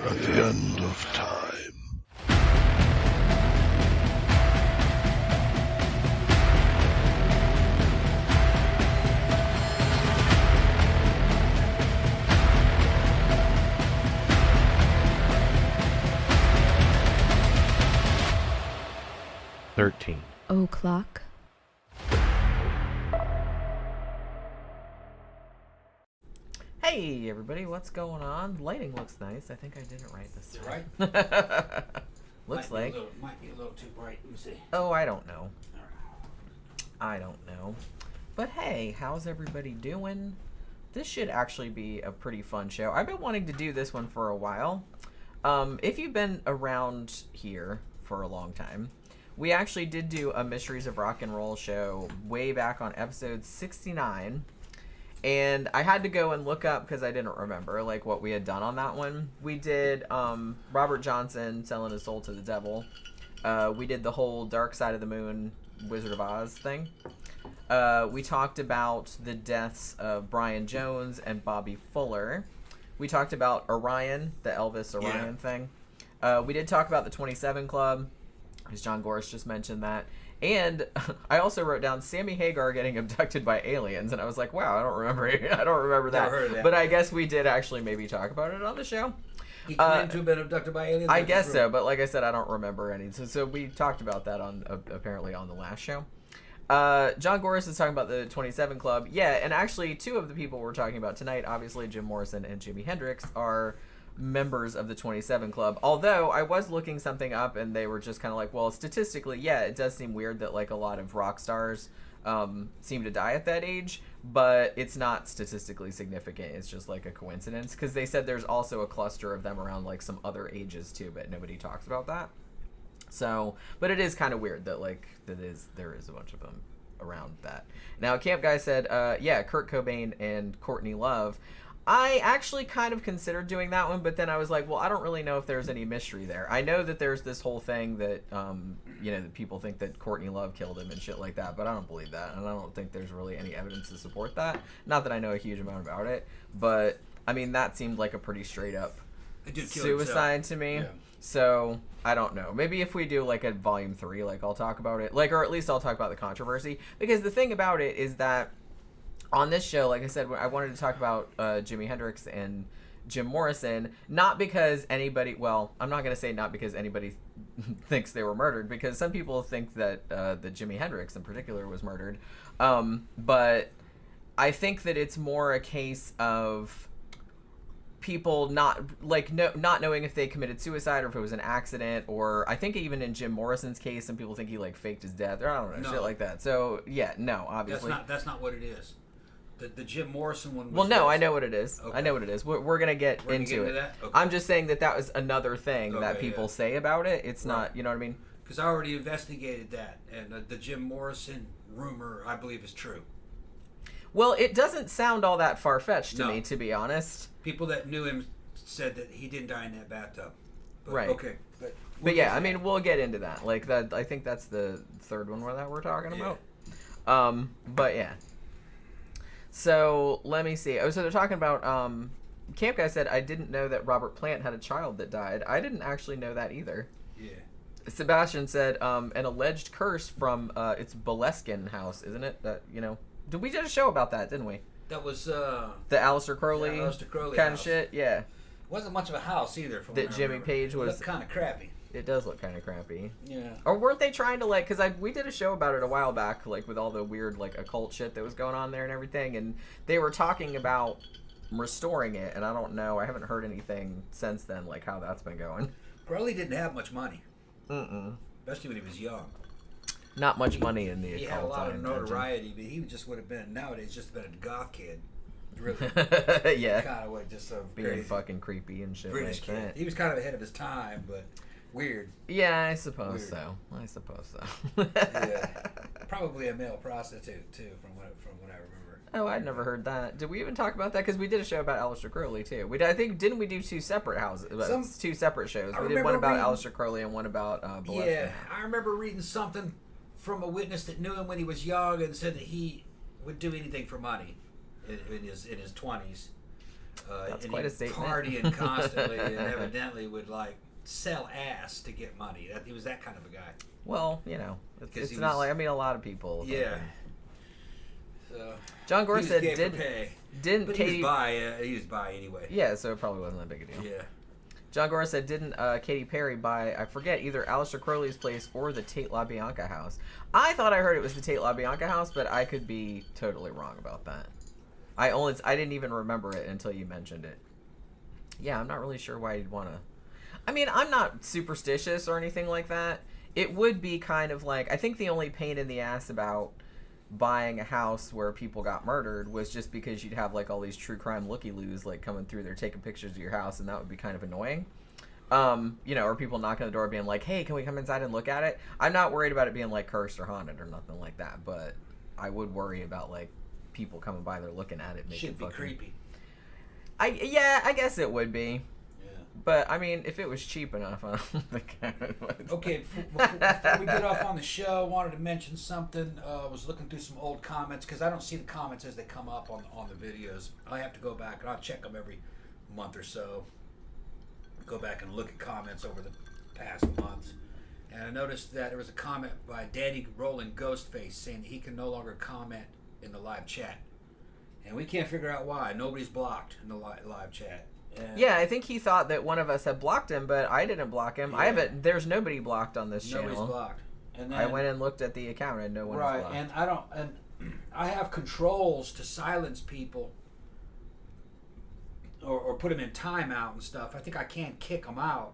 at the end of time. O'clock. Hey everybody, what's going on? Lighting looks nice. I think I did it right this time. Right? Looks might like. Be a little too bright. Let me see. Oh, I don't know. I don't know. But hey, how's everybody doing? This should actually be a pretty fun show. I've been wanting to do this one for a while. If you've been around here for a long time, we actually did do a Mysteries of Rock and Roll show way back on episode 69. And I had to go and look up because I didn't remember like what we had done on that one. We did Robert Johnson selling his soul to the devil. We did the whole Dark Side of the Moon Wizard of Oz thing. We talked about the deaths of Brian Jones and Bobby Fuller. We talked about Orion, the Elvis Orion thing. We did talk about the 27 Club, because John Gorse just mentioned that. And I also wrote down Sammy Hagar getting abducted by aliens, and I was like, "Wow, I don't remember that." Never heard of that. But I guess we did actually maybe talk about it on the show. He claimed to have been abducted by aliens. I guess so, but like I said, I don't remember any. So we talked about that on apparently on the last show. John Gorse is talking about the 27 Club. Yeah, and actually two of the people we're talking about tonight, obviously Jim Morrison and Jimi Hendrix, are members of the 27 Club. Although I was looking something up and they were just kind of like, well, statistically, yeah, it does seem weird that like a lot of rock stars seem to die at that age, but it's not statistically significant. It's just like a coincidence, because they said there's also a cluster of them around like some other ages too, but nobody talks about that. So, but it is kind of weird that like there is a bunch of them around that. Now, Camp Guy said, yeah, Kurt Cobain and Courtney Love. I actually kind of considered doing that one, but then I was like, well, I don't really know if there's any mystery there. I know that there's this whole thing that, that people think that Courtney Love killed him and shit like that, but I don't believe that, and I don't think there's really any evidence to support that. Not that I know a huge amount about it, but, I mean, that seemed like a pretty straight-up suicide to me. Yeah. So, I don't know. Maybe if we do, like, a Volume 3, like, I'll talk about it. Like, or at least I'll talk about the controversy. Because the thing about it is that on this show, like I said, I wanted to talk about Jimi Hendrix and Jim Morrison, not because anybody, well, I'm not going to say not because anybody thinks they were murdered, because some people think that Jimi Hendrix in particular was murdered. But I think that it's more a case of people not knowing if they committed suicide or if it was an accident, or I think even in Jim Morrison's case, some people think he like faked his death, or I don't know, shit like that. So yeah, no, obviously that's not what it is. The Jim Morrison one was... Well, no, I know what it is. Okay. I know what it is. We're going to get into it. That? Okay. I'm just saying that was another thing that people say about it. It's not, you know what I mean? Because I already investigated that, and the Jim Morrison rumor, I believe, is true. Well, it doesn't sound all that far-fetched to me, to be honest. People that knew him said that he didn't die in that bathtub. But, right. Okay. But yeah, I mean, we'll get into that. Like, that, I think that's the third one that we're talking about. But yeah. So, let me see. Oh, so they're talking about, Camp Guy said, I didn't know that Robert Plant had a child that died. I didn't actually know that either. Yeah. Sebastian said, an alleged curse from, it's Boleskine house, isn't it? That, did we did a show about that, didn't we? That was, the Aleister Crowley kind of shit, yeah. Wasn't much of a house either. From that Jimmy Page was. It looked kind of crappy. It does look kind of crappy. Yeah. Or weren't they trying to, like, because we did a show about it a while back, like, with all the weird, like, occult shit that was going on there and everything, and they were talking about restoring it, and I don't know, I haven't heard anything since then, like, how that's been going. Crowley didn't have much money. Mm-mm. Especially when he was young. Not much money in the occult. He had a lot of notoriety, but he just would have been, nowadays, just been a goth kid. Really. Yeah. Kind of like just so being crazy. Fucking creepy and shit British like kid. that. He was kind of ahead of his time, but weird. Yeah, I suppose weird. so. Yeah. Probably a male prostitute too, from what I remember. Oh, I'd never heard that. Did we even talk about that? Because we did a show about Aleister Crowley too. Didn't we do two separate two separate shows? We did one about Aleister Crowley and one about Boleskine. Yeah, I remember reading something from a witness that knew him when he was young and said that he would do anything for money in his 20s. That's and quite he a statement. partying constantly and evidently would like sell ass to get money. He was that kind of a guy. Well, it's not like, I mean, a lot of people. Yeah. So, John Gore said, didn't but Cady... he was by anyway. Yeah, so it probably wasn't that big a deal. Yeah. John Gore said, didn't Katy Perry buy, I forget, either Aleister Crowley's place or the Tate LaBianca house? I thought I heard it was the Tate LaBianca house, but I could be totally wrong about that. I didn't even remember it until you mentioned it. Yeah, I'm not really sure why you'd want to... I mean, I'm not superstitious or anything like that. It would be kind of like... I think the only pain in the ass about buying a house where people got murdered was just because you'd have like all these true crime looky-loos like coming through there taking pictures of your house, and that would be kind of annoying. Or people knocking on the door being like, hey, can we come inside and look at it? I'm not worried about it being like cursed or haunted or nothing like that, but I would worry about like people coming by there looking at it. Should be creepy. I guess it would be. But, I mean, if it was cheap enough, I don't think I would. Okay, before we get off on the show, I wanted to mention something. I was looking through some old comments, because I don't see the comments as they come up on the videos. I have to go back, and I'll check them every month or so. Go back and look at comments over the past months. And I noticed that there was a comment by Daddy Rolling Ghostface saying that he can no longer comment in the live chat. And we can't figure out why. Nobody's blocked in the live chat. Yeah, I think he thought that one of us had blocked him, but I didn't block him. Yeah. There's nobody blocked on this channel. Nobody's blocked. And then, I went and looked at the account and no one was blocked. And I have controls to silence people or put them in timeout and stuff. I think I can kick them out.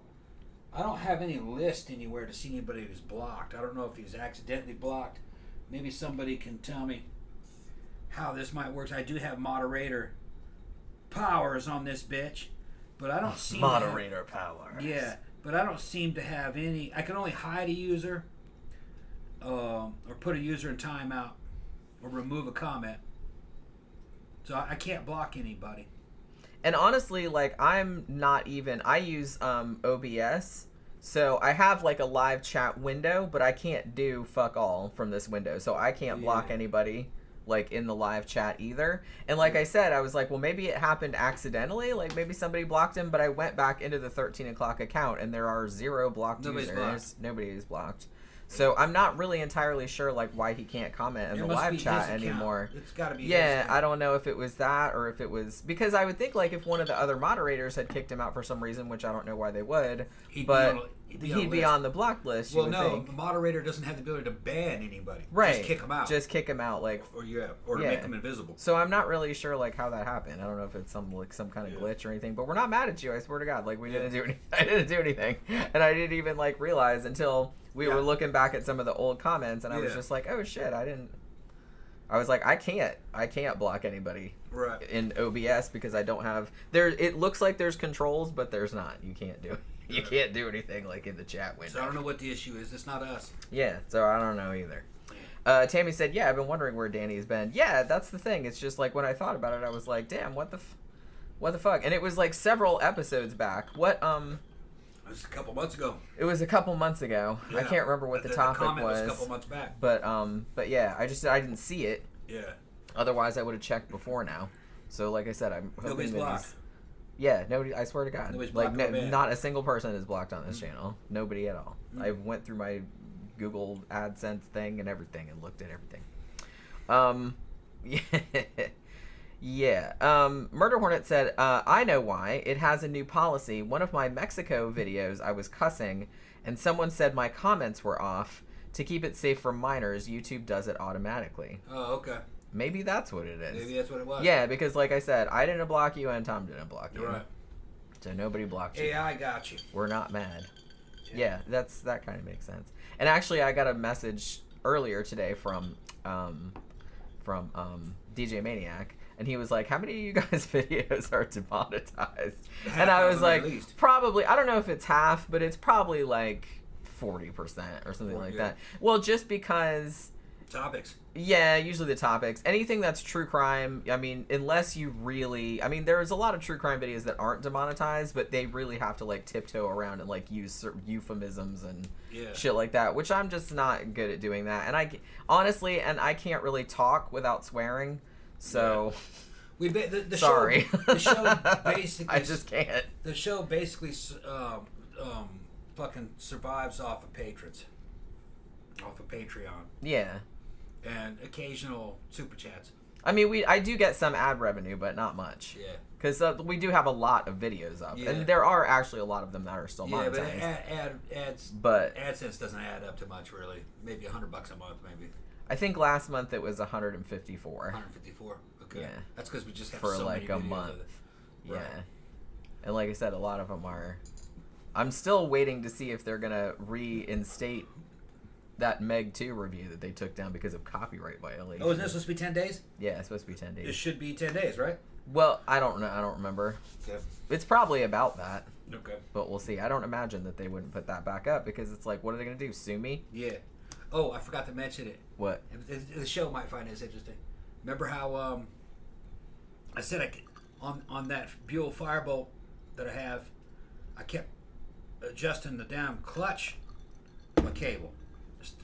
I don't have any list anywhere to see anybody who's blocked. I don't know if he's accidentally blocked. Maybe somebody can tell me how this might work. I do have moderator powers on this bitch, but I don't see moderator powers. Yeah, but I don't seem to have any. I can only hide a user, or put a user in timeout, or remove a comment. So I can't block anybody. And honestly, like, I'm not even... I use OBS, so I have, like, a live chat window, but I can't do fuck all from this window, so I can't block anybody, like, in the live chat either. And like I said, I was like, well, maybe it happened accidentally, like, maybe somebody blocked him, but I went back into the 13 o'clock account, and there are 0 blocked users. Nobody is blocked. So I'm not really entirely sure, like, why he can't comment in the live chat anymore. It's got to be. Yeah, I don't know if it was that or if it was because I would think like if one of the other moderators had kicked him out for some reason, which I don't know why they would, he'd be on the blocked list. Well, no, the moderator doesn't have the ability to ban anybody. Right, just kick them out. Just kick them out, like or to make them invisible. So I'm not really sure like how that happened. I don't know if it's some kind of glitch or anything. But we're not mad at you. I swear to God, like we didn't do anything. I didn't do anything, and I didn't even like realize until we were looking back at some of the old comments, and I was just like, oh shit, I was like, I can't block anybody in OBS because I don't have there. It looks like there's controls, but there's not. You can't do it. You can't do anything like in the chat window. So I don't know what the issue is. It's not us. Yeah, so I don't know either. Tammy said, yeah, I've been wondering where Danny's been. Yeah, that's the thing. It's just like when I thought about it, I was like, damn, what the fuck? And it was like several episodes back. It was a couple months ago. It was a couple months ago. Yeah. I can't remember what the topic was. A couple months back. But yeah, I didn't see it. Yeah. Otherwise, I would have checked before now. So like I said, I'm hoping nobody's blocked. Yeah, nobody. I swear to God, nobody's like blocked. Not a single person is blocked on this channel. Nobody at all. I went through my Google AdSense thing and everything and looked at everything. Yeah. Murder Hornet said, I know why. It has a new policy. One of my Mexico videos, I was cussing, and someone said my comments were off. To keep it safe for minors, YouTube does it automatically. Oh, okay. Maybe that's what it is. Maybe that's what it was. Yeah, because like I said, I didn't block you and Tom didn't block you. Right. So nobody blocked you. AI got you. We're not mad. Yeah, that kind of makes sense. And actually, I got a message earlier today from DJ Maniac. And he was like, how many of you guys' videos are demonetized? And I was like, probably, I don't know if it's half, but it's probably like 40% or something like that. Well, just because... Topics. Yeah, usually the topics. Anything that's true crime, I mean, unless you really... I mean, there's a lot of true crime videos that aren't demonetized, but they really have to, like, tiptoe around and, like, use certain euphemisms and shit like that, which I'm just not good at doing that. And honestly, I can't really talk without swearing. So, The sorry. The show basically. I just can't. The show basically fucking survives off of patrons, off of Patreon. Yeah. And occasional super chats. I mean, I do get some ad revenue, but not much. Yeah. Because we do have a lot of videos up, and there are actually a lot of them that are still monetized. Yeah, but AdSense doesn't add up to much, really. Maybe $100 a month, maybe. I think last month it was 154. 154. Okay. Yeah. That's because we just have for so like many a videos month. of it. Yeah. Right. And like I said, a lot of them are. I'm still waiting to see if they're gonna reinstate that Meg 2 review that they took down because of copyright violation. Oh, isn't this supposed to be 10 days? Yeah, it's supposed to be 10 days. It should be 10 days, right? Well, I don't know. I don't remember. Okay. It's probably about that. Okay. But we'll see. I don't imagine that they wouldn't put that back up because it's like, what are they going to do? Sue me? Yeah. Oh, I forgot to mention it. What? The show might find this interesting. Remember how I said on that Buell Firebolt that I have, I kept adjusting the damn clutch on the cable.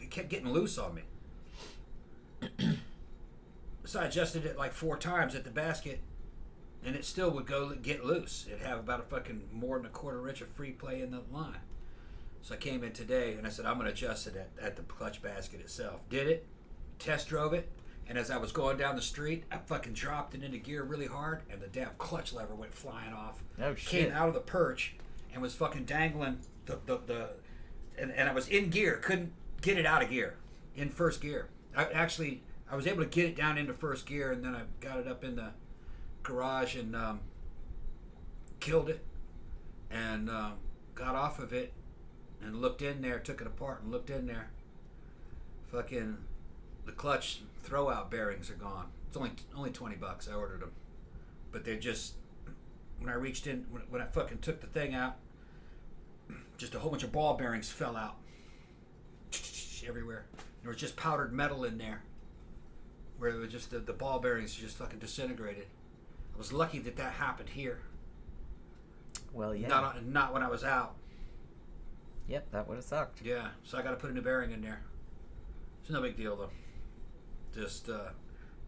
It kept getting loose on me. So I adjusted it like 4 times at the basket, and it still would get loose. It'd have about a fucking more than a quarter inch of free play in the line. So I came in today and I said, I'm going to adjust it at the clutch basket itself. Did it, test drove it, and as I was going down the street, I fucking dropped it into gear really hard, and the damn clutch lever went flying off. Oh, shit. Came out of the perch and was fucking dangling and I was in gear, couldn't get it out of gear, in first gear. I was able to get it down into first gear, and then I got it up in the garage and killed it, and got off of it and looked in there, took it apart and looked in there. Fucking the clutch throwout bearings are gone. It's only $20. I ordered them, but they're just, when I reached in, when I fucking took the thing out, just a whole bunch of ball bearings fell out everywhere. There was just powdered metal in there, where it was just the ball bearings just fucking disintegrated. I was lucky that happened here. Well, yeah. Not when I was out. Yep, that would have sucked. Yeah, so I got to put a new bearing in there. It's no big deal though. Just,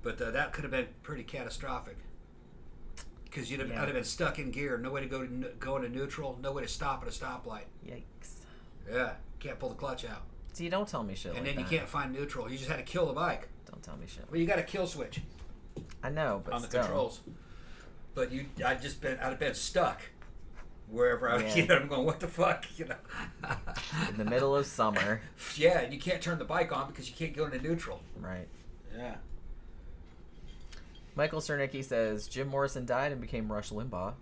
but that could have been pretty catastrophic. Because I'd have been stuck in gear, no way to go into neutral, no way to stop at a stoplight. Yikes. Yeah, can't pull the clutch out. See, don't tell me shit. And like then that. you can't find neutral. You just had to kill the bike. Don't tell me shit. Well, you got a kill switch. I know, but on the still. controls. But I'd have been stuck wherever I. Yeah. I'm going, what the fuck, In the middle of summer. Yeah, and you can't turn the bike on because you can't go into neutral. Right. Yeah. Michael Cernicki says Jim Morrison died and became Rush Limbaugh.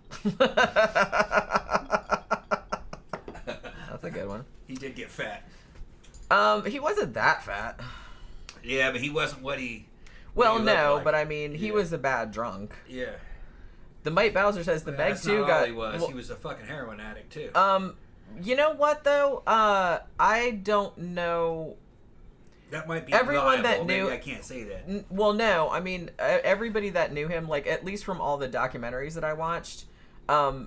That's a good one. He did get fat. He wasn't that fat. Yeah, but he wasn't what he. Well, what he no, like. but I mean, he was a bad drunk. Yeah. The Mike Bowser says the Meg 2 got. He was. He was a fucking heroin addict too. You know what though? I don't know. That might be everyone that maybe knew. I can't say that. Well, no. I mean, everybody that knew him, like at least from all the documentaries that I watched,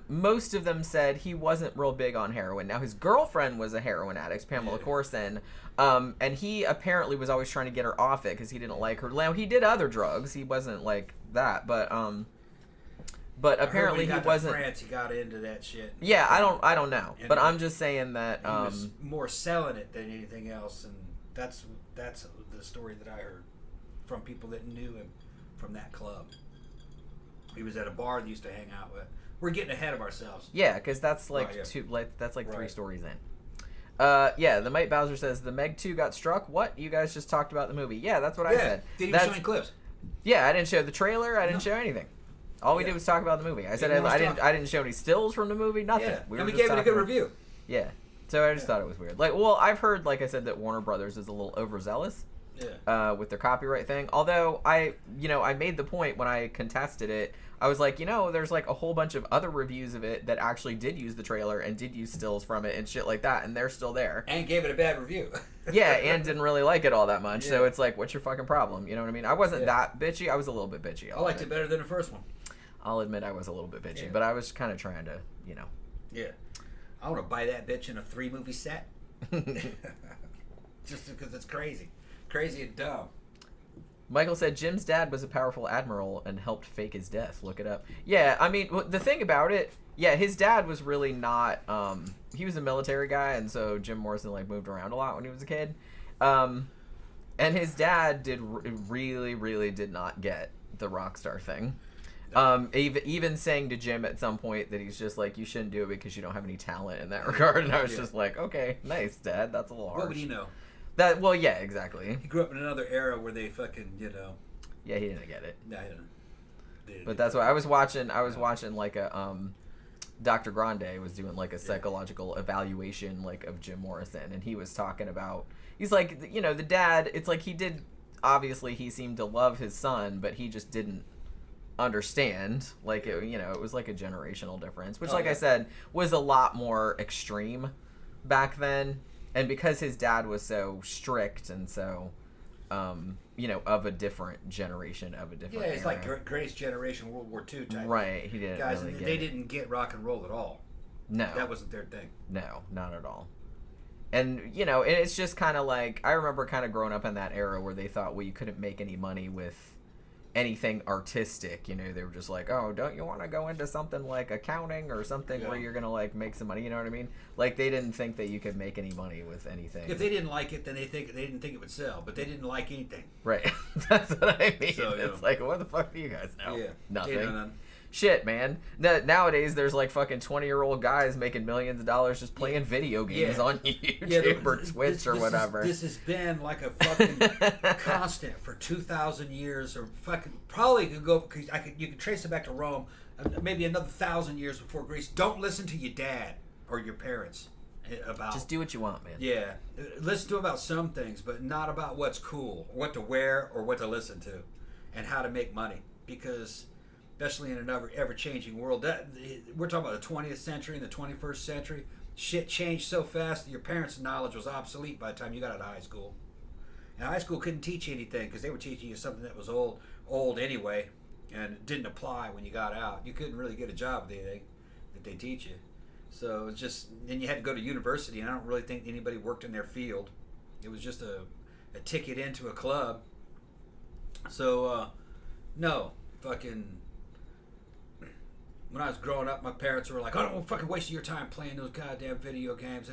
most of them said he wasn't real big on heroin. Now his girlfriend was a heroin addict, Pamela Corson, and he apparently was always trying to get her off it because he didn't like her. Now he did other drugs. He wasn't like that, but apparently he wasn't. France, he got into that shit. Yeah, I don't know, but I'm just saying that he was more selling it than anything else, and that's the story that I heard from people that knew him from that club. He was at a bar they used to hang out with. We're getting ahead of ourselves. Yeah, because that's like that's like 3 stories in. Yeah, the Mike Bowser says the Meg 2 got struck. What? You guys just talked about the movie. Yeah, that's what I said. Did he show any clips? Yeah, I didn't show the trailer. I didn't show anything. All we did was talk about the movie. I said I didn't show any stills from the movie. Nothing. Yeah, We and were we just gave it a good review. Yeah. So I just thought it was weird. Like, well, I've heard, like I said, that Warner Brothers is a little overzealous with their copyright thing. Although I made the point when I contested it. I was like, there's like a whole bunch of other reviews of it that actually did use the trailer and did use stills from it and shit like that, and they're still there. And gave it a bad review. Yeah, and didn't really like it all that much. Yeah. So it's like, what's your fucking problem? You know what I mean? I wasn't that bitchy. I was a little bit bitchy. I liked it better than the first one. I'll admit I was a little bit bitchy, but I was kind of trying to, Yeah. I want to buy that bitch in a 3-movie set. Just because it's crazy. Crazy and dumb. Michael said Jim's dad was a powerful admiral and helped fake his death. Look it up. Yeah, I mean, the thing about it, yeah, his dad was really not, he was a military guy, and so Jim Morrison, like, moved around a lot when he was a kid. And his dad really did not get the rock star thing. Even saying to Jim at some point that he's just like, you shouldn't do it because you don't have any talent in that regard. And I was just like, okay, nice, Dad. That's a little harsh. What would he know? Well, yeah, exactly. He grew up in another era where they fucking, Yeah, he didn't get it. No, he didn't. But that's why I was watching like a, Dr. Grande was doing like a psychological evaluation like of Jim Morrison, and he was talking about, he's like, the dad, it's like obviously he seemed to love his son, but he just didn't understand, like, it was like a generational difference, which I said was a lot more extreme back then. And because his dad was so strict and so of a different generation, of a different it's era. like Grace generation, World War II type. Right, he didn't guys, really they didn't get rock and roll at all. No, that wasn't their thing. No, not at all. And and it's just kind of like, I remember kind of growing up in that era where they thought, well, you couldn't make any money with anything artistic. They were just like, oh, don't you want to go into something like accounting or something where you're gonna like make some money? You know what I mean? Like, they didn't think that you could make any money with anything. If they didn't like it, then they didn't think it would sell, but they didn't like anything. Right. That's what I mean. So, it's like, what the fuck do you guys know? Yeah, nothing. Shit, man. Nowadays, there's like fucking 20-year-old guys making millions of dollars just playing video games on YouTube or Twitch or whatever. This has been like a fucking constant for 2,000 years, or fucking probably could go. You could trace it back to Rome, maybe another 1,000 years before Greece. Don't listen to your dad or your parents about. Just do what you want, man. Yeah, listen to about some things, but not about what's cool, or what to wear, or what to listen to, and how to make money, because. Especially in an ever-changing world. We're talking about the 20th century and the 21st century. Shit changed so fast that your parents' knowledge was obsolete by the time you got out of high school. And high school couldn't teach you anything because they were teaching you something that was old anyway, and it didn't apply when you got out. You couldn't really get a job with anything that they teach you. So it's just, then you had to go to university, and I don't really think anybody worked in their field. It was just a ticket into a club. So, no, fucking... When I was growing up, my parents were like, "I don't want to fucking waste your time playing those goddamn video games."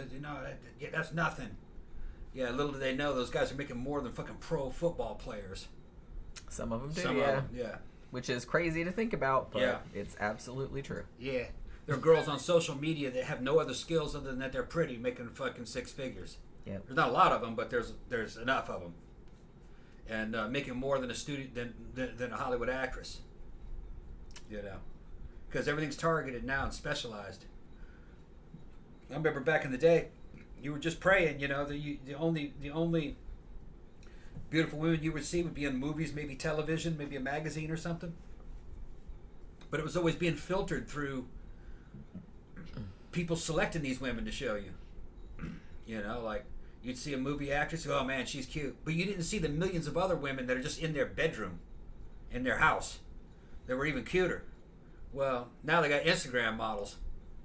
That's nothing. Yeah, little do they know, those guys are making more than fucking pro football players. Some of them do, yeah. Which is crazy to think about, but it's absolutely true. Yeah. There are girls on social media that have no other skills other than that they're pretty, making fucking six figures. Yeah. There's not a lot of them, but there's enough of them. And making more than a Hollywood actress. Because everything's targeted now and specialized. I remember back in the day, you were just praying, the only beautiful women you would see would be in movies, maybe television, maybe a magazine or something. But it was always being filtered through people selecting these women to show you. Like you'd see a movie actress, oh man, she's cute. But you didn't see the millions of other women that are just in their bedroom, in their house, that were even cuter. Well, now they got Instagram models.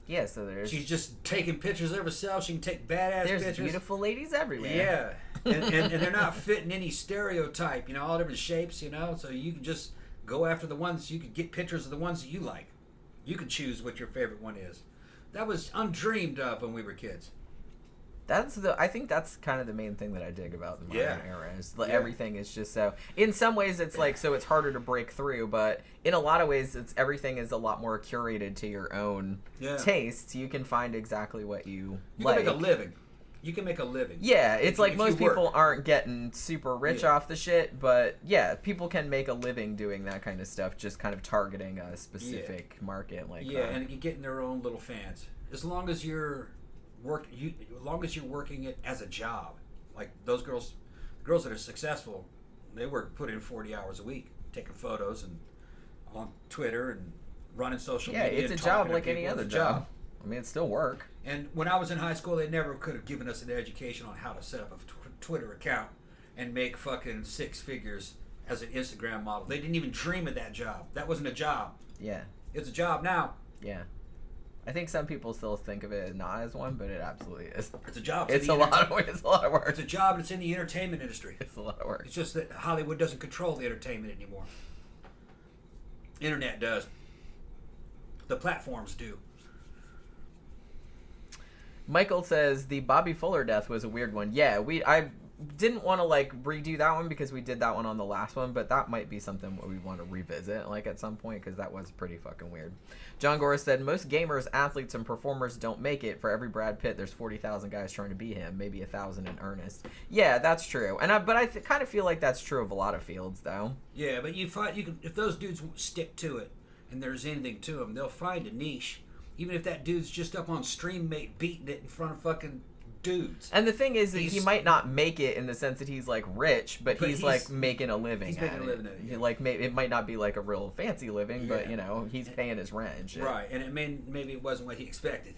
Yeah, so there's... She's just taking pictures of herself. She can take badass pictures. There's beautiful ladies everywhere. Yeah. and they're not fitting any stereotype, all different shapes, so you can just go after the ones, you can get pictures of the ones that you like. You can choose what your favorite one is. That was undreamed of when we were kids. I think that's kind of the main thing that I dig about the modern era is everything is just so, in some ways it's like, so it's harder to break through, but in a lot of ways everything is a lot more curated to your own tastes. You can find exactly what you like. You can make a living. You can make a living. Yeah, it's like most people aren't getting super rich off the shit, but people can make a living doing that kind of stuff, just kind of targeting a specific market like that. Yeah, and getting their own little fans. As long as you're working it as a job, like those girls that are successful, they put in 40 hours a week, taking photos and on Twitter and running social media. Yeah, it's a job like any other job. I mean, it's still work. And when I was in high school, they never could have given us an education on how to set up a Twitter account and make fucking six figures as an Instagram model. They didn't even dream of that job. That wasn't a job. Yeah. It's a job now. Yeah. I think some people still think of it not as one, but it absolutely is. It's a job. It's a lot of work. It's a job, and it's in the entertainment industry. It's a lot of work. It's just that Hollywood doesn't control the entertainment anymore. Internet does. The platforms do. Michael says the Bobby Fuller death was a weird one. Yeah, I didn't want to like redo that one because we did that one on the last one, but that might be something we want to revisit like at some point because that was pretty fucking weird. John Gora said most gamers, athletes, and performers don't make it. For every Brad Pitt, there's 40,000 guys trying to be him, maybe 1,000 in earnest. Yeah, that's true, and I kind of feel like that's true of a lot of fields though. Yeah, but you can if those dudes stick to it and there's anything to them, they'll find a niche. Even if that dude's just up on StreamMate beating it in front of fucking dudes. And the thing is that he might not make it in the sense that he's like rich, but he's like making a living. He's making a living at it. Yeah. Like it might not be like a real fancy living, but you know he's paying his rent and shit. Right, and maybe it wasn't what he expected.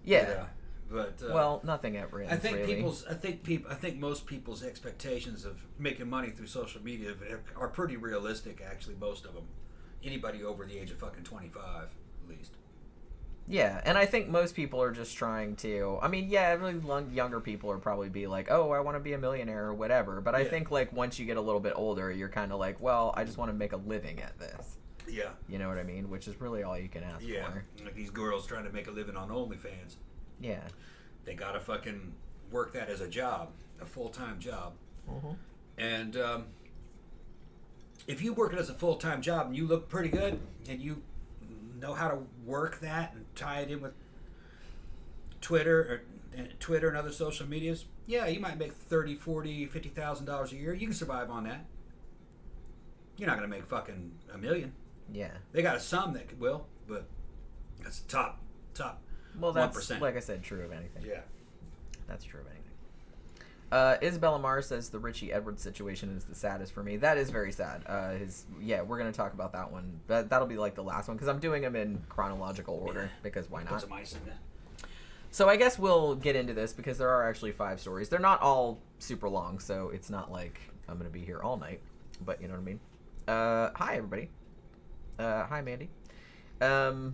Yeah. But well, nothing at risk. I think really. I think most people's expectations of making money through social media are pretty realistic. Actually, most of them. Anybody over the age of fucking 25, at least. Yeah, and I think most people are just trying to... I mean, yeah, really younger people are probably be like, oh, I want to be a millionaire or whatever. But I think, like, once you get a little bit older, you're kind of like, well, I just want to make a living at this. Yeah. You know what I mean? Which is really all you can ask for. Like these girls trying to make a living on OnlyFans. Yeah. They got to fucking work that as a job, a full-time job. Mm-hmm. And if you work it as a full-time job and you look pretty good and you know how to work that and tie it in with Twitter and other social medias, yeah, you might make $30,000, $40,000, $50,000 a year. You can survive on that. You're not gonna make fucking $1 million. Yeah. They got some that will, but that's top. Well, that's 1%. Like I said, true of anything. Yeah. That's true of anything. Isabella Marr says the Richey Edwards situation is the saddest for me. That is very sad. We're gonna talk about that one. That'll be like the last one because I'm doing them in chronological order because why not? Put some ice in that. So I guess we'll get into this because there are actually 5 stories. They're not all super long, so it's not like I'm gonna be here all night. But you know what I mean. Hi everybody. Hi Mandy. Mr.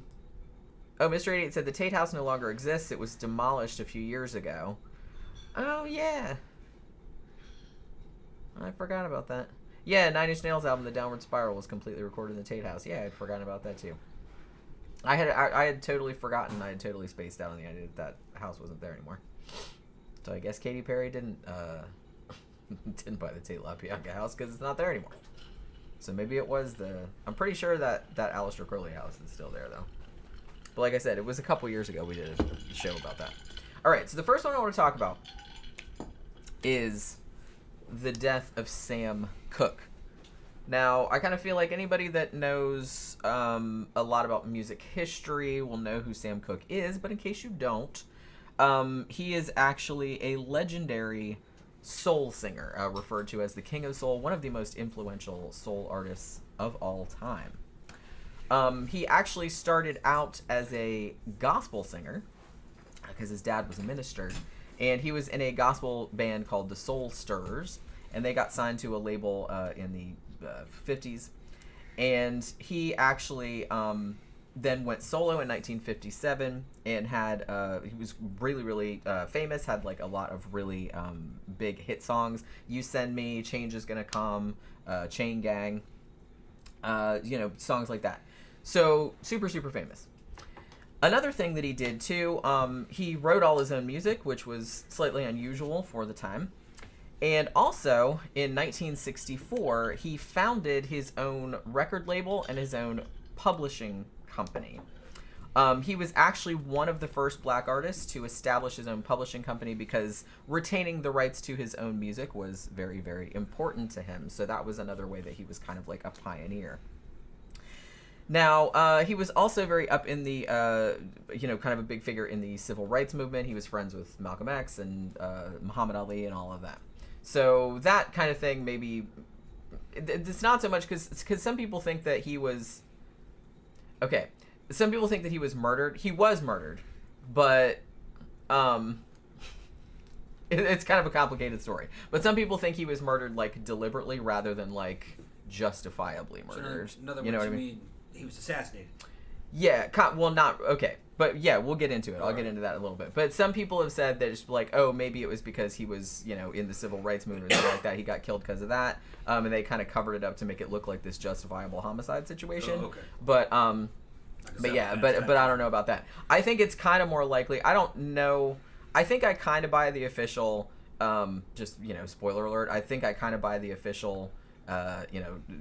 88 said the Tate House no longer exists. It was demolished a few years ago. Oh, yeah. I forgot about that. Yeah, Nine Inch Nails album, The Downward Spiral, was completely recorded in the Tate House. Yeah, I'd forgotten about that, too. I had totally forgotten. I had totally spaced out on the idea that house wasn't there anymore. So I guess Katy Perry didn't buy the Tate LaBianca house because it's not there anymore. So maybe it was I'm pretty sure that Aleister Crowley house is still there, though. But like I said, it was a couple years ago we did a show about that. All right, so the first one I want to talk about is the death of Sam Cooke. Now, I kind of feel like anybody that knows a lot about music history will know who Sam Cooke is, but in case you don't, he is actually a legendary soul singer, referred to as the King of Soul, one of the most influential soul artists of all time. He actually started out as a gospel singer, because his dad was a minister, and he was in a gospel band called the Soul Stirrers, and they got signed to a label in the 50s, and he actually then went solo in 1957 and had he was really famous, had like a lot of really big hit songs. You Send Me, Change Is Gonna Come, Chain Gang, songs like that. So super famous. Another thing that he did too, he wrote all his own music, which was slightly unusual for the time. And also, in 1964, he founded his own record label and his own publishing company. He was actually one of the first black artists to establish his own publishing company because retaining the rights to his own music was very important to him. So that was another way that he was kind of like a pioneer. Now, he was also very up in the, kind of a big figure in the civil rights movement. He was friends with Malcolm X and Muhammad Ali and all of that. So that kind of thing, maybe, it's not so much because some people think that he was, okay, some people think that he was murdered. He was murdered, but it's kind of a complicated story. But some people think he was murdered, like, deliberately rather than, like, justifiably murdered. So in other words, you mean he was assassinated? Yeah, well, not, okay. But yeah, we'll get into it. I'll get into that in a little bit. But some people have said that it's like, oh, maybe it was because he was, in the civil rights movement or something like that. He got killed because of that. And they kind of covered it up to make it look like this justifiable homicide situation. Oh, okay. But but I don't know about that. I think it's kind of more likely. I don't know. I think I kind of buy the official, spoiler alert. I think I kind of buy the official,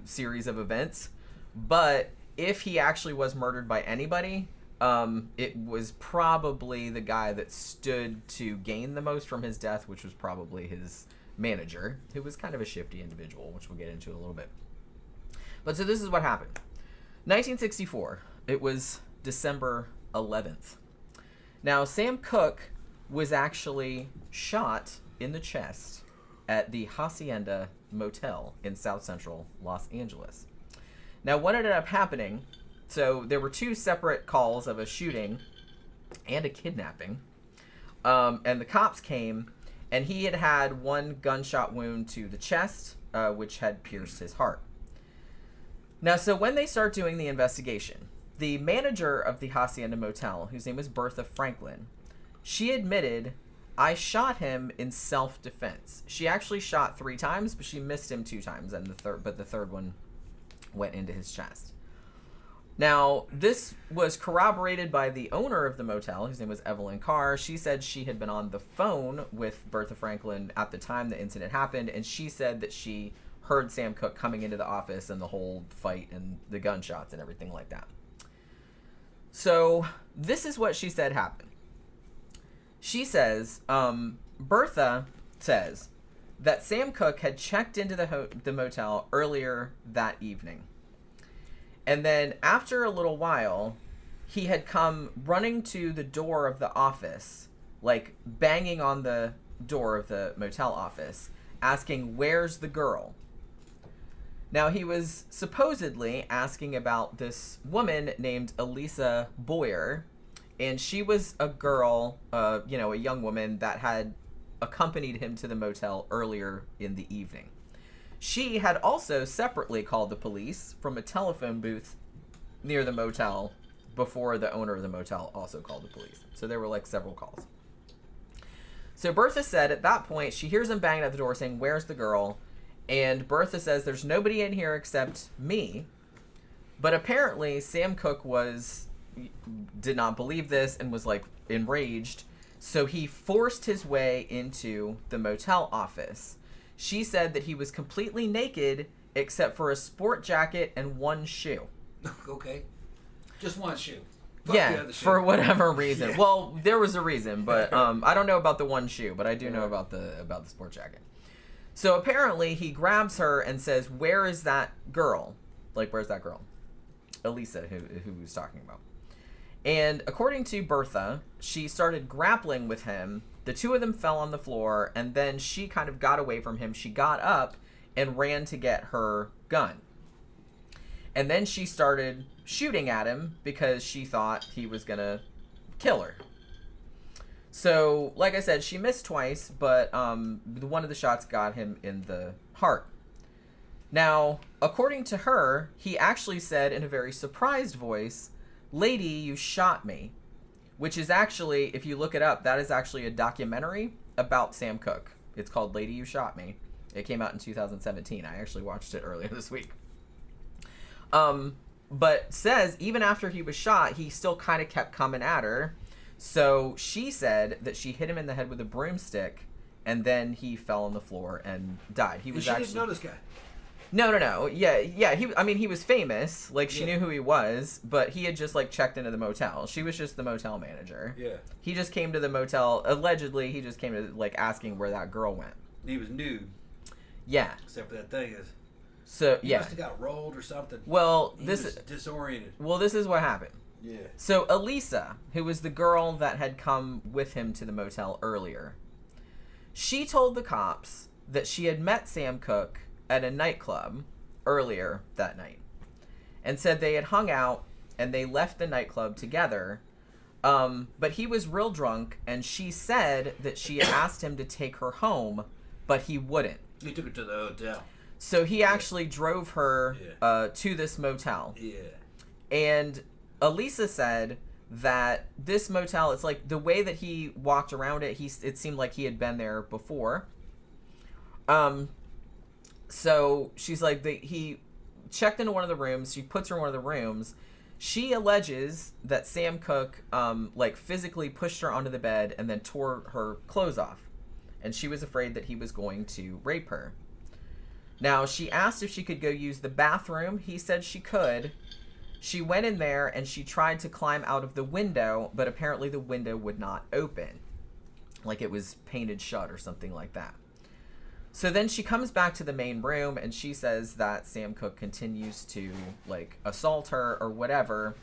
series of events. But if he actually was murdered by anybody, it was probably the guy that stood to gain the most from his death, which was probably his manager, who was kind of a shifty individual, which we'll get into in a little bit. But so this is what happened. 1964. It was December 11th. Now, Sam Cooke was actually shot in the chest at the Hacienda Motel in South Central Los Angeles. Now, what ended up happening... So there were two separate calls of a shooting and a kidnapping. And the cops came, and he had one gunshot wound to the chest, which had pierced his heart. Now, so when they start doing the investigation, the manager of the Hacienda Motel, whose name was Bertha Franklin, she admitted, I shot him in self-defense. She actually shot 3 times, but she missed him 2 times, and the third one went into his chest. Now, this was corroborated by the owner of the motel, whose name was Evelyn Carr. She said she had been on the phone with Bertha Franklin at the time the incident happened, and she said that she heard Sam Cooke coming into the office and the whole fight and the gunshots and everything like that. So, this is what she said happened. She says, Bertha says that Sam Cooke had checked into the motel earlier that evening. And then after a little while, he had come running to the door of the office, like banging on the door of the motel office, asking, where's the girl? Now, he was supposedly asking about this woman named Elisa Boyer, and she was a girl, a young woman that had accompanied him to the motel earlier in the evening. She had also separately called the police from a telephone booth near the motel before the owner of the motel also called the police. So there were like several calls. So Bertha said at that point, she hears him banging at the door saying, where's the girl? And Bertha says, there's nobody in here except me. But apparently Sam Cooke did not believe this and was like enraged. So he forced his way into the motel office. She said that he was completely naked except for a sport jacket and one shoe. Okay. Just one shoe. Fuck yeah, the other shoe. for whatever reason. Yeah. Well, there was a reason, but I don't know about the one shoe, but I do know about the sport jacket. So apparently he grabs her and says, where is that girl? Like, where's that girl? Elisa, who he was talking about. And according to Bertha, she started grappling with him. The two of them fell on the floor, and then she kind of got away from him. She got up and ran to get her gun. And then she started shooting at him because she thought he was going to kill her. So, like I said, she missed twice, but one of the shots got him in the heart. Now, according to her, he actually said in a very surprised voice, "Lady, you shot me." Which is actually, if you look it up, that is actually a documentary about Sam Cooke. It's called Lady, You Shot Me. It came out in 2017. I actually watched it earlier this week. But says even after he was shot, he still kind of kept coming at her. So she said that she hit him in the head with a broomstick, and then he fell on the floor and died. He was actually... She didn't know this guy. No. Yeah. He was famous. Like, she knew who he was, but he had just, like, checked into the motel. She was just the motel manager. Yeah. He just came to the motel. Allegedly, he just came to, like, asking where that girl went. He was nude. Yeah. Except for that thing is... So, he must have got rolled or something. Well, he was disoriented. Well, this is what happened. Yeah. So, Elisa, who was the girl that had come with him to the motel earlier, she told the cops that she had met Sam Cooke at a nightclub earlier that night and said they had hung out and they left the nightclub together, but he was real drunk, and she said that she had asked him to take her home, but he wouldn't. He took her to the hotel. So he actually drove her to this motel. Yeah. And Elisa said that this motel, it's like the way that he walked around it, it seemed like he had been there before. So she's like, he checked into one of the rooms. She puts her in one of the rooms. She alleges that Sam Cooke, like, physically pushed her onto the bed and then tore her clothes off. And she was afraid that he was going to rape her. Now, she asked if she could go use the bathroom. He said she could. She went in there and she tried to climb out of the window, but apparently the window would not open. Like it was painted shut or something like that. So then she comes back to the main room and she says that Sam Cooke continues to, like, assault her or whatever.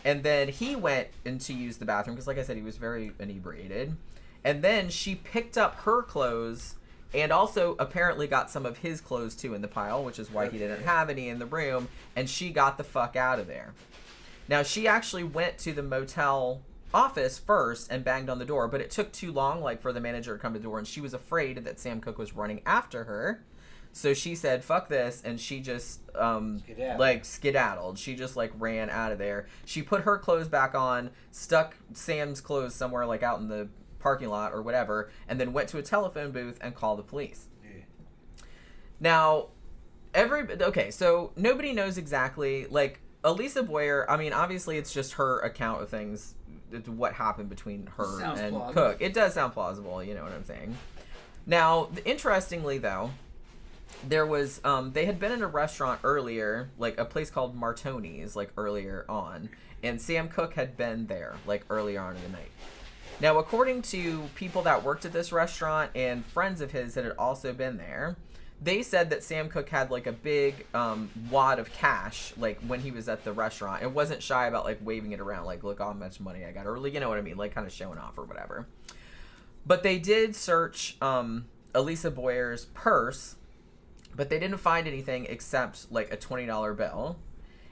And then he went in to use the bathroom because, like I said, he was very inebriated. And then she picked up her clothes and also apparently got some of his clothes too in the pile, which is why he didn't have any in the room. And she got the fuck out of there. Now, she actually went to the motel office first and banged on the door, but it took too long, like, for the manager to come to the door, and she was afraid that Sam Cooke was running after her. So she said, fuck this, and she just, skedaddled. She just, like, ran out of there. She put her clothes back on, stuck Sam's clothes somewhere, like, out in the parking lot or whatever, and then went to a telephone booth and called the police. Yeah. Now, so nobody knows exactly, like, Elisa Boyer, I mean, obviously it's just her account of things, what happened between her and plausible. Cooke. It does sound plausible, you know what I'm saying. Now, interestingly, though, there was, they had been in a restaurant earlier, like a place called Martoni's, like earlier on, and Sam Cooke had been there, like earlier on in the night. Now, according to people that worked at this restaurant and friends of his that had also been there, they said that Sam Cooke had, like, a big wad of cash, like, when he was at the restaurant. It wasn't shy about, like, waving it around, like, look how much money I got, or, you know what I mean, like, kind of showing off or whatever. But they did search Elisa Boyer's purse, but they didn't find anything except, like, a $20 bill.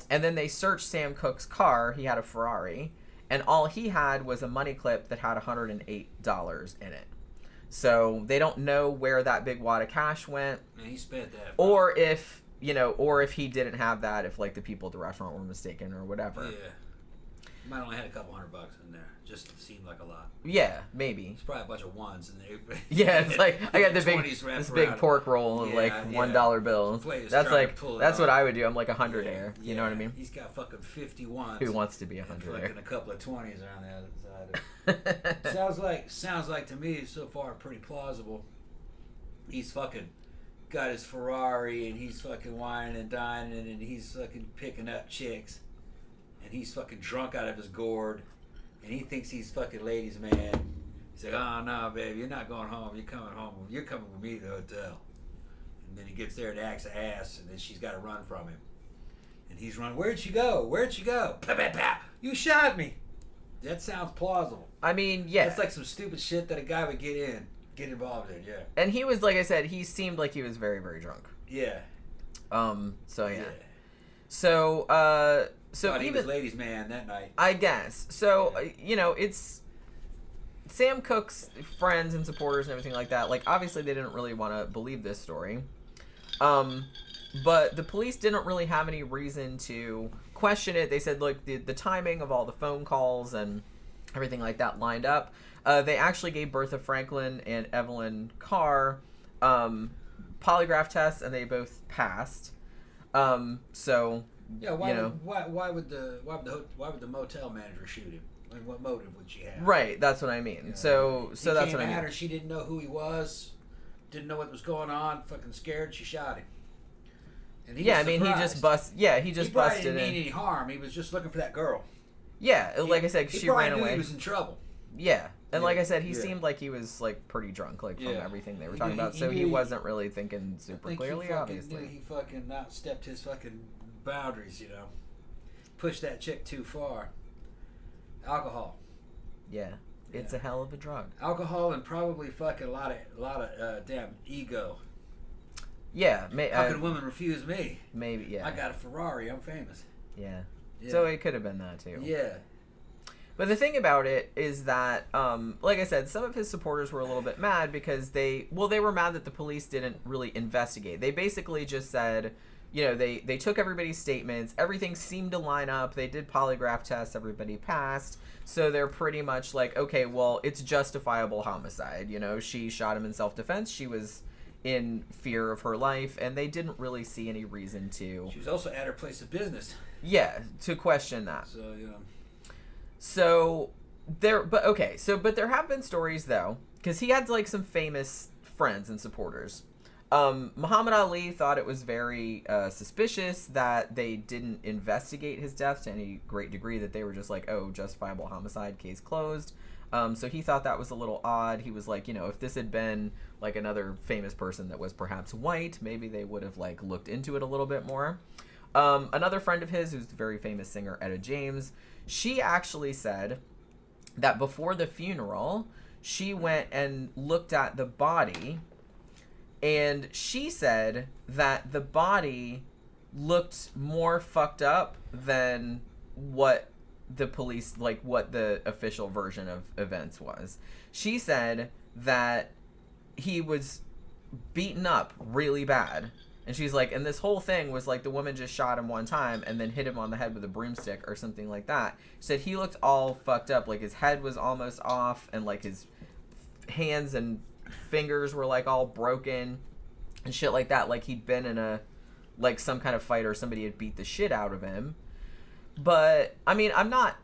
And then they searched Sam Cooke's car. He had a Ferrari, and all he had was a money clip that had $108 in it. So they don't know where that big wad of cash went. Man, he spent that. Or if, or if he didn't have that, if, like, the people at the restaurant were mistaken or whatever. Yeah. He might only had a couple $100 in there. Just seemed like a lot. Yeah, maybe. It's probably a bunch of ones in there. Yeah, it's like, I got this big pork roll of, like, $1 bills. That's like, that's what I would do. I'm like 100 air. You know what I mean? He's got fucking 50 ones. Who wants to be 100 air? Fucking a couple of 20s around the other side. Sounds like to me so far pretty plausible. He's fucking got his Ferrari and he's fucking whining and dining and he's fucking picking up chicks and he's fucking drunk out of his gourd and he thinks he's fucking ladies' man. He's like, oh no, baby, you're not going home. You're coming home. You're coming with me to the hotel. And then he gets there and acts ass and then she's got to run from him. And he's running. Where'd she go? Where'd she go? Pow, pow, pow. You shot me. That sounds plausible. I mean, yeah. That's like some stupid shit that a guy would get involved in, yeah. And he was, like I said, he seemed like he was very, very drunk. Yeah. So, yeah. So, Thought he was ladies' man that night. I guess. So, it's Sam Cooke's friends and supporters and everything like that. Like, obviously they didn't really want to believe this story. But the police didn't really have any reason to question it. They said, look, the timing of all the phone calls and everything like that lined up. They actually gave Bertha Franklin and Evelyn Carr polygraph tests, and they both passed. So yeah, why would the motel manager shoot him? I mean, what motive would she have? Right, that's what I mean. So that's what I mean. She didn't know who he was, didn't know what was going on, fucking scared. She shot him. And he he just busted. Yeah, he just busted in. He didn't mean any harm. He was just looking for that girl. Yeah, like I said, she ran away. He was in trouble. Yeah, and like I said, he seemed like he was, like, pretty drunk, like, from everything they were talking about. So he wasn't really thinking super clearly, obviously. He fucking not stepped his fucking boundaries, pushed that chick too far. Alcohol. Yeah, it's a hell of a drug. Alcohol and probably fucking a lot of damn ego. Yeah, how could women refuse me? Maybe, yeah. I got a Ferrari. I'm famous. Yeah. So it could have been that too. Yeah. But the thing about it is that, like I said, some of his supporters were a little bit mad because they were mad that the police didn't really investigate. They basically just said, they took everybody's statements. Everything seemed to line up. They did polygraph tests. Everybody passed. So they're pretty much like, okay, well, it's justifiable homicide. She shot him in self-defense. She was in fear of her life, and they didn't really see any reason to. She was also at her place of business. Yeah, to question that. So, but there have been stories, though, because he had, like, some famous friends and supporters. Muhammad Ali thought it was very suspicious that they didn't investigate his death to any great degree, that they were just like, oh, justifiable homicide, case closed. So he thought that was a little odd. He was like, if this had been like another famous person that was perhaps white, maybe they would have like looked into it a little bit more. Another friend of his, who's the very famous singer Etta James, she actually said that before the funeral, she went and looked at the body, and she said that the body looked more fucked up than what the police, like what the official version of events was. She said that he was beaten up really bad. And she's like, and this whole thing was like the woman just shot him one time and then hit him on the head with a broomstick or something like that. She said he looked all fucked up. Like his head was almost off, and like his hands and fingers were like all broken and shit like that. Like he'd been in like some kind of fight, or somebody had beat the shit out of him. But I mean, I'm not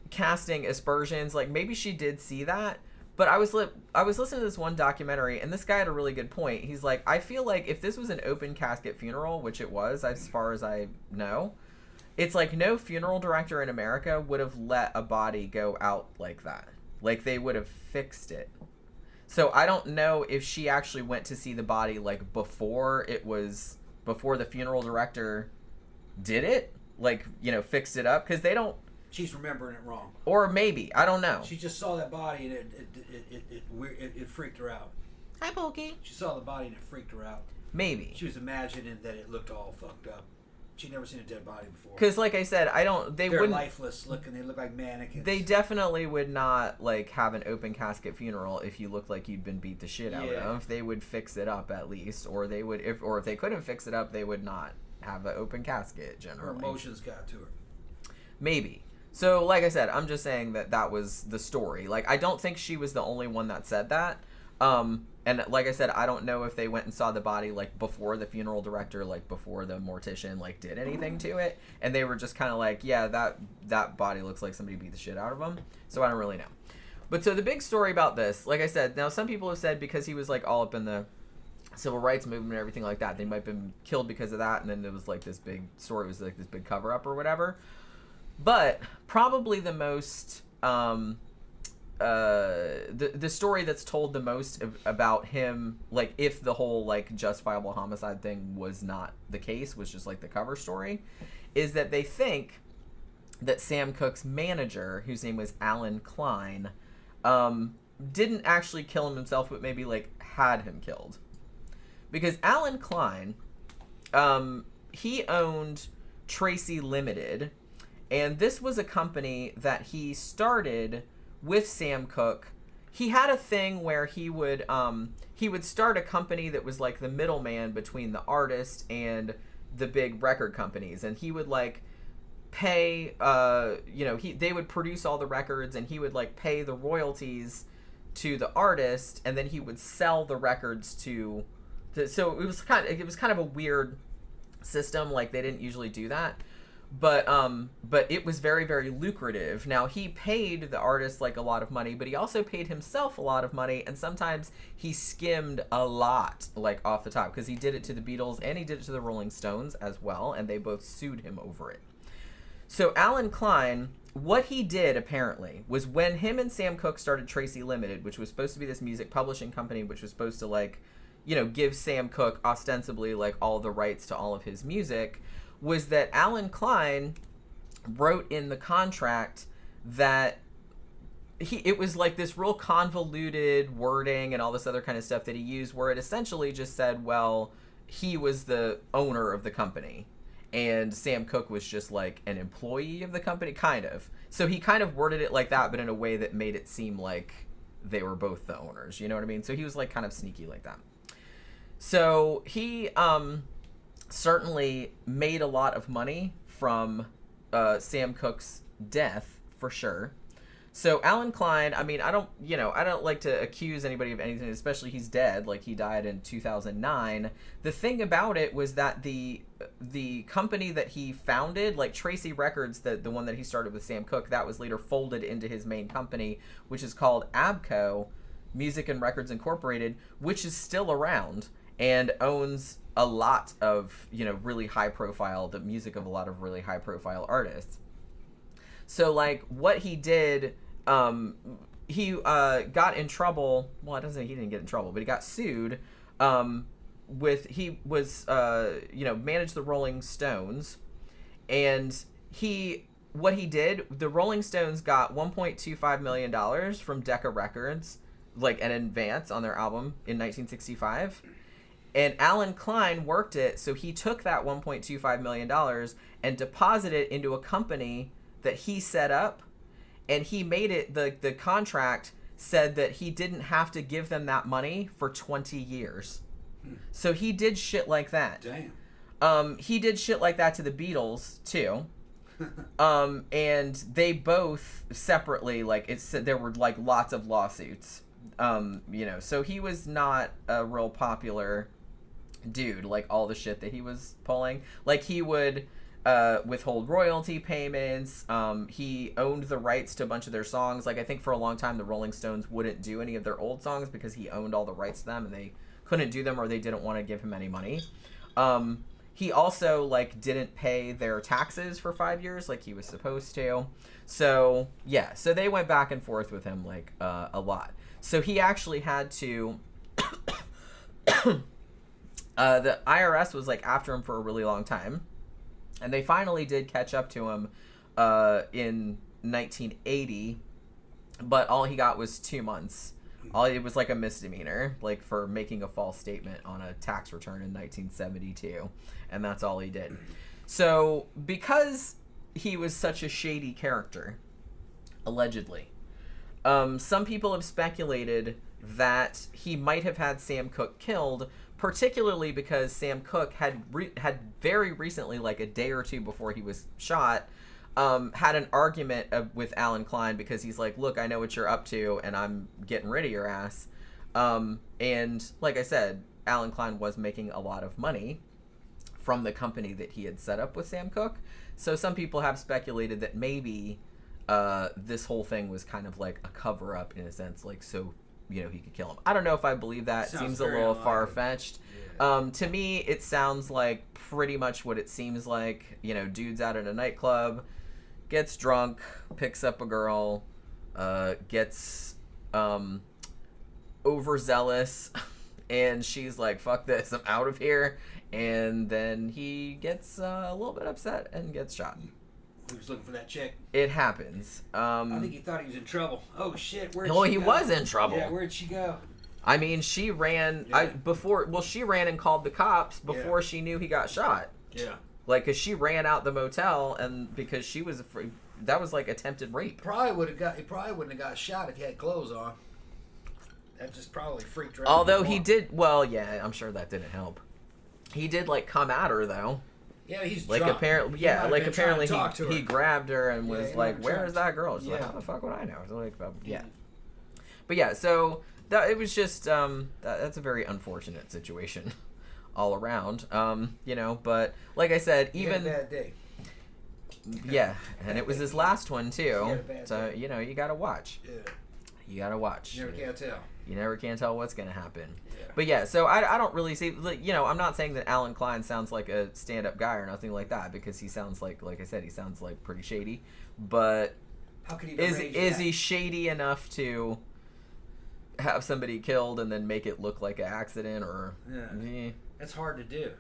casting aspersions. Like maybe she did see that. But I was listening to this one documentary, and this guy had a really good point. He's like, I feel like if this was an open casket funeral, which it was, as far as I know, it's like no funeral director in America would have let a body go out like that. Like they would have fixed it. So I don't know if she actually went to see the body like before the funeral director did it, like, fixed it up, because they don't. She's remembering it wrong. Or maybe. I don't know. She just saw that body and it freaked her out. Hi, Pokey. She saw the body and it freaked her out. Maybe. She was imagining that it looked all fucked up. She'd never seen a dead body before. Because, like I said, They're lifeless looking. They look like mannequins. They definitely would not, like, have an open casket funeral if you looked like you'd been beat the shit out of. They would fix it up at least. Or they would, if they couldn't fix it up, they would not have an open casket, generally. Her emotions got to her. Maybe. So, like I said, I'm just saying that was the story. Like, I don't think she was the only one that said that. And like I said, I don't know if they went and saw the body, like, before the funeral director, like, before the mortician, like, did anything to it. And they were just kind of like, yeah, that body looks like somebody beat the shit out of him. So I don't really know. But so the big story about this, like I said, now some people have said because he was, like, all up in the civil rights movement and everything like that, they might have been killed because of that. And then there was, like, this big story, it was, like, this big cover-up or whatever. But probably the most, the story that's told the most about him, like if the whole like justifiable homicide thing was not the case, was just like the cover story, is that they think that Sam Cooke's manager, whose name was Alan Klein, didn't actually kill him himself, but maybe like had him killed. Because Alan Klein, he owned Tracy Limited. And this was a company that he started with Sam Cooke. He had a thing where he would start a company that was like the middleman between the artist and the big record companies, and he would like pay they would produce all the records, and he would like pay the royalties to the artist, and then he would sell the records to so it was kind of a weird system. Like they didn't usually do that. But it was very, very lucrative. Now, he paid the artist, like, a lot of money, but he also paid himself a lot of money, and sometimes he skimmed a lot, like, off the top, because he did it to the Beatles, and he did it to the Rolling Stones as well, and they both sued him over it. So, Alan Klein, what he did, apparently, was when him and Sam Cooke started Tracy Limited, which was supposed to be this music publishing company, which was supposed to, like, give Sam Cooke, ostensibly, like, all the rights to all of his music, was that Alan Klein wrote in the contract that it was like this real convoluted wording and all this other kind of stuff that he used, where it essentially just said, well, he was the owner of the company and Sam Cooke was just like an employee of the company, kind of. So he kind of worded it like that, but in a way that made it seem like they were both the owners, you know what I mean? So he was like kind of sneaky like that. So he certainly made a lot of money from Sam Cooke's death, for sure. So Alan Klein, I mean, I don't like to accuse anybody of anything, especially he's dead. Like, he died in 2009. The thing about it was that the company that he founded, like Tracy Records, the one that he started with Sam Cooke, that was later folded into his main company, which is called ABCO, Music and Records Incorporated, which is still around and owns a lot of, really high profile, the music of a lot of really high profile artists. So, like, what he did, he got in trouble. Well, he didn't get in trouble, but he got sued. He was managed the Rolling Stones, and what he did, the Rolling Stones got $1.25 million from Decca Records, like an advance on their album in 1965. And Alan Klein worked it, so he took that $1.25 million and deposited it into a company that he set up, and he made it, the contract said that he didn't have to give them that money for 20 years. So he did shit like that. Damn. He did shit like that to the Beatles too. And they both separately, like, there were like lots of lawsuits. So he was not a real popular dude, like all the shit that he was pulling. Like, he would withhold royalty payments. He owned the rights to a bunch of their songs. Like, I think for a long time the Rolling Stones wouldn't do any of their old songs because he owned all the rights to them, and they couldn't do them, or they didn't want to give him any money. He also, like, didn't pay their taxes for 5 years like he was supposed to. So yeah, so they went back and forth with him, like, a lot. So he actually had to the IRS was, like, after him for a really long time. And they finally did catch up to him in 1980, but all he got was 2 months. It was like a misdemeanor, like, for making a false statement on a tax return in 1972, and that's all he did. So because he was such a shady character, allegedly, some people have speculated that he might have had Sam Cooke killed, particularly because Sam Cooke had very recently, like a day or two before he was shot, had an argument with Alan Klein because he's like, look, I know what you're up to, and I'm getting rid of your ass. And like I said, Alan Klein was making a lot of money from the company that he had set up with Sam Cooke. So some people have speculated that maybe this whole thing was kind of like a cover-up in a sense, like, so he could kill him. I don't know if I believe that. Seems a little far-fetched. Yeah. To me, it sounds like pretty much what it seems like. Dude's out at a nightclub, gets drunk, picks up a girl, gets overzealous, and she's like, fuck this, I'm out of here. And then he gets a little bit upset and gets shot. He was looking for that chick. It happens. I think he thought he was in trouble. Oh shit! Where'd she go? He was in trouble. Yeah, where'd she go? I mean, she ran. Yeah. She ran and called the cops before she knew he got shot. Yeah. Like, cause she ran out the motel, and because she was afraid, that was like attempted rape. He probably wouldn't have got shot if he had clothes on. That just probably freaked her out. Although he did, well, yeah, I'm sure that didn't help. He did, like, come at her though. Yeah, he's like drunk. Apparently, he grabbed her and was like, "Where is that girl?" She's like, Yeah. "How the fuck would I know?" So, like, yeah. But yeah, so that it was just that's a very unfortunate situation all around. But like I said, He even had a bad day. yeah, and it was his last one He too. had a bad So day. you gotta watch. Yeah. You gotta watch. You never can tell. You never can tell what's gonna happen. Yeah. But yeah, so I don't really see, I'm not saying that Alan Klein sounds like a stand-up guy or nothing like that, because he sounds like I said, he sounds like pretty shady. But How could he is he shady enough to have somebody killed and then make it look like an accident? Or Yeah. That's hard to do.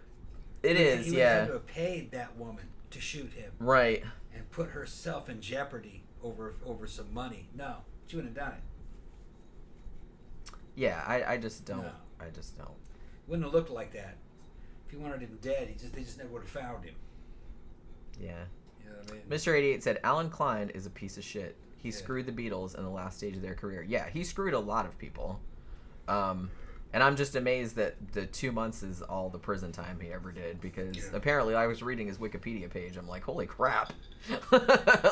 It is, He would yeah. have to have paid that woman to shoot him. Right. And put herself in jeopardy over some money. No, she wouldn't have done it. Yeah, I just don't. No. I just don't. Wouldn't have looked like that. If he wanted him dead, they just never would have found him. Yeah. You know what I mean? Mr. 88 said, Alan Klein is a piece of shit. He Yeah. screwed the Beatles in the last stage of their career. Yeah, he screwed a lot of people. And And I'm just amazed that the 2 months is all the prison time he ever did, because apparently I was reading his Wikipedia page. I'm like, holy crap.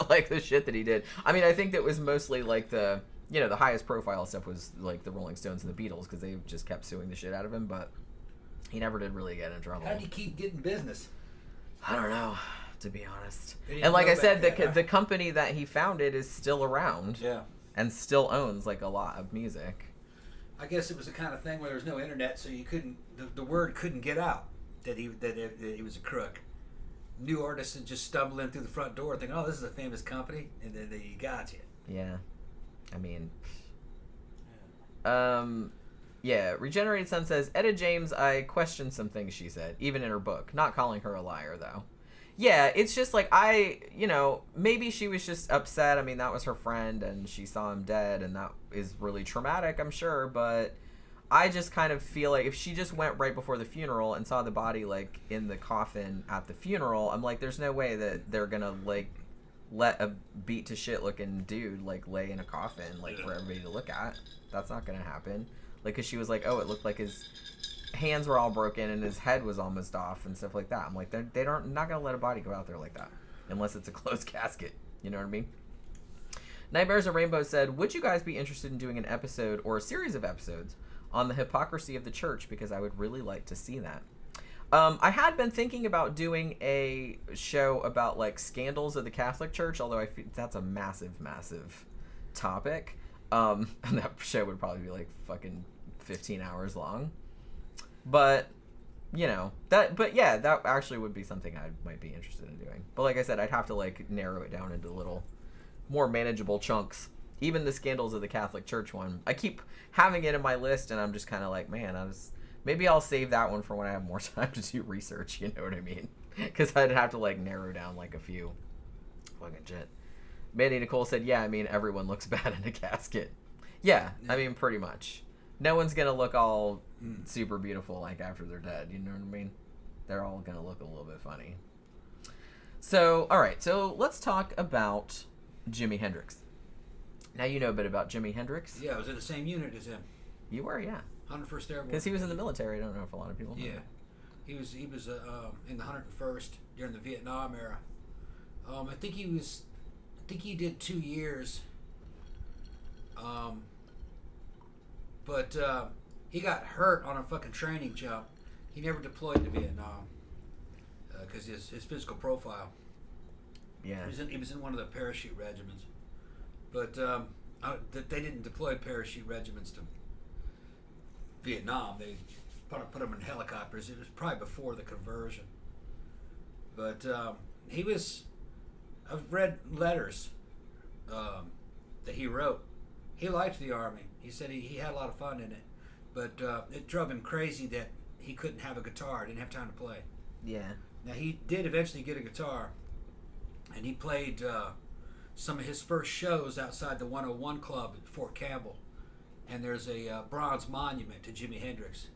Like the shit that he did. I mean, I think that was mostly like the highest profile stuff was like the Rolling Stones and the Beatles, because they just kept suing the shit out of him, but he never did really get in trouble. How did he keep getting business? I don't know, to be honest. And like I said, the company that he founded is still around. Yeah. And still owns like a lot of music. I guess it was the kind of thing where there was no internet, so you couldn't. The word couldn't get out that he was a crook. New artists would just stumble in through the front door, thinking, "Oh, this is a famous company," and then they got you. Yeah, I mean, yeah. Regenerated Sun says, Etta James, I question some things she said, even in her book. Not calling her a liar though. Yeah, it's just like maybe she was just upset. I mean, that was her friend and she saw him dead, and that is really traumatic, I'm sure, but I just kind of feel like if she just went right before the funeral and saw the body like in the coffin at the funeral, I'm like, there's no way that they're gonna like let a beat to shit looking dude like lay in a coffin like for everybody to look at. That's not gonna happen. Like, cause she was like, oh, it looked like his hands were all broken and his head was almost off and stuff like that. I'm like, they don't not gonna let a body go out there like that unless it's a closed casket. You know what I mean? Nightmares and Rainbow said, would you guys be interested in doing an episode or a series of episodes on the hypocrisy of the church, because I would really like to see that. I had been thinking about doing a show about like scandals of the Catholic Church, although I feel that's a massive topic. And that show would probably be like fucking 15 hours long. But that actually would be something I might be interested in doing. But like I said, I'd have to like narrow it down into little more manageable chunks. Even the scandals of the Catholic Church one, I keep having it in my list, and I'm just kind of like, man, maybe I'll save that one for when I have more time to do research. You know what I mean? Because I'd have to like narrow down like a few. Fucking shit. Mandy Nicole said, yeah, I mean, everyone looks bad in a casket. Yeah, I mean, pretty much. No one's gonna look all super beautiful like after they're dead. You know what I mean? They're all gonna look a little bit funny. So, all right. So let's talk about Jimi Hendrix. Now you know a bit about Jimi Hendrix. Yeah, I was in the same unit as him. You were, yeah. 101st Airborne. Because he was in the military. I don't know if a lot of people know. Yeah, he was in the 101st during the Vietnam era. I think he did 2 years. But he got hurt on a fucking training jump. He never deployed to Vietnam because his physical profile. Yeah. He was in one of the parachute regiments. But they didn't deploy parachute regiments to Vietnam. They put them in helicopters. It was probably before the conversion. But I've read letters that he wrote. He liked the Army. He said he had a lot of fun in it. But it drove him crazy that he couldn't have a guitar, didn't have time to play. Yeah. Now, he did eventually get a guitar, and he played some of his first shows outside the 101 Club at Fort Campbell. And there's a bronze monument to Jimi Hendrix.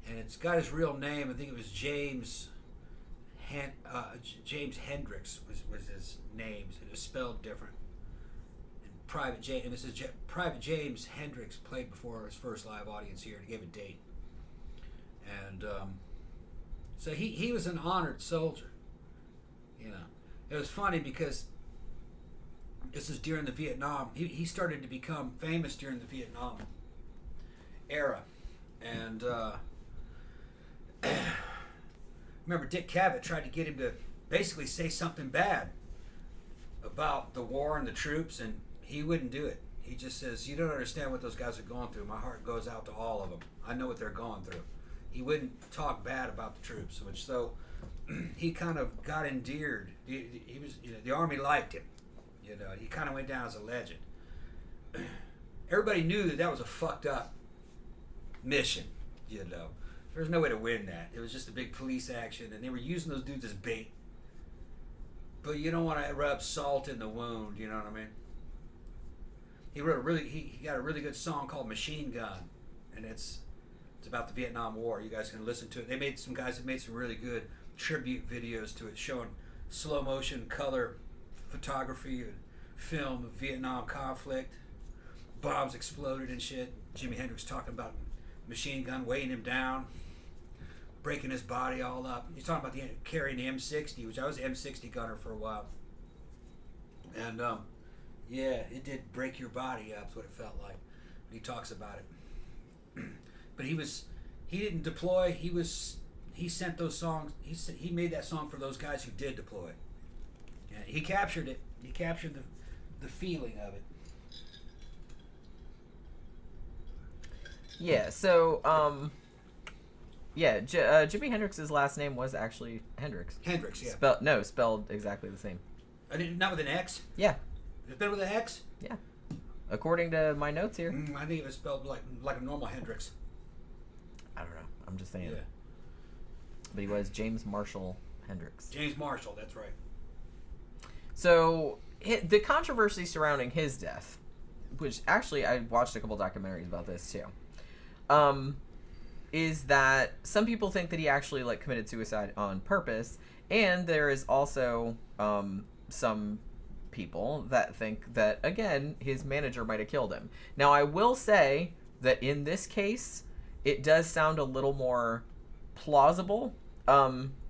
And it's got his real name. I think it was James Hendrix was his name. It was spelled different. And this is Private James Hendrix played before his first live audience here, and he gave a date. And so he was an honored soldier. You know, it was funny because this is during the Vietnam. He started to become famous during the Vietnam era, and remember Dick Cavett tried to get him to basically say something bad about the war and the troops, and he wouldn't do it. He just says, you don't understand what those guys are going through. My heart goes out to all of them. I know what they're going through. He wouldn't talk bad about the troops, so he kind of got endeared. He was, the Army liked him. He kind of went down as a legend. Everybody knew that was a fucked up mission. There's no way to win that. It was just a big police action, and they were using those dudes as bait. But you don't want to rub salt in the wound. You know what I mean? He got a really good song called Machine Gun, and it's about the Vietnam War. You guys can listen to it. Some guys have made some really good tribute videos to it, showing slow motion color photography and film of Vietnam conflict. Bombs exploded and shit. Jimi Hendrix talking about machine gun weighing him down, breaking his body all up. He's talking about carrying the M60, which I was an M60 gunner for a while. And yeah, it did break your body up. That's what it felt like. He talks about it. But he didn't deploy. He sent those songs. He made that song for those guys who did deploy. Yeah, he captured it. He captured the feeling of it. Yeah. So Jimi Hendrix's last name was actually Hendrix. Hendrix, yeah. Spelled exactly the same. Not with an X? Yeah. It's been with an X? Yeah. According to my notes here. I think it was spelled like a normal Hendrix. I don't know. I'm just saying. Yeah. But he was James Marshall Hendrix. James Marshall, that's right. So the controversy surrounding his death, which actually I watched a couple documentaries about this too, is that some people think that he actually like committed suicide on purpose, and there is also some people that think that again his manager might have killed him. Now I will say that in this case it does sound a little more plausible.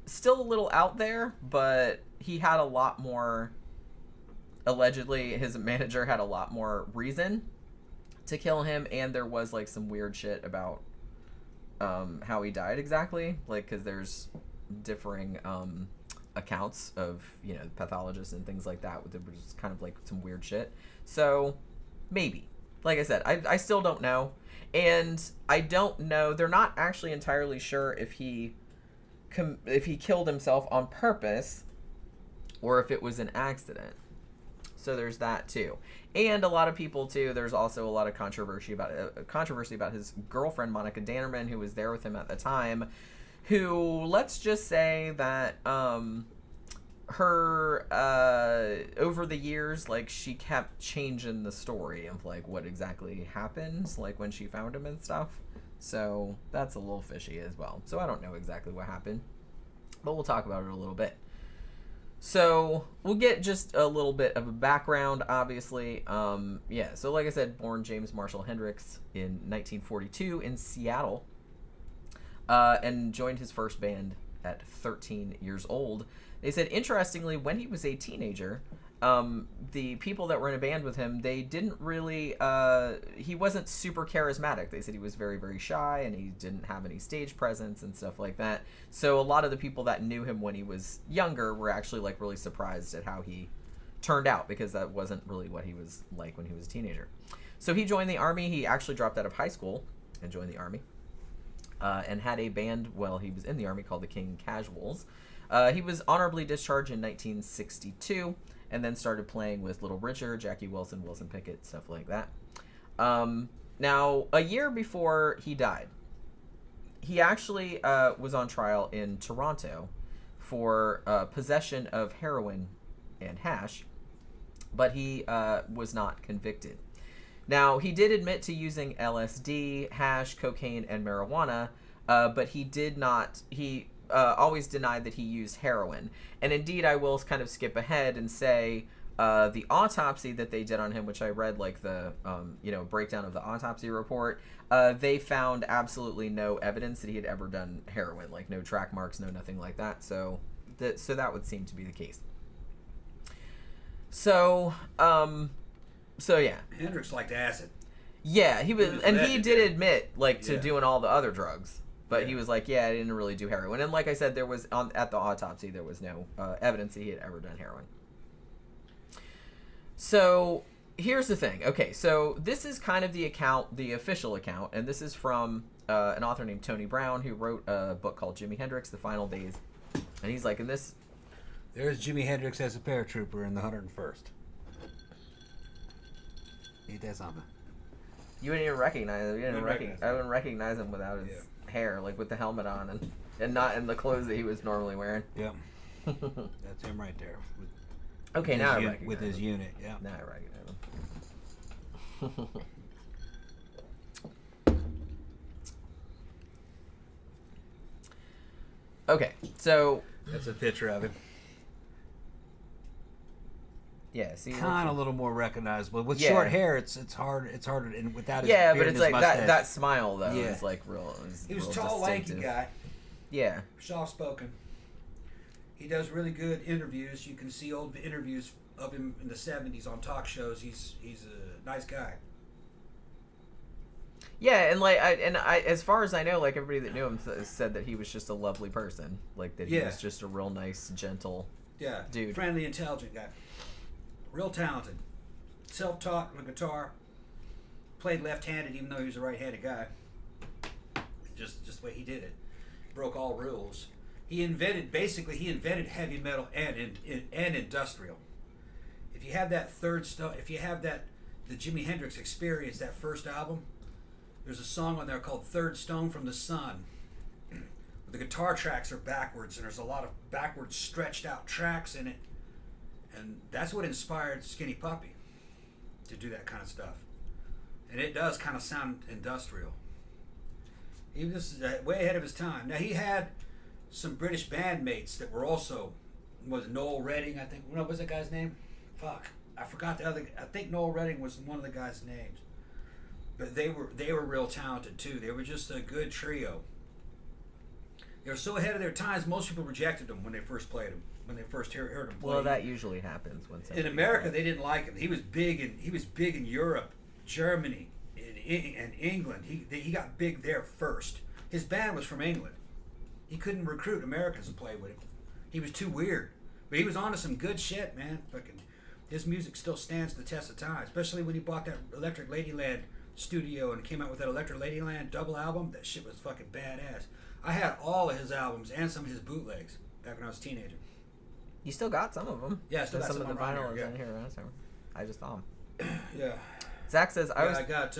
Still a little out there, but he had a lot more, allegedly his manager had a lot more reason to kill him, and there was like some weird shit about how he died exactly, like because there's differing accounts of, you know, pathologists and things like that. There was kind of like some weird shit. So maybe, like I said, I still don't know, and I don't know. They're not actually entirely sure if he killed himself on purpose or if it was an accident. So there's that too. And a lot of people too, there's also a lot of controversy about his girlfriend Monica Dannerman, who was there with him at the time, who, let's just say that her over the years, like, she kept changing the story of like what exactly happened, like when she found him and stuff. So that's a little fishy as well. So I don't know exactly what happened, but we'll talk about it a little bit. So we'll get just a little bit of a background, obviously. So like I said, born James Marshall Hendrix in 1942 in Seattle, and joined his first band at 13 years old. They said, interestingly, when he was a teenager, the people that were in a band with him, they didn't really, he wasn't super charismatic. They said he was very, very shy, and he didn't have any stage presence and stuff like that. So a lot of the people that knew him when he was younger were actually like really surprised at how he turned out, because that wasn't really what he was like when he was a teenager. So he joined the Army. He actually dropped out of high school and joined the Army, and had a band while he was in the Army called the King Casuals. He was honorably discharged in 1962, and then started playing with Little Richard, Jackie Wilson, Wilson Pickett, stuff like that. Now, a year before he died, he actually was on trial in Toronto for possession of heroin and hash, but he was not convicted. Now, he did admit to using LSD, hash, cocaine, and marijuana, but he did not... He always denied that he used heroin. And indeed, I will kind of skip ahead and say the autopsy that they did on him, which I read like the breakdown of the autopsy report, they found absolutely no evidence that he had ever done heroin, like no track marks, no nothing like that. So that would seem to be the case. So yeah. Hendrix liked acid. Yeah, he was and he did admit to Yeah. doing all the other drugs. But he was like, yeah, I didn't really do heroin. And like I said, there was at the autopsy, there was no evidence that he had ever done heroin. So here's the thing. Okay, so this is kind of the official account, and this is from an author named Tony Brown, who wrote a book called Jimi Hendrix, The Final Days. And he's like, in this... There's Jimi Hendrix as a paratrooper in the 101st. Ain't that something? You wouldn't even recognize him. I wouldn't recognize him without his... hair, like with the helmet on and not in the clothes that he was normally wearing. Yep. That's him right there. Okay, now I recognize him. With his unit, yeah. Now I recognize him. Okay, so... That's a picture of him. Yeah, see, kind of a little more recognizable. With Yeah. short hair, it's harder, and without his yeah, beard but and it's his like that mustache. that smile though Yeah. is like real. He was a real tall, lanky distinctive. guy, Yeah, soft spoken. He does really good interviews. You can see old interviews of him in the '70s on talk shows. He's a nice guy. yeah, and I as far as I know, like everybody that knew him said that he was just a lovely person, like that he Yeah. was just a real nice, gentle. Yeah, Dude. friendly, intelligent guy, real talented. Self-taught on the guitar. Played left-handed, even though he was a right-handed guy. Just the way he did it. Broke all rules. He invented heavy metal and industrial. If you have that the Jimi Hendrix Experience, that first album, there's a song on there called Third Stone from the Sun. The guitar tracks are backwards, and there's a lot of backwards stretched out tracks in it. And that's what inspired Skinny Puppy to do that kind of stuff. And it does kind of sound industrial. He was way ahead of his time. Now, he had some British bandmates that were also, was Noel Redding, I think. What was that guy's name? Fuck. I forgot the other. I think Noel Redding was one of the guys' names. But they were real talented, too. They were just a good trio. They were so ahead of their times, most people rejected them when they first played them, when they first heard them play. Well, that usually happens when In America, they didn't like him. He was big in Europe, Germany, and England. He got big there first. His band was from England. He couldn't recruit Americans to play with him. He was too weird. But he was onto some good shit, man. Fucking, his music still stands the test of time, especially when he bought that Electric Ladyland studio and came out with that Electric Ladyland double album. That shit was fucking badass. I had all of his albums and some of his bootlegs back when I was a teenager. You still got some of them. Yeah, I still got some of the around vinyl here, is in here. So I just saw them. Yeah. Zach says I got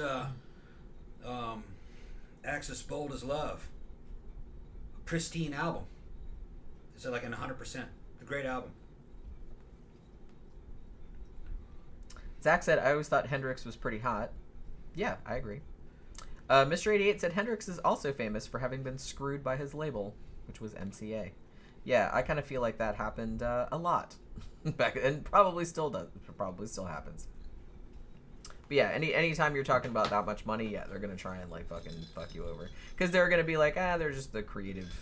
Axis Bold as Love. A pristine album. It's like an 100%. A great album. Zach said, I always thought Hendrix was pretty hot. Yeah, I agree. Mr. 88 said Hendrix is also famous for having been screwed by his label, which was MCA. Yeah, I kind of feel like that happened a lot back, and probably still does. Probably still happens. But yeah, anytime you're talking about that much money, yeah, they're gonna try and like fucking fuck you over, because they're gonna be like, they're just the creative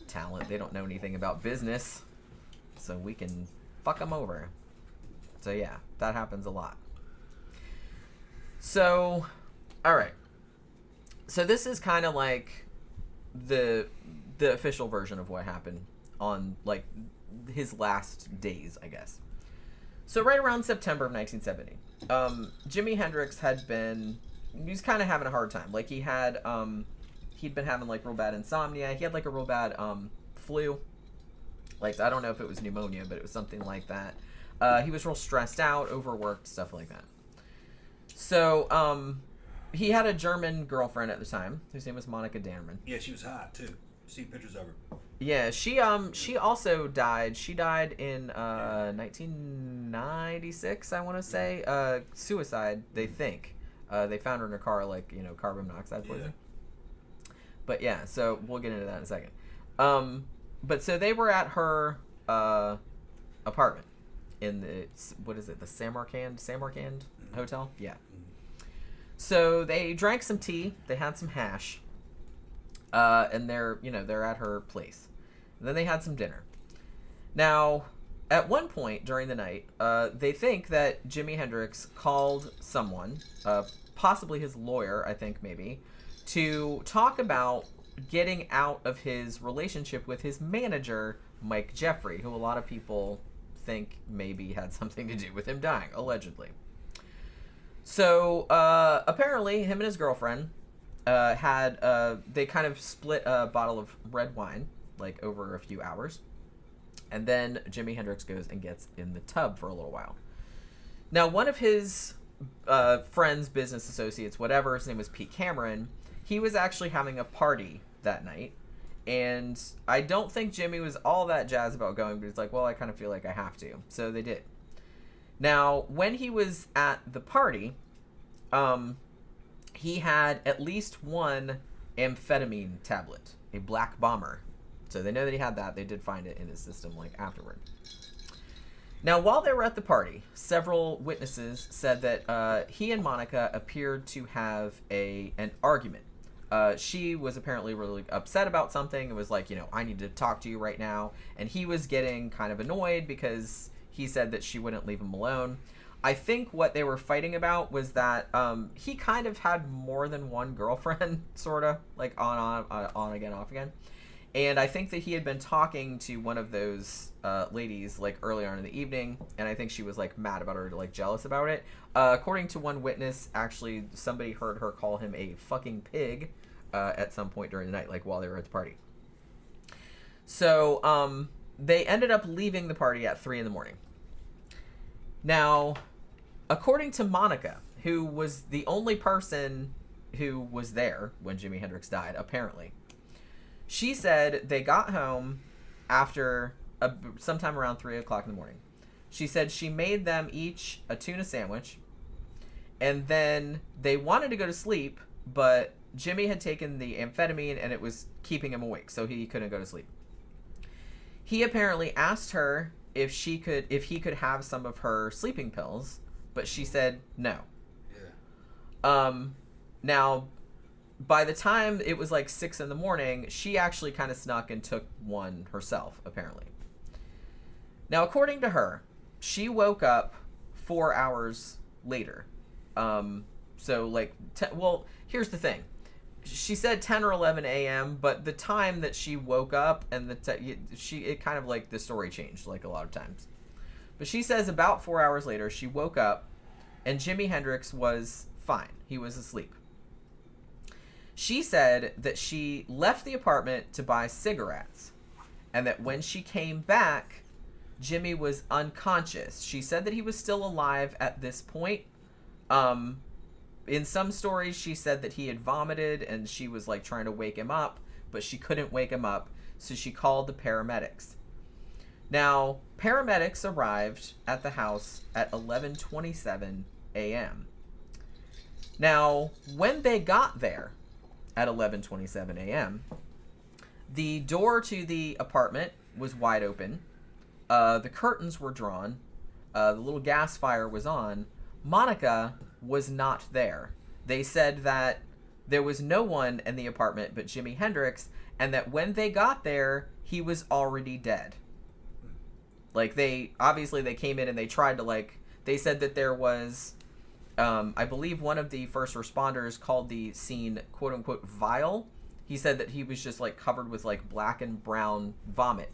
talent. They don't know anything about business, so we can fuck them over. So yeah, that happens a lot. So, all right. So this is kind of like the official version of what happened on like his last days, I guess. So right around September of 1970, Jimi Hendrix he was kind of having a hard time. Like he'd been having like real bad insomnia. He had like a real bad flu. Like I don't know if it was pneumonia, but it was something like that. He was real stressed out, overworked, stuff like that. So he had a German girlfriend at the time whose name was Monica Darren. Yeah, she was hot too. See pictures of her. Yeah, she also died. She died in 1996, I want to say. Suicide, they think. They found her in her car, like, carbon monoxide poisoning. Yeah. But yeah, so we'll get into that in a second. But so they were at her apartment in the Samarkand Hotel? Yeah. So they drank some tea, they had some hash, and they're at her place. And then they had some dinner. Now, at one point during the night, they think that Jimi Hendrix called someone, possibly his lawyer, I think maybe, to talk about getting out of his relationship with his manager, Mike Jeffrey, who a lot of people think maybe had something to do with him dying, allegedly. So, apparently, him and his girlfriend they kind of split a bottle of red wine, like, over a few hours. And then Jimi Hendrix goes and gets in the tub for a little while. Now, one of his friends, business associates, whatever, his name was Pete Cameron, he was actually having a party that night. And I don't think Jimmy was all that jazzed about going, but he's like, well, I kind of feel like I have to. So they did. Now, when he was at the party, he had at least one amphetamine tablet, a black bomber. So they know that he had that. They did find it in his system, like, afterward. Now, while they were at the party, several witnesses said that he and Monica appeared to have an argument. She was apparently really upset about something. It was like, I need to talk to you right now. And he was getting kind of annoyed because he said that she wouldn't leave him alone. I think what they were fighting about was that he kind of had more than one girlfriend, sort of, like on again, off again. And I think that he had been talking to one of those ladies, like, earlier on in the evening, and I think she was, like, mad about her, like, jealous about it. According to one witness, actually, somebody heard her call him a fucking pig at some point during the night, like, while they were at the party. So, they ended up leaving the party at 3 in the morning. Now, according to Monica, who was the only person who was there when Jimi Hendrix died, apparently, she said they got home after sometime around 3 o'clock in the morning. She said she made them each a tuna sandwich, and then they wanted to go to sleep, but Jimmy had taken the amphetamine and it was keeping him awake, so he couldn't go to sleep. He apparently asked her if he could have some of her sleeping pills, but she said no. Yeah. Now, by the time it was like 6 in the morning, she actually kind of snuck and took one herself, apparently. Now, according to her, she woke up 4 hours later. So, like, here's the thing. She said 10 or 11 a.m., but the time that she woke up and it kind of, like, the story changed, like, a lot of times. But she says about 4 hours later, she woke up and Jimi Hendrix was fine. He was asleep. She said that she left the apartment to buy cigarettes, and that when she came back, Jimmy was unconscious. She said that he was still alive at this point. In some stories, she said that he had vomited, and she was, like, trying to wake him up, but she couldn't wake him up, so she called the paramedics. Now, paramedics arrived at the house at 11:27 a.m. Now, when they got there, at 11:27 a.m., the door to the apartment was wide open. The curtains were drawn. The little gas fire was on. Monica was not there. They said that there was no one in the apartment but Jimi Hendrix, and that when they got there, he was already dead. Like, they came in and they tried to, like, they said that there was... I believe one of the first responders called the scene quote-unquote vile. He said that he was just, like, covered with, like, black and brown vomit.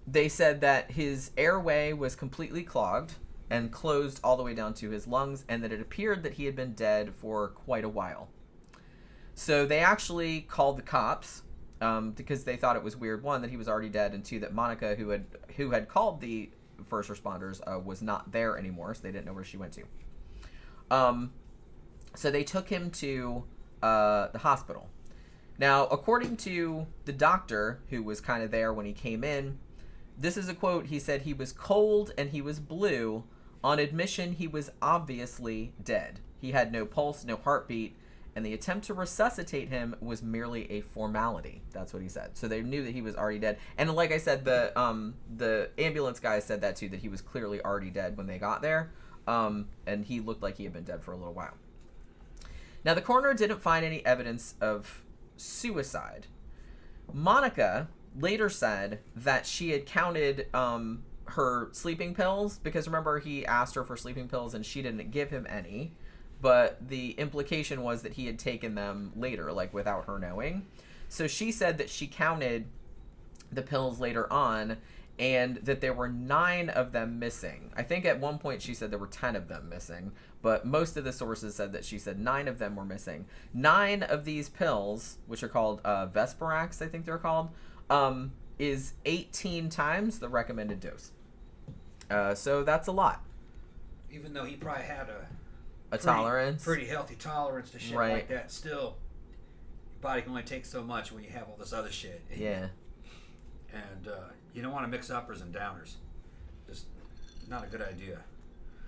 They said that his airway was completely clogged and closed all the way down to his lungs, and that it appeared that he had been dead for quite a while. So they actually called the cops because they thought it was weird, one, that he was already dead, and two, that Monica, who had called the first responders, was not there anymore, so they didn't know where she went to. So they took him to the hospital. Now, according to the doctor who was kind of there when he came in, this is a quote. He said he was cold and he was blue. On admission, he was obviously dead. He had no pulse, no heartbeat, and the attempt to resuscitate him was merely a formality. That's what he said. So they knew that he was already dead. And like I said, the ambulance guy said that too, that he was clearly already dead when they got there. And he looked like he had been dead for a little while. Now, the coroner didn't find any evidence of suicide. Monica later said that she had counted her sleeping pills, because remember, he asked her for sleeping pills and she didn't give him any. But the implication was that he had taken them later, like without her knowing. So she said that she counted the pills later on and that there were 9 of them missing. I think at one point she said there were 10 of them missing, but most of the sources said that she said 9 of them were missing. 9 of these pills, which are called Vesparax, I think they're called, is 18 times the recommended dose. So that's a lot. Even though he probably had a tolerance, pretty healthy tolerance to shit like that, still, your body can only take so much when you have all this other shit. Yeah. And you don't want to mix uppers and downers. Just not a good idea.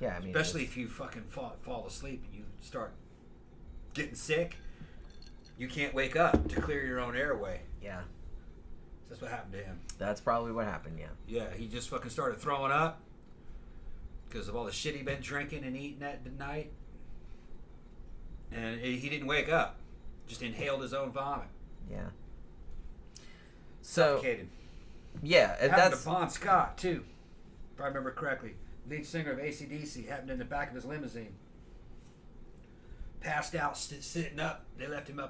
Yeah, I mean, especially if you fucking fall asleep and you start getting sick, you can't wake up to clear your own airway. Yeah. That's what happened to him. That's probably what happened, yeah. Yeah, he just fucking started throwing up because of all the shit he'd been drinking and eating that night. And he didn't wake up. Just inhaled his own vomit. Yeah. So, Suffocated. yeah, Happened that's... to Bon Scott, too. If I remember correctly. Lead singer of AC/DC. Happened in the back of his limousine. Passed out, sitting up. They left him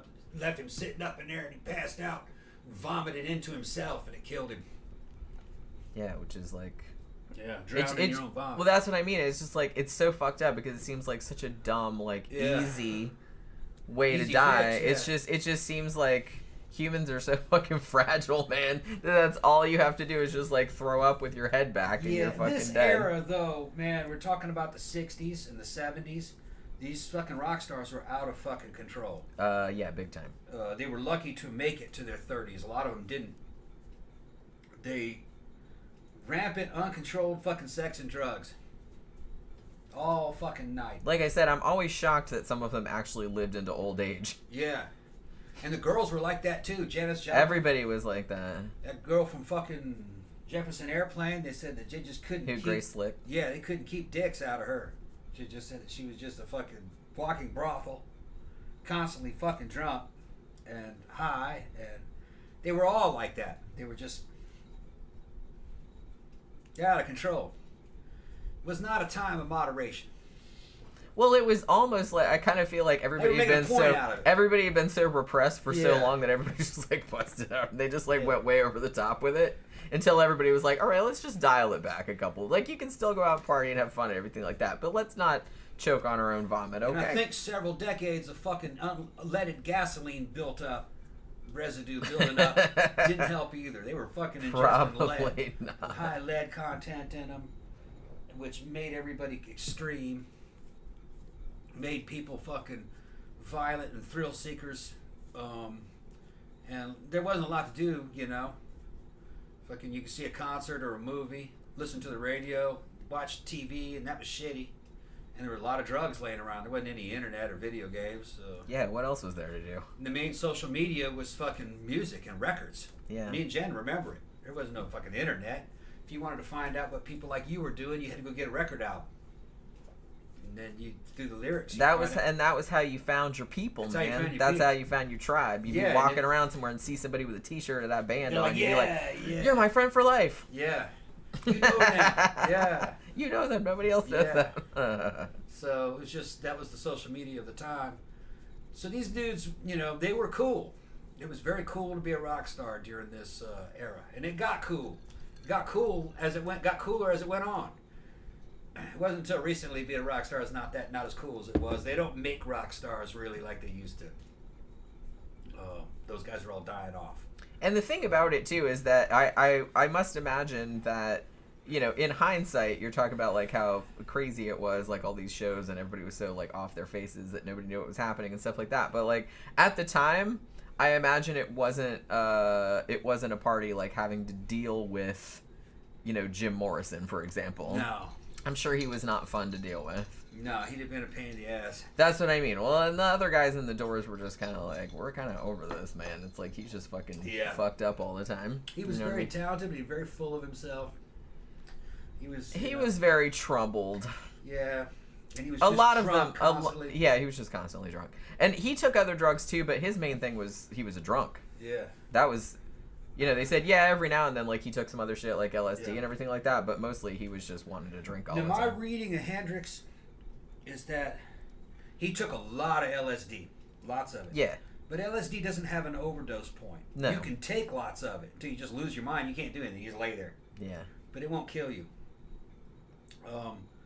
sitting up in there, and he passed out. Vomited into himself, and it killed him. Yeah, which is like... Yeah, drowning in your own vomit. Well, that's what I mean. It's just like, it's so fucked up because it seems like such a dumb, like, easy way to die. Fix, yeah. It just seems like humans are so fucking fragile, man. That's all you have to do is just like throw up with your head back and you're fucking this dead. era, though, man, we're talking about the 60s and the 70s. These fucking rock stars were out of fucking control. Yeah, big time. They were lucky to make it to their 30s. A lot of them didn't. They... rampant, uncontrolled fucking sex and drugs. All fucking night. Like I said, I'm always shocked that some of them actually lived into old age. Yeah. And the girls were like that too. Janis Joplin. Everybody was like that. That girl from fucking Jefferson Airplane, they said that they just couldn't keep... Grace Slick. Yeah, they couldn't keep dicks out of her. She just said that she was just a fucking walking brothel. Constantly fucking drunk and high. And they were all like that. They were just... out of control. It was not a time of moderation. Well, it was almost like I kind of feel like everybody had been so repressed for so long that everybody's just like busted out. And they just like went way over the top with it until everybody was like, all right, let's just dial it back a couple. Like, you can still go out and party and have fun and everything like that, but let's not choke on our own vomit. Okay. And I think several decades of fucking unleaded gasoline built up. Residue building up didn't help either. They were fucking ingesting lead, not. High lead content in them, which made everybody extreme, made people fucking violent and thrill seekers, and there wasn't a lot to do, you know. Fucking, you could see a concert or a movie, listen to the radio, watch TV, and that was shitty. And there were a lot of drugs laying around. There wasn't any internet or video games. So. Yeah, what else was there to do? And the main social media was fucking music and records. Yeah. Me and Jen remember it. There wasn't no fucking internet. If you wanted to find out what people like you were doing, you had to go get a record album. And then you through the lyrics. That was how you found your people, man. That's how you found your tribe. You'd be walking around somewhere and see somebody with a T-shirt of that band on, and you'd be like, "You're my friend for life." Yeah. You know that. Yeah. You know that nobody else does that. So it was just, that was the social media of the time. So these dudes, you know, they were cool. It was very cool to be a rock star during this era, and it got cool. It got cool as it went. Got cooler as it went on. It wasn't until recently being a rock star is not as cool as it was. They don't make rock stars really like they used to. Those guys are all dying off. And the thing about it too is that I must imagine that, you know, in hindsight, you're talking about like how crazy it was, like all these shows and everybody was so like off their faces that nobody knew what was happening and stuff like that. But like at the time, I imagine it wasn't a party like having to deal with, you know, Jim Morrison, for example. No. I'm sure he was not fun to deal with. No, he'd have been a pain in the ass. That's what I mean. Well, and the other guys in the doors were just kind of like, we're kind of over this, man. It's like he's just fucking fucked up all the time. He was very talented, but he was very full of himself. He was very troubled. Yeah. And he was a just lot of drunk them. Constantly. He was just constantly drunk. And he took other drugs too, but his main thing was he was a drunk. Yeah. That was, you know, they said, every now and then, like, he took some other shit, like LSD and everything like that, but mostly he was just wanting to drink all the time. My reading of Hendrix is that he took a lot of LSD. Lots of it. Yeah. But LSD doesn't have an overdose point. No. You can take lots of it until you just lose your mind. You can't do anything. You just lay there. Yeah. But it won't kill you.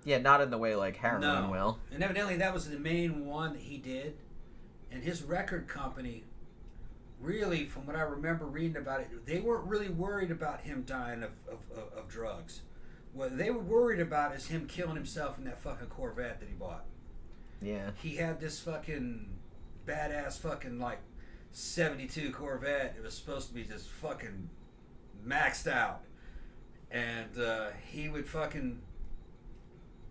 Not in the way like heroin will. And evidently that was the main one that he did. And his record company, really, from what I remember reading about it, they weren't really worried about him dying of drugs. What they were worried about is him killing himself in that fucking Corvette that he bought. Yeah. He had this fucking badass fucking like 72 Corvette. It was supposed to be just fucking maxed out. And he would fucking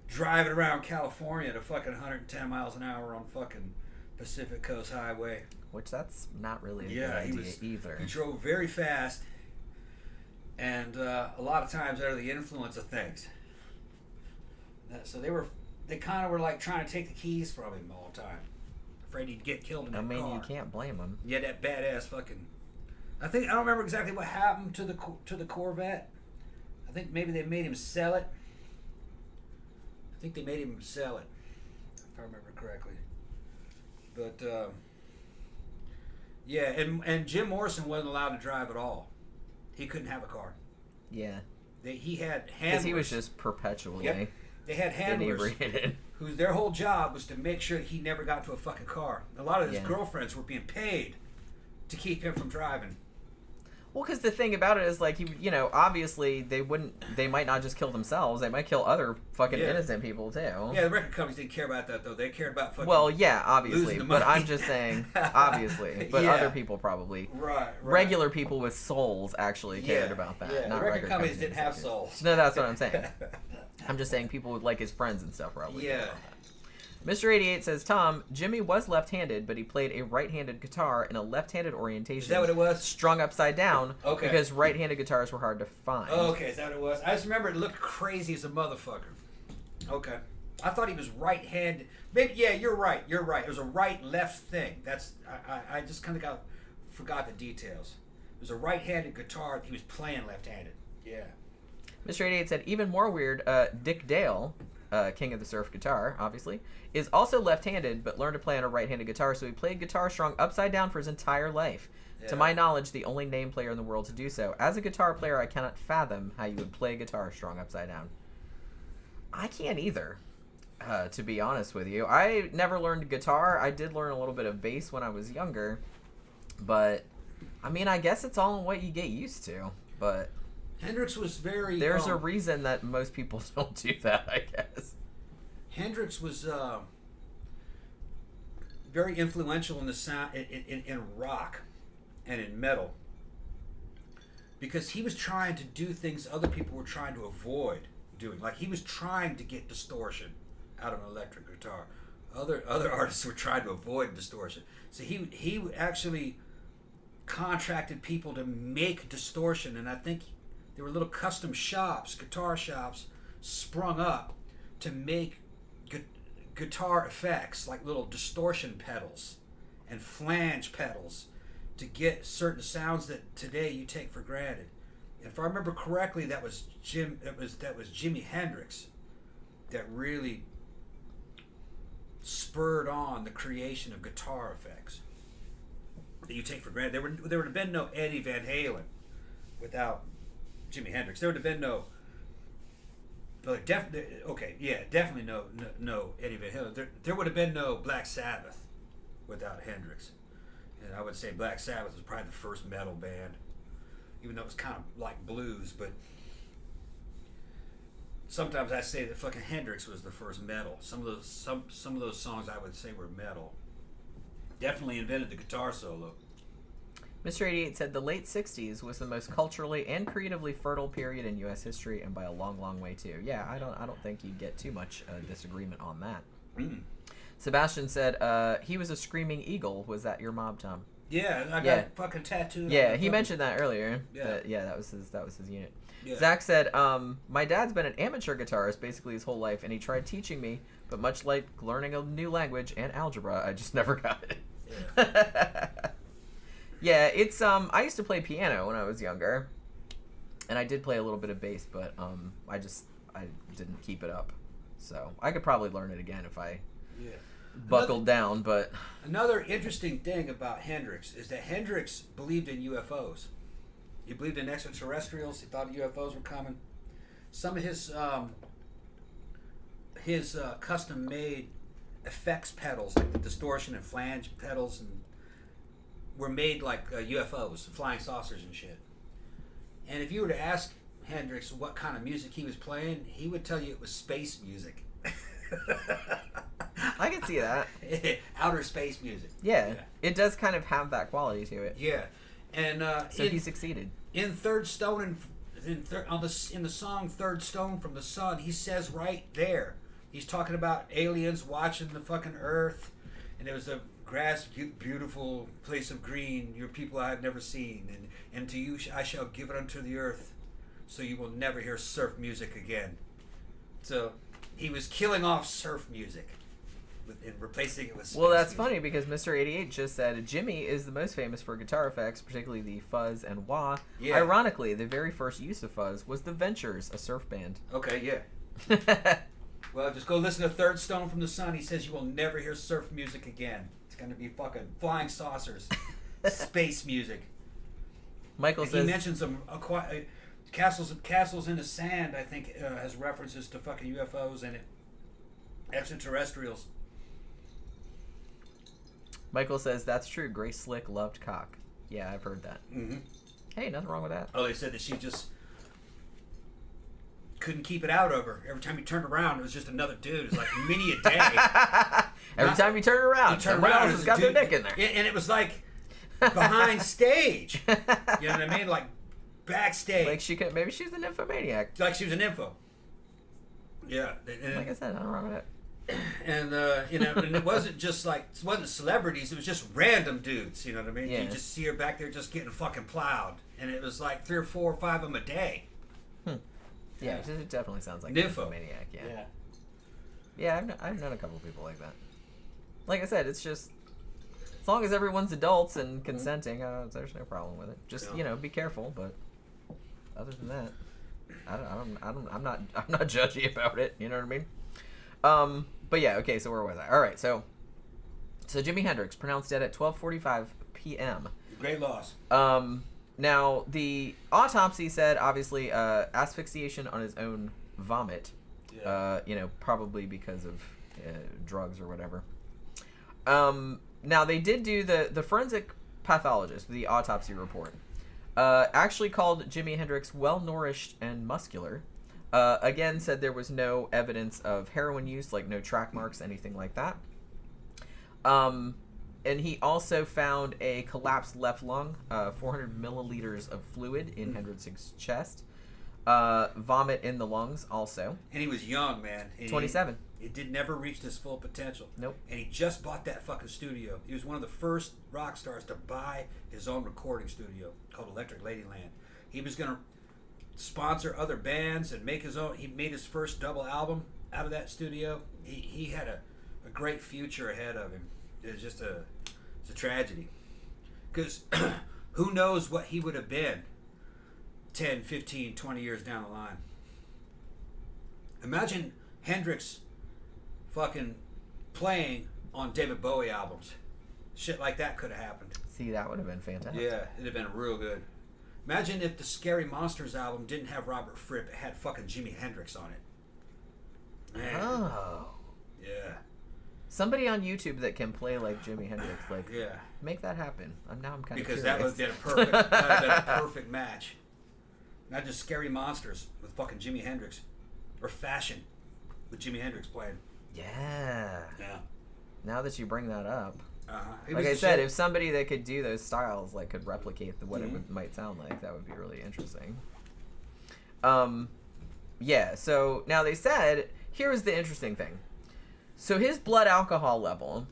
drive it around California to fucking 110 miles an hour on fucking Pacific Coast Highway. Which that's not really a good idea either. He drove very fast. And a lot of times they're the influence of things. So they kind of were like trying to take the keys from him all the time, afraid he'd get killed in that car. You can't blame him. Yeah, that badass fucking. I don't remember exactly what happened to the Corvette. I think maybe they made him sell it. If I remember correctly. But yeah, and Jim Morrison wasn't allowed to drive at all. He couldn't have a car. Yeah. He had handlers. Because he was just perpetually. Yep. They had handlers inebriated. whose their whole job was to make sure that he never got into a fucking car. A lot of his girlfriends were being paid to keep him from driving. Well, because the thing about it is, like, obviously they might not just kill themselves. They might kill other fucking innocent people, too. Yeah, the record companies didn't care about that, though. They cared about fucking Well, yeah, obviously. losing the But money. I'm just saying, obviously. But other people probably. Right. Regular people with souls actually cared about that. Yeah, Not the record companies didn't have executives. souls. No, that's what I'm saying. I'm just saying people with, like, his friends and stuff probably. Yeah. Mr. 88 says, Tom, Jimmy was left-handed, but he played a right-handed guitar in a left-handed orientation. Is that what it was? Strung upside down. Okay. Because right-handed guitars were hard to find. Oh, okay, is that what it was? I just remember it looked crazy as a motherfucker. Okay. I thought he was right-handed. Maybe, yeah, you're right. It was a right-left thing. I just kind of forgot the details. It was a right-handed guitar. He was playing left-handed. Yeah. Mr. 88 said, even more weird, Dick Dale, King of the Surf guitar, obviously, is also left-handed, but learned to play on a right-handed guitar, so he played guitar strung upside down for his entire life. Yeah. To my knowledge, the only named player in the world to do so. As a guitar player, I cannot fathom how you would play guitar strung upside down. I can't either, to be honest with you. I never learned guitar. I did learn a little bit of bass when I was younger, but, I mean, I guess it's all in what you get used to, but... Hendrix was very... There's a reason that most people don't do that, I guess. Hendrix was very influential in the sound in rock and in metal, because he was trying to do things other people were trying to avoid doing. Like, he was trying to get distortion out of an electric guitar. Other artists were trying to avoid distortion. So he actually contracted people to make distortion, and I think there were little custom shops, guitar shops, sprung up to make guitar effects, like little distortion pedals and flange pedals, to get certain sounds that today you take for granted. And if I remember correctly, that was Jimi Hendrix that really spurred on the creation of guitar effects that you take for granted. There would have been no Eddie Van Halen without Jimi Hendrix. There would have been no. Definitely no Eddie Van Halen. There would have been no Black Sabbath without Hendrix. And I would say Black Sabbath was probably the first metal band, even though it was kind of like blues. But sometimes I say that fucking Hendrix was the first metal. Some of those songs I would say were metal. Definitely invented the guitar solo. Mr. 88 said the late 60s was the most culturally and creatively fertile period in U.S. history, and by a long, long way, too. Yeah, I don't think you'd get too much disagreement on that. Mm. Sebastian said he was a screaming eagle. Was that your mob, Tom? Yeah, I got fucking tattooed. Yeah, he mentioned that earlier. Yeah. That was his unit. Yeah. Zach said, my dad's been an amateur guitarist basically his whole life, and he tried teaching me, but much like learning a new language and algebra, I just never got it. Yeah. Yeah, it's I used to play piano when I was younger, and I did play a little bit of bass, but I didn't keep it up. So I could probably learn it again if I buckled down. But another interesting thing about Hendrix is that Hendrix believed in UFOs. He believed in extraterrestrials. He thought UFOs were coming. Some of his custom-made effects pedals, like the distortion and flange pedals, and were made like UFOs, flying saucers and shit. And if you were to ask Hendrix what kind of music he was playing, he would tell you it was space music. I can see that. Outer space music. Yeah, it does kind of have that quality to it. Yeah, and so he succeeded. In Third Stone, in the song "Third Stone from the Sun," he says right there, he's talking about aliens watching the fucking Earth, and there was a grass, beautiful place of green, your people I have never seen, and to you I shall give it unto the earth, so you will never hear surf music again. So he was killing off surf music and replacing it with space Well, that's music. funny because Mr. 88 just said Jimmy is the most famous for guitar effects, particularly the fuzz and wah. Yeah. Ironically, the very first use of fuzz was the Ventures, a surf band. Okay, yeah. Well, just go listen to Third Stone from the Sun. He says you will never hear surf music again. It's going to be fucking flying saucers, space music. Michael And says he mentions castles in the sand. I think has references to fucking UFOs in it, extraterrestrials. Michael says that's true. Grace Slick loved cock. Yeah, I've heard that. Mm-hmm. Hey, nothing wrong with that. Oh, they said that she just couldn't keep it out of her. Every time you turned around, it was just another dude. It was like many a day. Every time you turn around, someone else has got their dick in there. And it was like behind stage. You know what I mean? Like backstage. Like she could, maybe she's an nymphomaniac. Like she was an info. Yeah. And, Like I said, nothing wrong with it. and you know, and it wasn't just like, it wasn't celebrities, it was just random dudes, you know what I mean? Yeah. You just see her back there just getting fucking plowed. And it was like 3 or 4 or 5 of them a day. Yeah, it definitely sounds like Nympho. a nymphomaniac. Yeah, I've known a couple people like that. Like I said, it's just as long as everyone's adults and consenting, there's no problem with it. Just be careful. But other than that, I'm not judgy about it. You know what I mean? But yeah, okay. So where was I? All right, so Jimi Hendrix pronounced dead at 12:45 p.m. Great loss. Now, the autopsy said, obviously, asphyxiation on his own vomit. Yeah. Probably because of drugs or whatever. Now, they did do the forensic pathologist, the autopsy report, actually called Jimi Hendrix well-nourished and muscular. Again, said there was no evidence of heroin use, like no track marks, anything like that. And he also found a collapsed left lung, 400 milliliters of fluid in Hendrix's chest, vomit in the lungs also. And he was young, man. And 27. It did never reach his full potential. Nope. And he just bought that fucking studio. He was one of the first rock stars to buy his own recording studio called Electric Ladyland. He was going to sponsor other bands and make his own. He made his first double album out of that studio. He had a great future ahead of him. It's just it's a tragedy. Because who knows what he would have been 10, 15, 20 years down the line. Imagine Hendrix fucking playing on David Bowie albums. Shit like that could have happened. See, that would have been fantastic. Yeah, it'd have been real good. Imagine if the Scary Monsters album didn't have Robert Fripp, it had fucking Jimi Hendrix on it. Man. Oh. Yeah. Somebody on YouTube that can play like Jimi Hendrix, Yeah. make that happen. I'm kind of Because curious. that would have been a perfect match. Not just Scary Monsters with fucking Jimi Hendrix. Or Fashion with Jimi Hendrix playing. Yeah. Yeah. Now that you bring that up, Uh-huh. like I said, if somebody that could do those styles, like could replicate what it might sound like, that would be really interesting. Yeah. So now they said, here's the interesting thing. So his blood alcohol level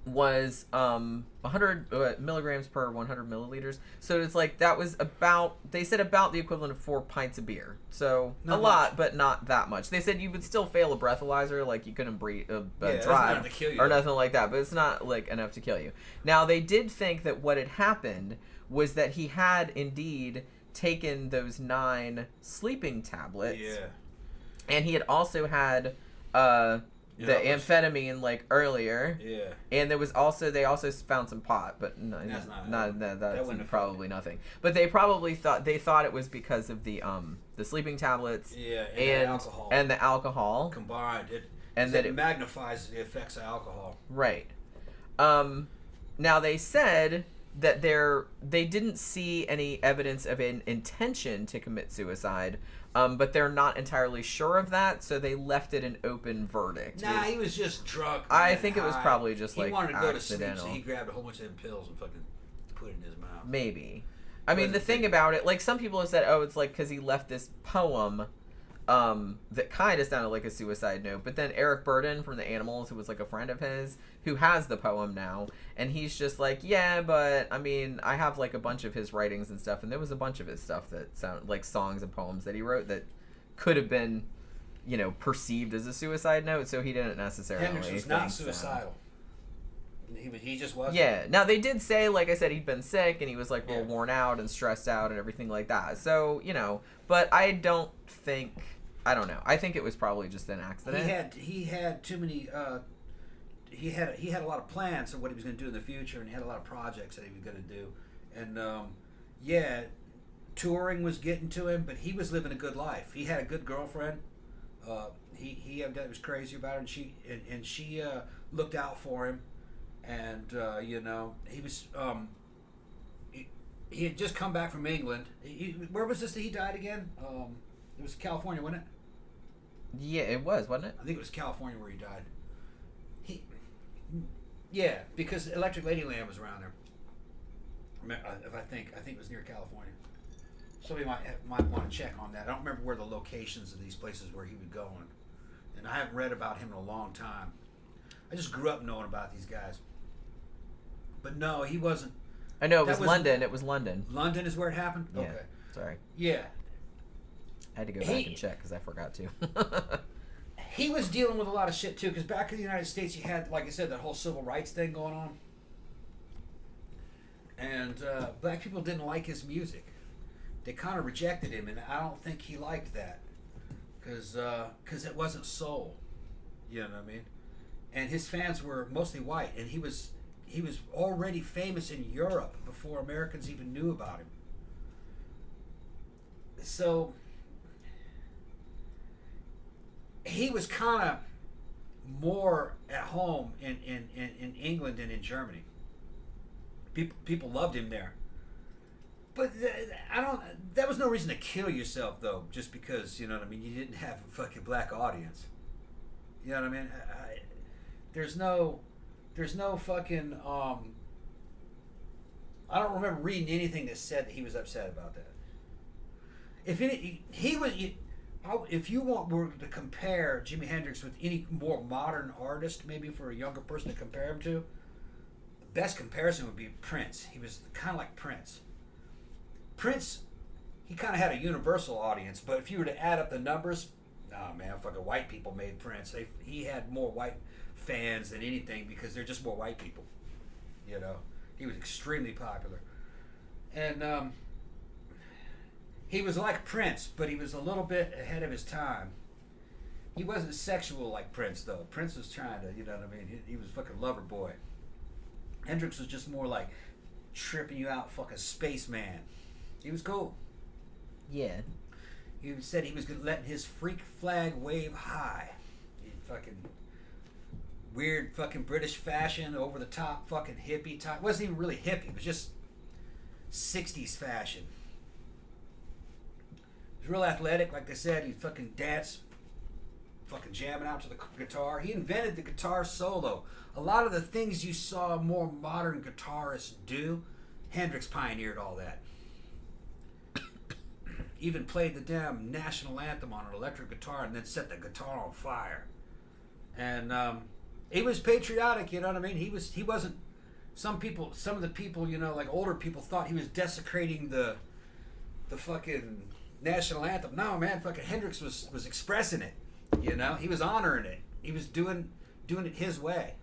was 100 milligrams per 100 milliliters. So it's like that was about, they said about the equivalent of 4 pints of beer. So Not a lot, much. but not that much. They said you would still fail a breathalyzer, like you couldn't breathe, that's drive not to kill you. or nothing like that. But it's not like enough to kill you. Now they did think that what had happened was that he had indeed taken those 9 sleeping tablets. Yeah. And he had also had the amphetamine like earlier. Yeah. And there was also, they also found some pot, but no, That's that's wouldn't have probably nothing. But they probably thought it was because of the sleeping tablets. Yeah, and the alcohol combined. And It that magnifies the effects of alcohol. Right. Now they said that they didn't see any evidence of an intention to commit suicide, but they're not entirely sure of that, so they left it an open verdict. Nah, he was just drunk. I man, think it was high. probably just he like wanted to go to accidental. sleep, so he grabbed a whole bunch of them pills and fucking put it in his mouth. Maybe. I mean, the Wasn't thing thinking. about it, like some people have said, oh, it's like because he left this poem that kind of sounded like a suicide note. But then Eric Burden from the Animals, who was like a friend of his, who has the poem now, and he's just like, yeah, but I mean, I have like a bunch of his writings and stuff, and there was a bunch of his stuff that sound like songs and poems that he wrote that could have been, you know, perceived as a suicide note, so he didn't necessarily. Hendrix was not suicidal. He just wasn't. Yeah. Now they did say, like I said, he'd been sick and he was like real worn out and stressed out and everything like that. So, you know, but I don't know. I think it was probably just an accident. He had too many. He had a lot of plans of what he was going to do in the future, and he had a lot of projects that he was going to do. And touring was getting to him, but he was living a good life. He had a good girlfriend. He was crazy about her, and she looked out for him. And you know, he was he had just come back from England. Where was this that he died again? It was California, wasn't it? Yeah, it was, wasn't it? I think it was California where he died. Because Electric Ladyland was around there. I think it was near California. Somebody might want to check on that. I don't remember where the locations of these places where he would go, and I haven't read about him in a long time. I just grew up knowing about these guys. But no, he wasn't. I know, it was London. It was London. London is where it happened? Yeah. Okay. Sorry. Yeah. I had to go back and check because I forgot to. He was dealing with a lot of shit too, because back in the United States, you had, like I said, that whole civil rights thing going on. And black people didn't like his music. They kind of rejected him, and I don't think he liked that. Because it wasn't soul. You know what I mean? And his fans were mostly white, and he was already famous in Europe before Americans even knew about him. So he was kind of more at home in England and in Germany. People loved him there. But that was no reason to kill yourself, though, just because, you know what I mean, you didn't have a fucking black audience. You know what I mean? There's no fucking, I don't remember reading anything that said that he was upset about that. If you were to compare Jimi Hendrix with any more modern artist, maybe for a younger person to compare him to, the best comparison would be Prince. He was kind of like Prince. Prince, he kind of had a universal audience, but if you were to add up the numbers, nah, man, fucking white people made Prince. He had more white fans than anything because they're just more white people. You know, he was extremely popular, and he was like Prince, but he was a little bit ahead of his time. He wasn't sexual like Prince, though. Prince was trying to, you know what I mean? He was a fucking lover boy. Hendrix was just more like tripping you out, fucking spaceman. He was cool. Yeah. He said he was letting his freak flag wave high. He fucking weird fucking British fashion, over the top fucking hippie type. It wasn't even really hippie, it was just 60s fashion. He was real athletic, like they said. He'd fucking dance, fucking jamming out to the guitar. He invented the guitar solo. A lot of the things you saw more modern guitarists do, Hendrix pioneered all that. Even played the damn national anthem on an electric guitar and then set the guitar on fire. And he was patriotic, you know what I mean? He wasn't. Some of the people, you know, like older people, thought he was desecrating the fucking national anthem. No, man, fucking Hendrix was expressing it. You know, he was honoring it. He was doing it his way.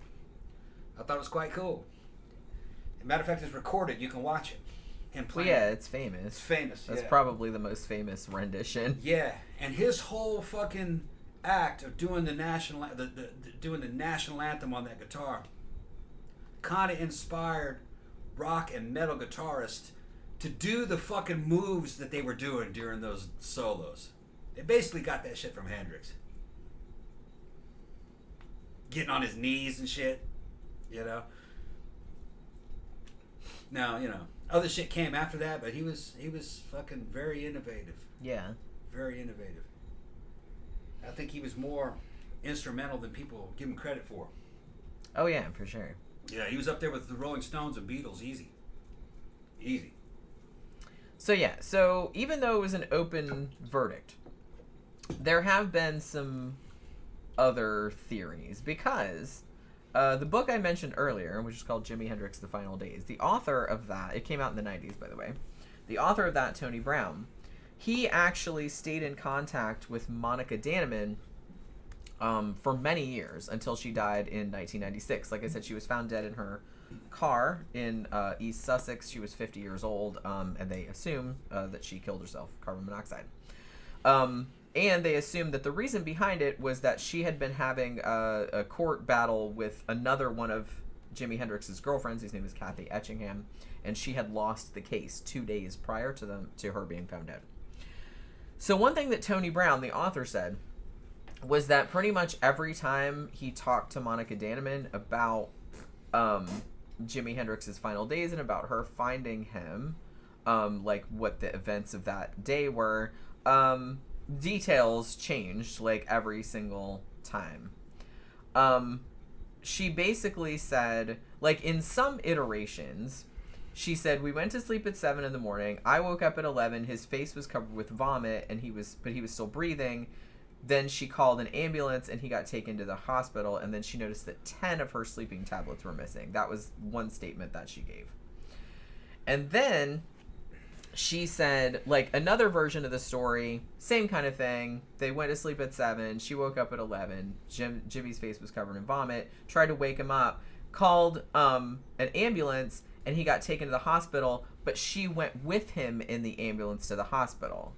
I thought it was quite cool. As a matter of fact, it's recorded. You can watch it. Him playing. Yeah, it's famous. It's famous. That's yeah. probably the most famous rendition. Yeah, and his whole fucking act of doing the national anthem on that guitar kind of inspired rock and metal guitarists to do the fucking moves that they were doing during those solos. They basically got that shit from Hendrix. Getting on his knees and shit, you know. Now, you know, other shit came after that, but he was fucking very innovative. Yeah. Very innovative. I think he was more instrumental than people give him credit for. Oh yeah, for sure. Yeah, he was up there with the Rolling Stones and Beatles, easy. Easy. So yeah, so even though it was an open verdict, there have been some other theories because the book I mentioned earlier, which is called Jimi Hendrix: The Final Days, the author of that, it came out in the 90s, by the way. The author of that, Tony Brown, he actually stayed in contact with Monica Danneman for many years until she died in 1996. Like I said, she was found dead in her car in East Sussex. She was 50 years old, and they assume that she killed herself, carbon monoxide. And they assumed that the reason behind it was that she had been having a court battle with another one of Jimi Hendrix's girlfriends, whose name is Kathy Etchingham, and she had lost the case 2 days prior to her being found dead. So one thing that Tony Brown, the author, said was that pretty much every time he talked to Monica Danneman about Jimi Hendrix's final days and about her finding him, like what the events of that day were, details changed like every single time. She basically said, like in some iterations, she said, we went to sleep at 7 in the morning. I woke up at 11. His face was covered with vomit, and he was still breathing. Then she called an ambulance, and he got taken to the hospital. And then she noticed that 10 of her sleeping tablets were missing. That was one statement that she gave. And then she said, like, another version of the story, same kind of thing. They went to sleep at 7. She woke up at 11. Jimmy's face was covered in vomit. Tried to wake him up. Called an ambulance, and he got taken to the hospital. But she went with him in the ambulance to the hospital.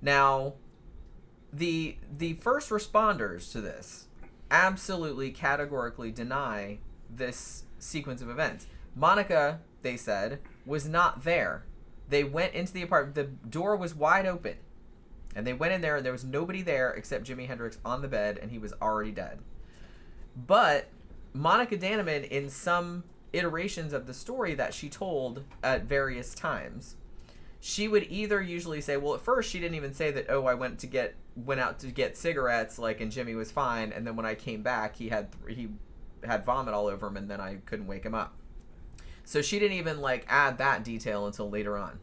Now, the first responders to this absolutely categorically deny this sequence of events. Monica, they said, was not there. They went into the apartment. The door was wide open. And they went in there, and there was nobody there except Jimi Hendrix on the bed, and he was already dead. But Monica Danneman, in some iterations of the story that she told at various times, she would either usually say, well, at first she didn't even say that, oh, I went out to get cigarettes, like, and Jimmy was fine, and then when I came back, he had vomit all over him, and then I couldn't wake him up. So she didn't even, like, add that detail until later on.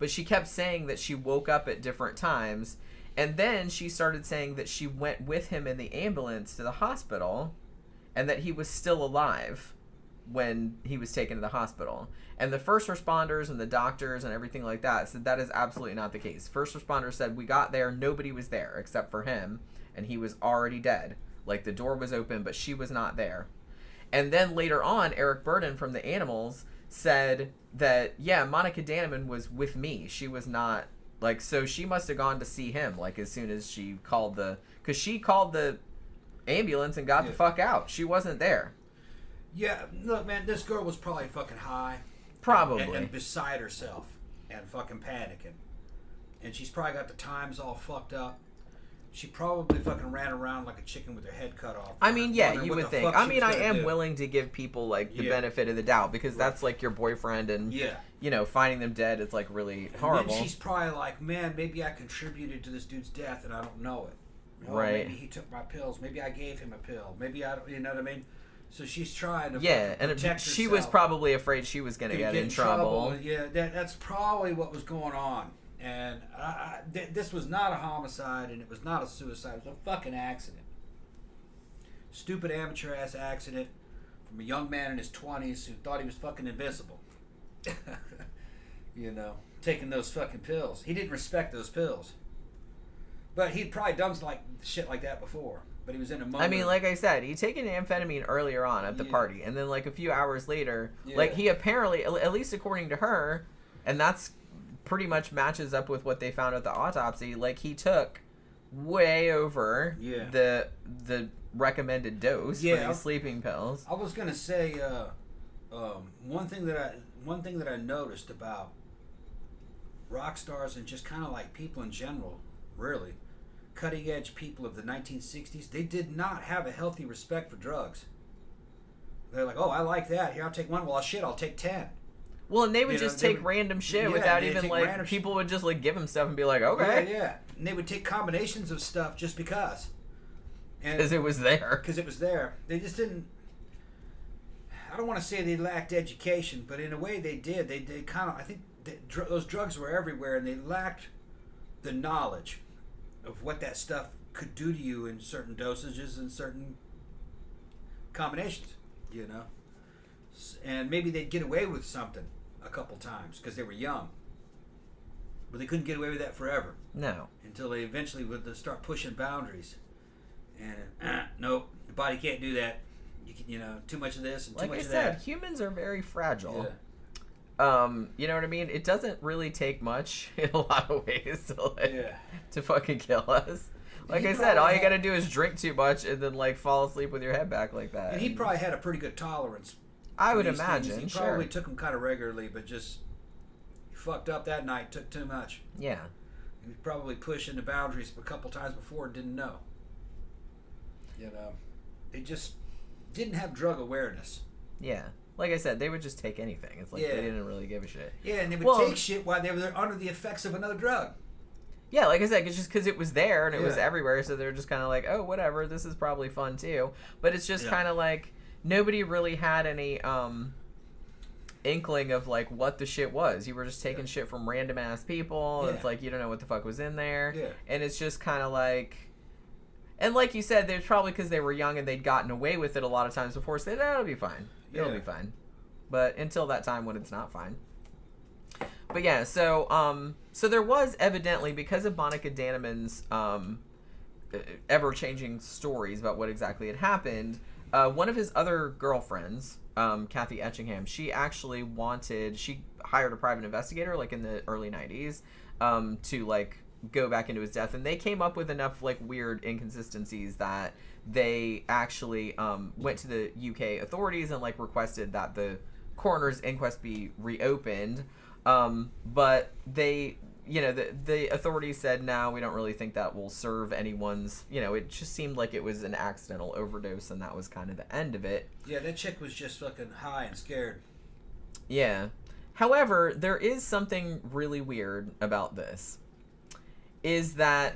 But she kept saying that she woke up at different times, and then she started saying that she went with him in the ambulance to the hospital, and that he was still alive when he was taken to the hospital. And the first responders and the doctors and everything like that said that is absolutely not the case. First responders said, we got there, nobody was there except for him, and he was already dead. Like, the door was open, but she was not there. And then later on, Eric Burden from the Animals said that, yeah, Monica Danneman was with me. She was not, like, so she must have gone to see him, like, as soon as she called because she called the ambulance and got the fuck out. She wasn't there. Yeah, look, man, this girl was probably fucking high. Probably. And beside herself. And fucking panicking. And she's probably got the times all fucked up. She probably fucking ran around like a chicken with her head cut off. I mean, yeah, you would think. I mean, I am willing to give people, like, the benefit of the doubt, because that's, like, your boyfriend, and, you know, finding them dead is, like, really horrible. And she's probably like, man, maybe I contributed to this dude's death and I don't know it. Right. Maybe he took my pills. Maybe I gave him a pill. Maybe I don't, you know what I mean? So she's trying to protect herself. She was probably afraid she was going to get in trouble. Yeah, that's probably what was going on. And this was not a homicide, and it was not a suicide. It was a fucking accident. Stupid amateur-ass accident from a young man in his 20s who thought he was fucking invincible. You know, taking those fucking pills. He didn't respect those pills. But he'd probably done shit like that before. But he was in a moment. I mean, like I said, he'd taken amphetamine earlier on at the party. And then, like, a few hours later, like, he apparently, at least according to her, and that's pretty much matches up with what they found at the autopsy, like, he took way over the recommended dose for these sleeping pills. I was gonna say one thing that I noticed about rock stars and just kind of like people in general, really cutting edge people of the 1960s, they did not have a healthy respect for drugs. They're like, oh, I like that, here, I'll take one. Well, shit, I'll take 10. Well, and they would just take random shit without even, like, people would just, like, give them stuff and be like, okay. Yeah. And they would take combinations of stuff just because. Because it was there. Because it was there. They just didn't, I don't want to say they lacked education, but in a way they did. They kind of, I think those drugs were everywhere, and they lacked the knowledge of what that stuff could do to you in certain dosages and certain combinations. you know. And maybe they'd get away with something a couple times because they were young. But they couldn't get away with that forever. No. Until they eventually would start pushing boundaries. And, nope, the body can't do that. You know, too much of this and too much of that. Like I said, humans are very fragile. Yeah. You know what I mean? It doesn't really take much in a lot of ways to fucking kill us. Like I said, all you gotta do is drink too much and then like fall asleep with your head back like that. And he probably had a pretty good tolerance. I would imagine. Things. He probably took them kind of regularly, but just fucked up that night. Took too much. Yeah. He was probably pushing the boundaries a couple times before and didn't know. You know, they just didn't have drug awareness. Yeah. Like I said, they would just take anything. It's like they didn't really give a shit. Yeah, and they would take shit while they were under the effects of another drug. Yeah, like I said, it's just because it was there and it was everywhere, so they're just kind of like, oh, whatever, this is probably fun too. But it's just kind of like nobody really had any inkling of like what the shit was. You were just taking shit from random ass people. Yeah. It's like you don't know what the fuck was in there. Yeah. And it's just kind of like, and like you said, there's probably because they were young and they'd gotten away with it a lot of times before, so that'll be fine. It'll be fine. But until that time when it's not fine. But yeah, so so there was evidently, because of Monica Daniman's ever-changing stories about what exactly had happened, one of his other girlfriends, Kathy Etchingham, she hired a private investigator like in the early 90s to like go back into his death, and they came up with enough like weird inconsistencies that they actually went to the UK authorities and like requested that the coroner's inquest be reopened. But they, you know, the authorities said, no, we don't really think that will serve anyone's, you know, it just seemed like it was an accidental overdose and that was kind of the end of it. Yeah, that chick was just fucking high and scared. Yeah. However, there is something really weird about this. Is that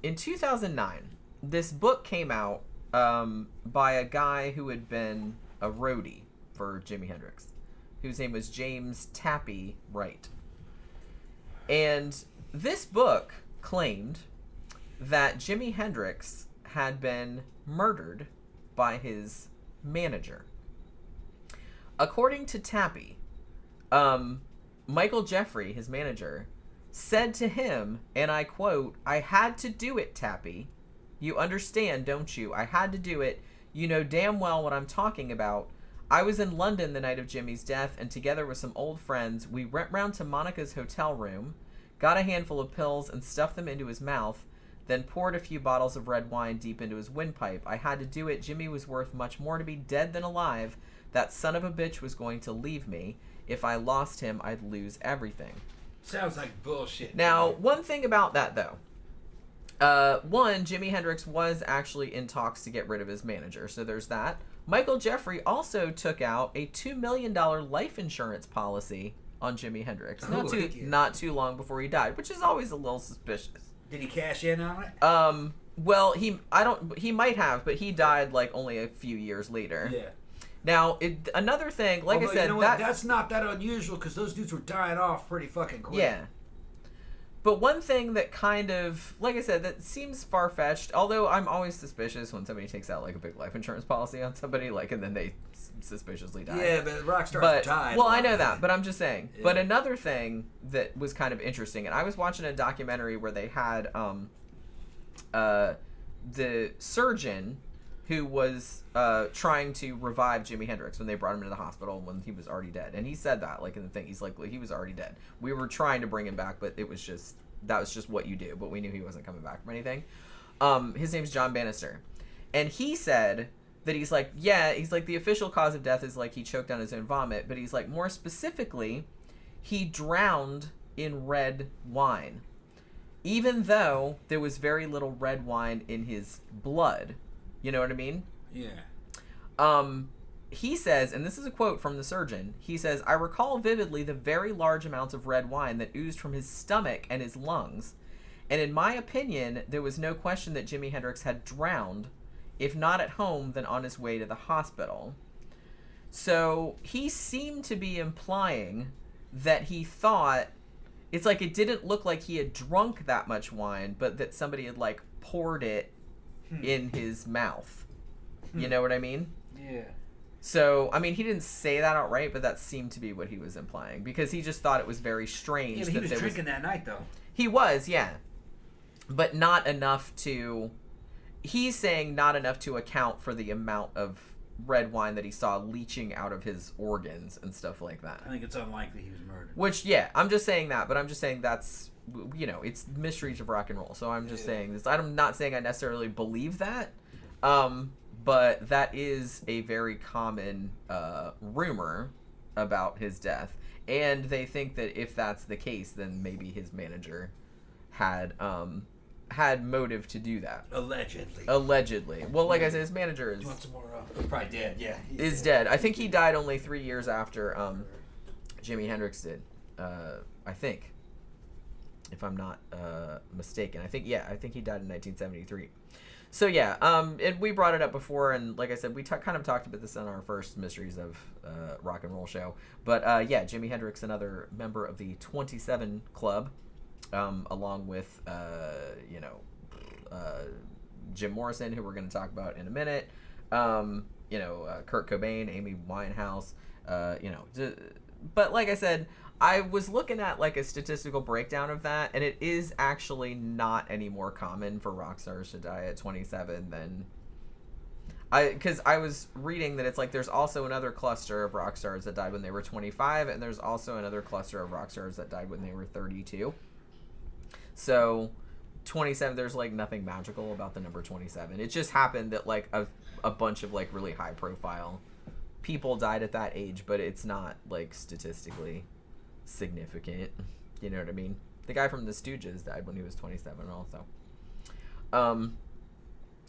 in 2009, this book came out by a guy who had been a roadie for Jimi Hendrix, whose name was James Tappy Wright. And this book claimed that Jimi Hendrix had been murdered by his manager. According to Tappy, Michael Jeffrey, his manager, said to him, and I quote, "I had to do it, Tappy. You understand, don't you? I had to do it. You know damn well what I'm talking about. I was in London the night of Jimmy's death, and together with some old friends, we went round to Monica's hotel room, got a handful of pills and stuffed them into his mouth, then poured a few bottles of red wine deep into his windpipe. I had to do it. Jimmy was worth much more to be dead than alive. That son of a bitch was going to leave me. If I lost him, I'd lose everything." Sounds like bullshit. Now, one thing about that, though. One, Jimi Hendrix was actually in talks to get rid of his manager, so there's that. Michael Jeffrey also took out a $2 million life insurance policy on Jimi Hendrix not too long before he died, which is always a little suspicious. Did he cash in on it? Well, he might have, but he died like only a few years later. Yeah. Now, another thing, like I said, you know that's not that unusual because those dudes were dying off pretty fucking quick. Yeah. But one thing that kind of, like I said, that seems far-fetched, although I'm always suspicious when somebody takes out like a big life insurance policy on somebody, like, and then they suspiciously die. Yeah, but rock stars die. Well, I know that, but I'm just saying. Yeah. But another thing that was kind of interesting, and I was watching a documentary where they had the surgeon who was trying to revive Jimi Hendrix when they brought him into the hospital when he was already dead. And he said that, like, in the thing. He's like, he was already dead. We were trying to bring him back, but that was just what you do. But we knew he wasn't coming back from anything. His name's John Bannister. And he said that he's like, the official cause of death is, like, he choked on his own vomit. But he's like, more specifically, he drowned in red wine. Even though there was very little red wine in his blood. You know what I mean? Yeah. He says, and this is a quote from the surgeon, he says, "I recall vividly the very large amounts of red wine that oozed from his stomach and his lungs. And in my opinion, there was no question that Jimi Hendrix had drowned, if not at home, then on his way to the hospital." So he seemed to be implying that he thought, it's like it didn't look like he had drunk that much wine, but that somebody had, like, poured it in his mouth. You know what I mean? Yeah. So, I mean, he didn't say that outright, but that seemed to be what he was implying. Because he just thought it was very strange. Yeah, but he was drinking that night, though. He was, yeah. But not enough to... He's saying not enough to account for the amount of red wine that he saw leaching out of his organs and stuff like that. I think it's unlikely he was murdered. Which, yeah, I'm just saying that, but I'm just saying that's, you know, it's mysteries of rock and roll. So I'm just saying this. I'm not saying I necessarily believe that, but that is a very common rumor about his death. And they think that if that's the case, then maybe his manager had motive to do that. Allegedly. Well, like I said, his manager is... You want some more? He's probably dead, yeah. Is dead. I think he died only 3 years after Jimi Hendrix did. I think. If I'm not mistaken. I think he died in 1973. So, yeah. And we brought it up before, and like I said, we kind of talked about this on our first Mysteries of Rock and Roll show. But, yeah, Jimi Hendrix, another member of the 27 Club. Along with, Jim Morrison, who we're going to talk about in a minute, Kurt Cobain, Amy Winehouse, but like I said, I was looking at like a statistical breakdown of that, and it is actually not any more common for rock stars to die at 27 than... Because I was reading that it's like there's also another cluster of rock stars that died when they were 25, and there's also another cluster of rock stars that died when they were 32. So 27, there's like nothing magical about the number 27. It just happened that like a bunch of like really high profile people died at that age, but it's not like statistically significant. You know what I mean? The guy from the Stooges died when he was 27 also.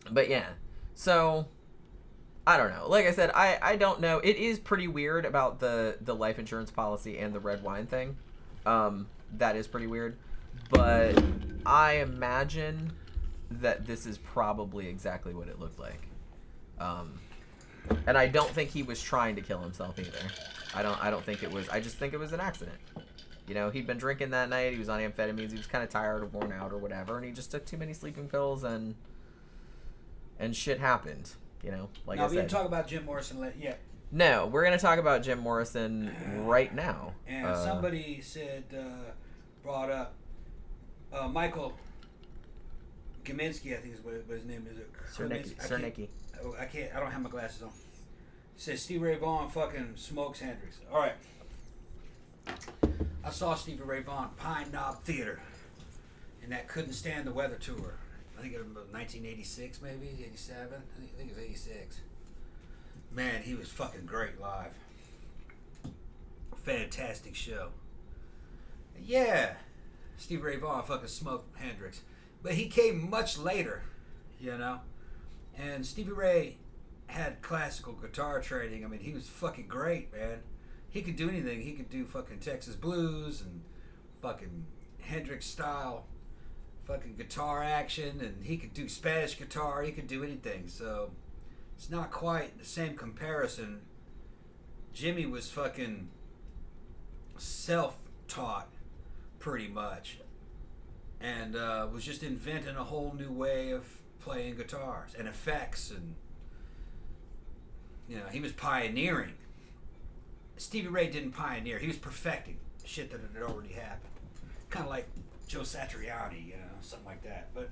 But yeah, so I don't know. Like I said, I don't know. It is pretty weird about the life insurance policy and the red wine thing. That is pretty weird. But I imagine that this is probably exactly what it looked like. And I don't think he was trying to kill himself either. I don't think it was. I just think it was an accident. You know, he'd been drinking that night. He was on amphetamines. He was kind of tired or worn out or whatever, and he just took too many sleeping pills and shit happened. You know, like I said. No, we didn't talk about Jim Morrison yet. No, we're gonna talk about Jim Morrison right now. And somebody brought up Michael Kaminsky, I think is what his name is. Cernicki. I don't have my glasses on. He says Stevie Ray Vaughan fucking smokes Hendrix. All right. I saw Stevie Ray Vaughan Pine Knob Theater in that Couldn't Stand the Weather tour. I think it was 1986, maybe 87. I think it was 86. Man, he was fucking great live. Fantastic show. Yeah, Stevie Ray Vaughan fucking smoked Hendrix, but he came much later, you know. And Stevie Ray had classical guitar training. I mean, he was fucking great, man. He could do anything. He could do fucking Texas blues and fucking Hendrix style fucking guitar action, and he could do Spanish guitar. He could do anything. So it's not quite the same comparison. Jimmy was fucking self-taught pretty much, and was just inventing a whole new way of playing guitars and effects, and you know, he was pioneering. Stevie Ray didn't pioneer. He was perfecting shit that had already happened. Kind of like Joe Satriani, you know, something like that. But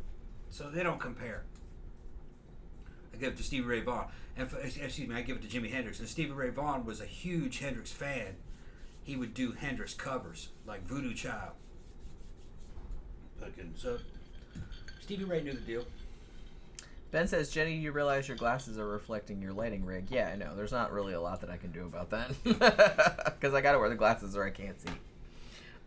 so they don't compare. I give it to Stevie Ray Vaughan. And I give it to Jimi Hendrix. And Stevie Ray Vaughan was a huge Hendrix fan. He would do Hendrix covers like Voodoo Child. So Stevie Ray knew the deal. Ben says, Jenny, you realize your glasses are reflecting your lighting rig. Yeah, I know. There's not really a lot that I can do about that. Because I got to wear the glasses or I can't see.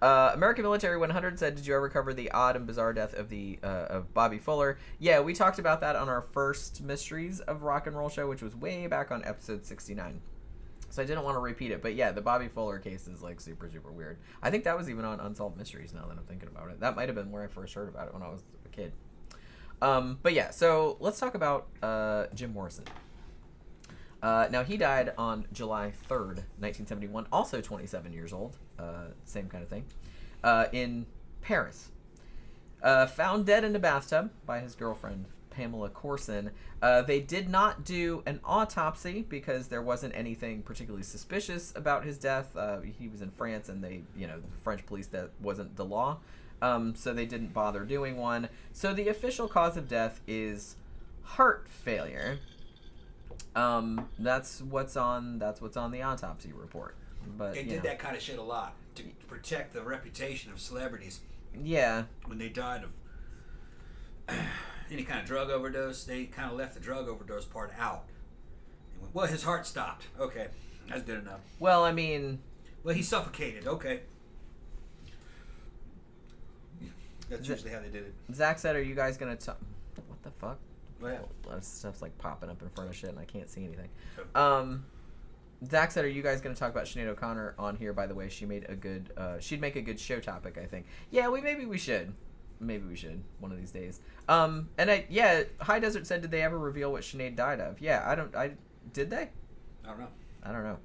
American Military 100 said, did you ever cover the odd and bizarre death of Bobby Fuller? Yeah, we talked about that on our first Mysteries of Rock and Roll show, which was way back on episode 69. So I didn't want to repeat it. But yeah, the Bobby Fuller case is like super, super weird. I think that was even on Unsolved Mysteries now that I'm thinking about it. That might have been where I first heard about it when I was a kid. But yeah, so let's talk about Jim Morrison. Now, he died on July 3rd, 1971, also 27 years old, same kind of thing, in Paris. Found dead in a bathtub by his girlfriend, Pamela Corson. They did not do an autopsy because there wasn't anything particularly suspicious about his death. He was in France, and the French police, that wasn't the law. So they didn't bother doing one. So the official cause of death is heart failure. That's what's on the autopsy report. But they did that kind of shit a lot to protect the reputation of celebrities. Yeah. When they died of any kind of drug overdose, they kind of left the drug overdose part out. And went, well, his heart stopped. Okay, that's good enough. Well, I mean... Well, he suffocated. Okay. That's usually how they did it. Zach said, are you guys going to talk... What the fuck? Well, A lot of stuff's like popping up in front of shit and I can't see anything. Okay. Zach said, are you guys going to talk about Sinead O'Connor on here? By the way, she'd make a good show topic, I think. Yeah, maybe we should. Maybe we should one of these days. High Desert said, did they ever reveal what Sinead died of? Yeah, did they? I don't know.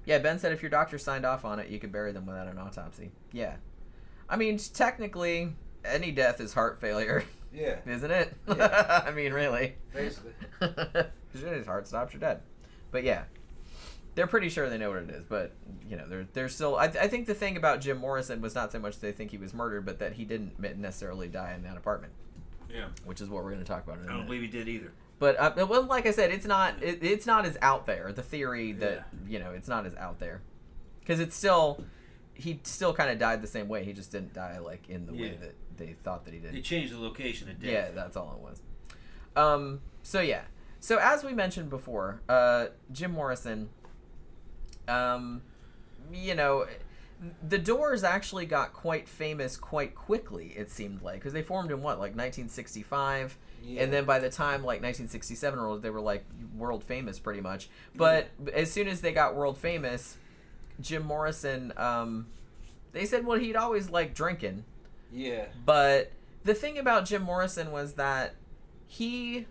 Yeah, Ben said if your doctor signed off on it, you could bury them without an autopsy. Yeah. I mean, technically, any death is heart failure. Yeah. Isn't it? Yeah. I mean, really. Basically. As soon as his heart stops, you're dead. But yeah, they're pretty sure they know what it is. But they're still. I think the thing about Jim Morrison was not so much they think he was murdered, but that he didn't necessarily die in that apartment. Yeah. Which is what we're going to talk about in a minute. I don't believe he did either. But well, like I said, it's not as out there. The theory that it's not as out there, because he still kind of died the same way. He just didn't die like in the way that they thought that he did. They changed the location of death. Yeah, that's all it was. So as we mentioned before, Jim Morrison, the Doors actually got quite famous quite quickly, it seemed like, because they formed in 1965, and then by the time 1967 rolled, they were like world famous pretty much. But as soon as they got world famous, Jim Morrison, they said, well, he'd always liked drinking. Yeah. But the thing about Jim Morrison was that he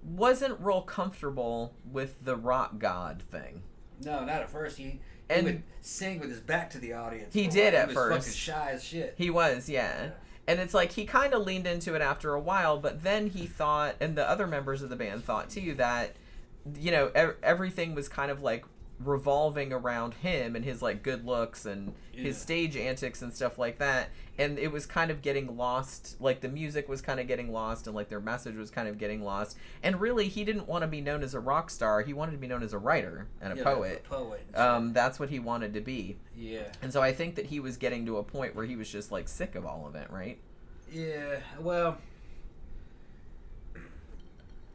wasn't real comfortable with the rock god thing. No, not at first. He would sing with his back to the audience. He did at first. first. He was fucking shy as shit. He was, yeah. And it's like he kind of leaned into it after a while, but then he thought, and the other members of the band thought too, that everything was kind of like revolving around him and his like good looks and his stage antics and stuff like that, and it was kind of getting lost. Like the music was kind of getting lost, and like their message was kind of getting lost. And really, he didn't want to be known as a rock star. He wanted to be known as a writer and a poet. That's what he wanted to be. Yeah. And so I think that he was getting to a point where he was just like sick of all of it, right? Yeah. Well,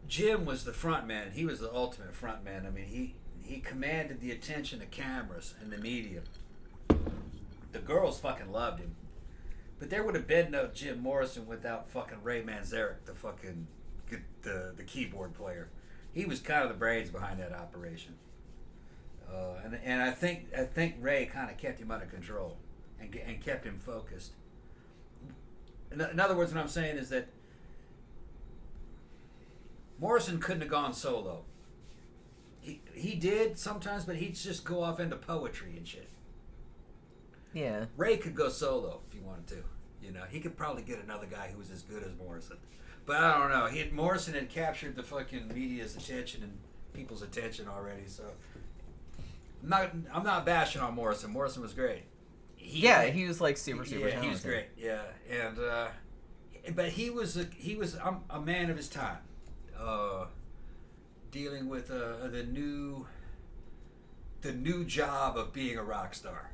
Jim was the front man. He was the ultimate front man. I mean, he commanded the attention of cameras and the media. The girls fucking loved him. But there would have been no Jim Morrison without fucking Ray Manzarek, the keyboard player. He was kind of the brains behind that operation. And I think Ray kind of kept him under control and kept him focused. In other words, what I'm saying is that Morrison couldn't have gone solo. He did sometimes, but he'd just go off into poetry and shit. Yeah. Ray could go solo if he wanted to. He could probably get another guy who was as good as Morrison. But I don't know. Morrison had captured the fucking media's attention and people's attention already. So I'm not bashing on Morrison. Morrison was great. He was like super talented. He was great. Yeah, and but he was a man of his time. Dealing with the new job of being a rock star.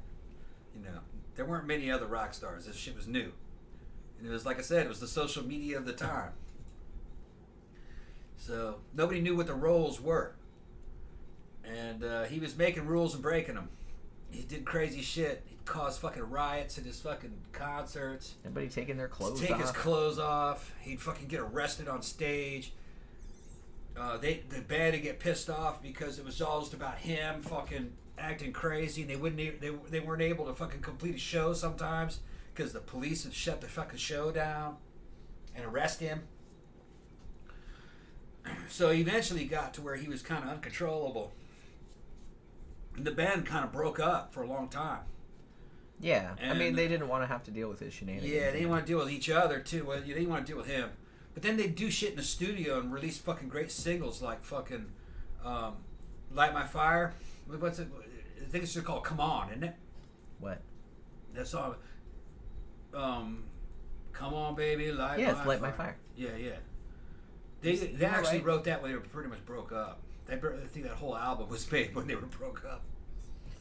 There weren't many other rock stars. This shit was new. And it was, like I said, it was the social media of the time. So nobody knew what the roles were. And he was making rules and breaking them. He did crazy shit. He'd cause fucking riots at his fucking concerts. Everybody taking their clothes off. Take his clothes off. He'd fucking get arrested on stage. The band would get pissed off because it was all just about him fucking acting crazy, and they weren't able to fucking complete a show sometimes because the police would shut the fucking show down and arrest him. So he eventually got to where he was kind of uncontrollable. And the band kind of broke up for a long time. Yeah, and I mean, they didn't want to have to deal with his shenanigans. Yeah, they didn't want to deal with each other too. Well, they didn't want to deal with him. But then they do shit in the studio and release fucking great singles like fucking Light My Fire. What's it? I think it's just called Come On, isn't it? What? That song. Come on, baby, light my Light fire. My Fire. Yeah. They actually wrote that when they were pretty much broke up. I think that whole album was made when they were broke up.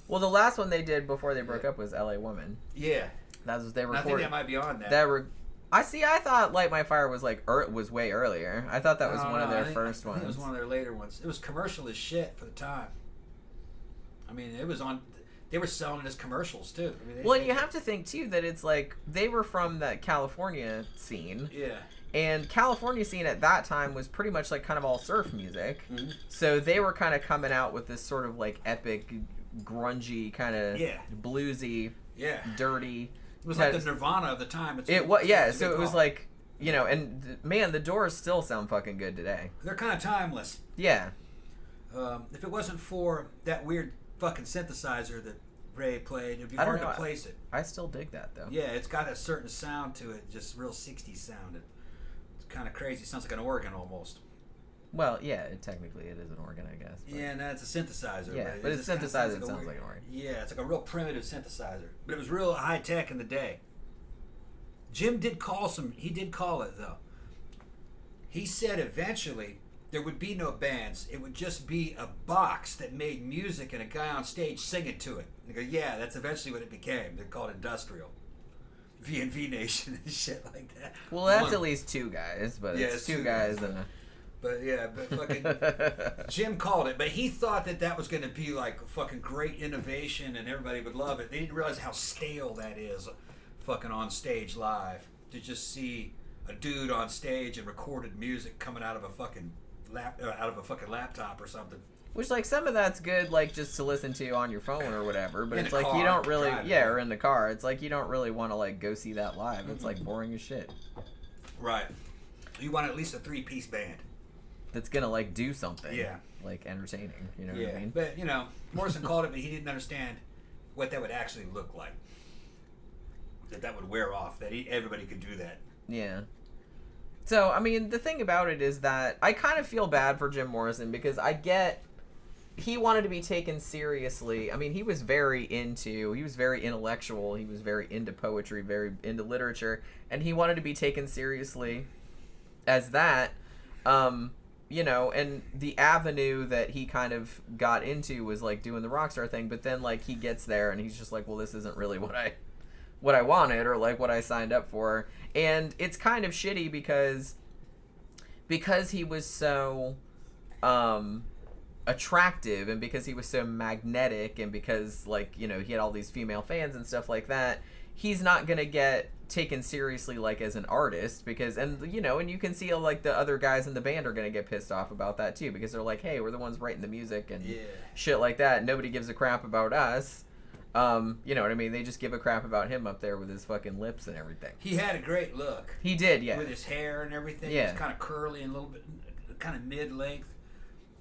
Well, the last one they did before they broke up was L.A. Woman. Yeah. That was they recorded. I think that might be on that. I thought Light My Fire was was way earlier. I thought that was one of their first ones. I think it was one of their later ones. It was commercial as shit for the time. I mean, it was on. They were selling it as commercials too. I mean, and you have to think too that it's like they were from that California scene. Yeah. And California scene at that time was pretty much like kind of all surf music. Mm-hmm. So they were kind of coming out with this sort of like epic, grungy kind of bluesy, dirty. It was like the Nirvana of the time. So it was like, you know, and man, the Doors still sound fucking good today. They're kind of timeless. Yeah. If it wasn't for that weird fucking synthesizer that Ray played, it'd be hard to place it. I still dig that though. Yeah, it's got a certain sound to it, just real 60s sound. It's kind of crazy. It sounds like an organ almost. Well, yeah, technically it is an organ, I guess. But. Yeah, and that's a synthesizer. Yeah, but it's synthesizer. It sounds like an organ. Yeah, it's like a real primitive synthesizer, but it was real high tech in the day. Jim did call He did call it though. He said eventually there would be no bands. It would just be a box that made music and a guy on stage singing to it. And they go, yeah, that's eventually what it became. They're called industrial. V&V Nation and shit like that. Well, that's at least two guys, but it's two guys and a... But yeah, fucking Jim called it, but he thought that was going to be like fucking great innovation and everybody would love it. They didn't realize how stale that is, fucking on stage live, to just see a dude on stage and recorded music coming out of a fucking laptop or something. Which, like, some of that's good, like, just to listen to on your phone or whatever, but it's like car, you don't really, or in the car. It's like you don't really want to, like, go see that live. It's, like, boring as shit. Right. You want at least a 3-piece band. That's gonna, like, do something. Yeah. Like, entertaining. You know what I mean? But, you know, Morrison called it, but he didn't understand what that would actually look like. That would wear off. That everybody could do that. Yeah. So, I mean, the thing about it is that I kind of feel bad for Jim Morrison because he wanted to be taken seriously. I mean, he was very intellectual, he was very into poetry, very into literature, and he wanted to be taken seriously as that. You know, and the avenue that he kind of got into was like doing the rock star thing, but then like he gets there and he's just like, well, this isn't really what I wanted or like what I signed up for. And it's kind of shitty because he was so attractive and because he was so magnetic and because, like, you know, he had all these female fans and stuff like that, he's not gonna get taken seriously like as an artist because, and you know, and you can see like the other guys in the band are gonna get pissed off about that too because they're like, hey, we're the ones writing the music and shit like that. Nobody gives a crap about us. You know what I mean? They just give a crap about him up there with his fucking lips and everything. He had a great look. He did, yeah. With his hair and everything. Yeah. It was kind of curly and a little bit, kind of mid-length.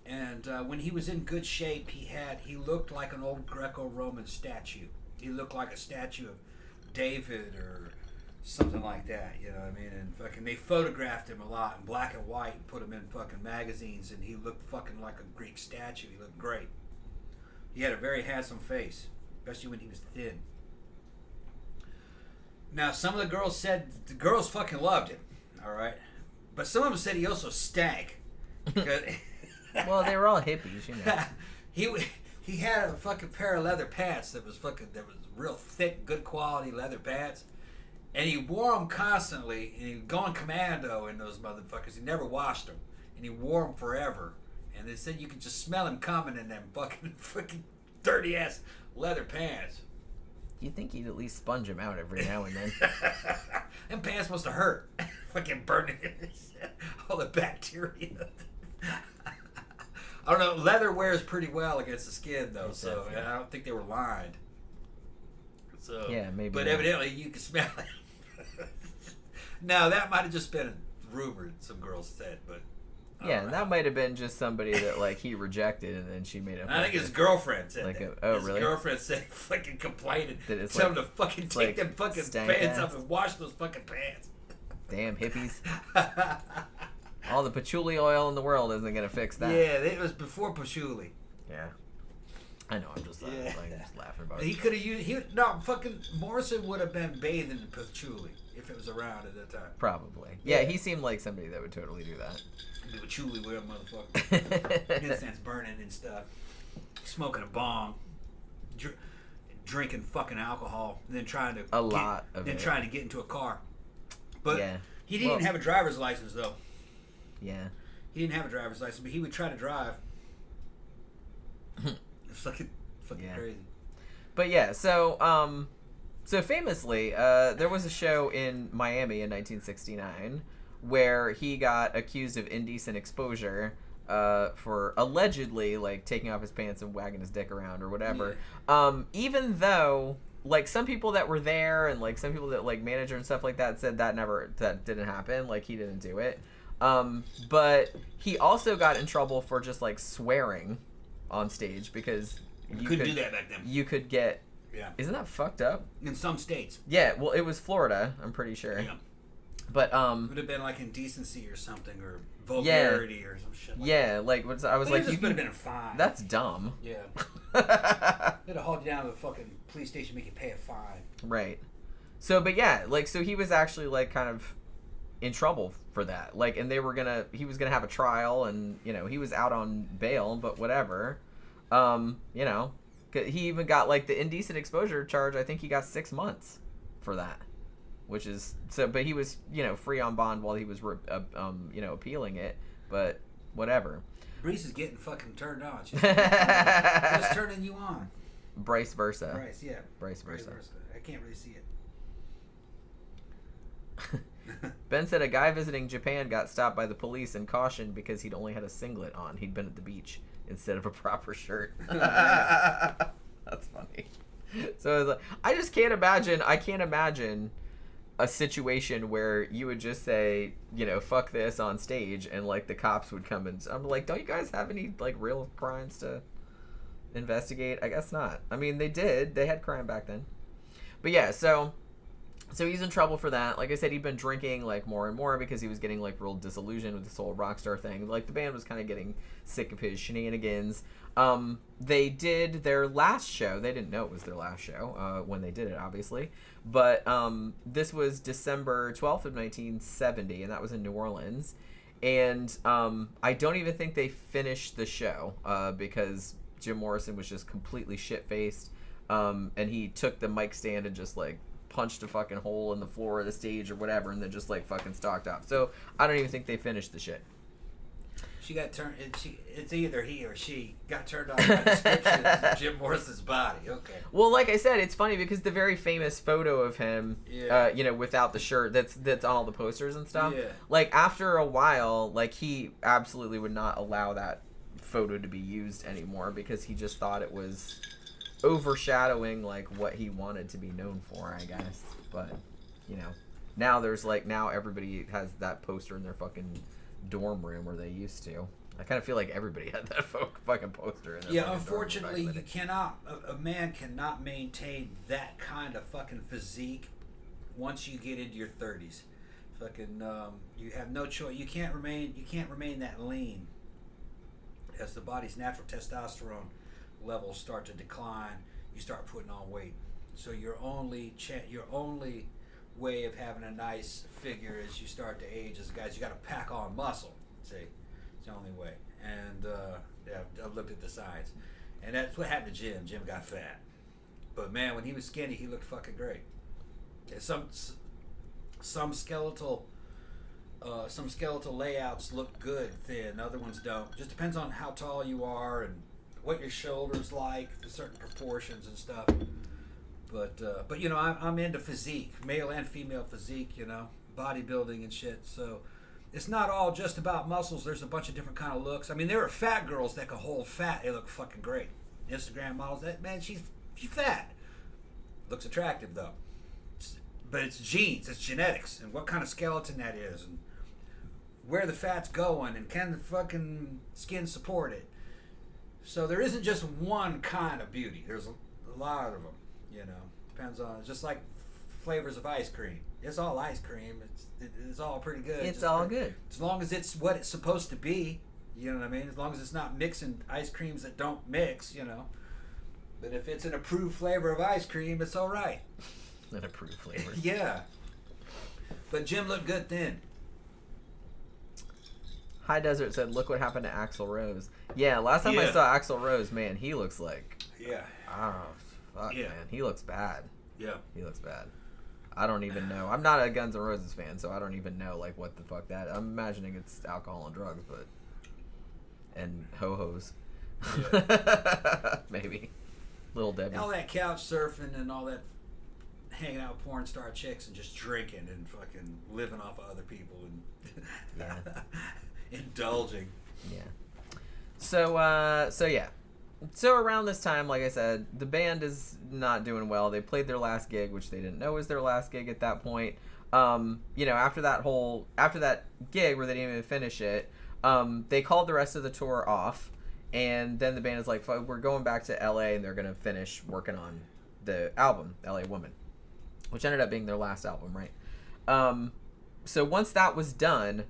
And when he was in good shape, he looked like an old Greco-Roman statue. He looked like a statue of David or something like that, you know what I mean? And fucking, they photographed him a lot in black and white and put him in fucking magazines, and he looked fucking like a Greek statue. He looked great. He had a very handsome face, especially when he was thin. Now, some of the girls said the girls fucking loved him, all right? But some of them said he also stank. Well, they were all hippies, you know. He had a fucking pair of leather pants that was real thick, good quality leather pants. And he wore them constantly, and he would go on commando in those motherfuckers. He never washed them, and he wore them forever. And they said you could just smell him coming in them fucking dirty ass leather pants. You'd think he'd at least sponge them out every now and then. Them pants must have hurt. Fucking burning all the bacteria. I don't know. Leather wears pretty well against the skin, though, so I don't think they were lined. So, yeah, maybe. But evidently, you can smell it. Now, that might have just been a rumor some girls said, but yeah, that might have been just somebody that like he rejected, and then she made a. I think his girlfriend said like that. Really? His girlfriend said fucking complaining, that it's tell like, him to fucking take them fucking pants up and wash those fucking pants. Damn hippies. All the patchouli oil in the world isn't gonna fix that. Yeah, it was before patchouli. Yeah. I know. I'm just just laughing about it. He could have used. Fucking Morrison would have been bathed in patchouli if it was around at that time. Probably. Yeah, he seemed like somebody that would totally do that. The patchouli wear, motherfucker. Incense burning and stuff. Smoking a bong. Drinking fucking alcohol. And then trying to trying to get into a car. But he didn't even have a driver's license though. Yeah. He didn't have a driver's license, but he would try to drive. It's fucking crazy. But yeah, so famously, there was a show in Miami in 1969 where he got accused of indecent exposure for allegedly like taking off his pants and wagging his dick around or whatever. Yeah. Even though like some people that were there and like some people that like manager and stuff like that said that didn't happen, like he didn't do it. But he also got in trouble for just like swearing on stage because you couldn't do that back then. You could get. Yeah. Isn't that fucked up? In some states. Yeah. Well, it was Florida. I'm pretty sure. Yeah. But it would have been like indecency or something or vulgarity or some shit. Like I was like, you could have been a fine. That's dumb. Yeah. They'd have hauled you down to the fucking police station, make you pay a fine. Right. So, but yeah, like so he was actually like kind of in trouble for that. Like, and he was gonna have a trial, and you know he was out on bail, but whatever. You know, he even got like the indecent exposure charge. I think he got 6 months for that, which is so. But he was free on bond while he was appealing it. But whatever. Breeze is getting fucking turned on. What's turning you on? Bryce versa. Bryce, yeah. Bryce versa. I can't really see it. Ben said a guy visiting Japan got stopped by the police and cautioned because he'd only had a singlet on. He'd been at the beach instead of a proper shirt. That's funny. So I was like, I can't imagine a situation where you would just say, fuck this on stage and like the cops would come and I'm like, don't you guys have any like real crimes to investigate? I guess not. I mean, they had crime back then. But yeah, so he's in trouble for that. Like I said, he'd been drinking like more and more because he was getting like real disillusioned with this whole rock star thing. Like the band was kind of getting sick of his shenanigans. They did their last show. They didn't know it was their last show when they did it, obviously. But this was December 12th of 1970, and that was in New Orleans. And I don't even think they finished the show because Jim Morrison was just completely shit-faced. And he took the mic stand and just like punched a fucking hole in the floor of the stage or whatever, and then just like fucking stalked off. So I don't even think they finished the shit. She got turned. It's either he or she got turned on by the description of Jim Morrison's body. Okay. Well, like I said, it's funny because the very famous photo of him, without the shirt, that's on all the posters and stuff. Yeah. Like after a while, like he absolutely would not allow that photo to be used anymore because he just thought it was overshadowing like what he wanted to be known for, I guess. But now there's like now everybody has that poster in their fucking dorm room, where they used to. I kind of feel like everybody had that fucking poster in their unfortunately you cannot a man cannot maintain that kind of fucking physique once you get into your 30s. Fucking you have no choice. You can't remain that lean as the body's natural testosterone levels start to decline. You start putting on weight. So your only way of having a nice figure as you start to age as guys, you got to pack on muscle. See, it's the only way. And I've looked at the science, and that's what happened to Jim. Jim got fat, but man, when he was skinny, he looked fucking great. Some skeletal layouts look good thin, other ones don't. Just depends on how tall you are and what your shoulders like, the certain proportions and stuff. But I'm into physique, male and female physique, bodybuilding and shit. So it's not all just about muscles. There's a bunch of different kind of looks. I mean, there are fat girls that can hold fat. They look fucking great. Instagram models, she's fat. Looks attractive though. But it's genes, it's genetics, and what kind of skeleton that is, and where the fat's going, and can the fucking skin support it. So there isn't just one kind of beauty. There's a lot of them. Depends on. It's just like flavors of ice cream. It's all ice cream. It's all pretty good. It's all good. As long as it's what it's supposed to be, you know what I mean? As long as it's not mixing ice creams that don't mix, you know. But if it's an approved flavor of ice cream, it's all right. An approved flavor. Yeah. But Jim looked good then. High Desert said, "Look what happened to Axl Rose." Yeah, last time I saw Axl Rose, man, he looks like... Yeah. Oh, fuck, man. He looks bad. Yeah. He looks bad. I don't even know. I'm not a Guns N' Roses fan, so I don't even know, like, what the fuck that... I'm imagining it's alcohol and drugs, but... And ho-hos. Yeah. Maybe. Little Debbie. All that couch surfing and all that hanging out with porn star chicks and just drinking and fucking living off of other people and indulging. Yeah. So yeah. So around this time, like I said, the band is not doing well. They played their last gig, which they didn't know was their last gig at that point. You know, after that gig where they didn't even finish it, they called the rest of the tour off, and then the band is like, we're going back to LA, and they're going to finish working on the album, LA Woman, which ended up being their last album, right? So once that was done,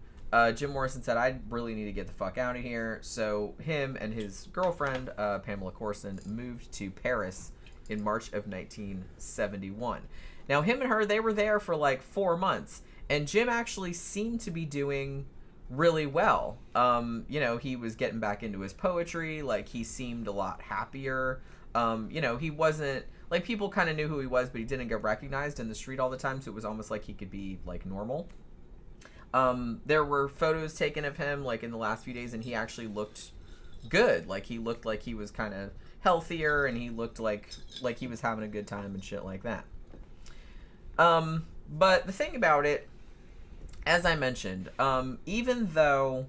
Jim Morrison said, I really need to get the fuck out of here. So him and his girlfriend, Pamela Corson, moved to Paris in March of 1971. Now, him and her, they were there for like 4 months, and Jim actually seemed to be doing really well. You know, he was getting back into his poetry. Like, he seemed a lot happier. You know, he wasn't, like, people kind of knew who he was, but he didn't get recognized in the street all the time, so it was almost like he could be, like, normal. There were photos taken of him, like, in the last few days, and he actually looked good. Like, he looked like he was kind of healthier, and he looked like he was having a good time and shit like that. But the thing about it, as I mentioned, even though,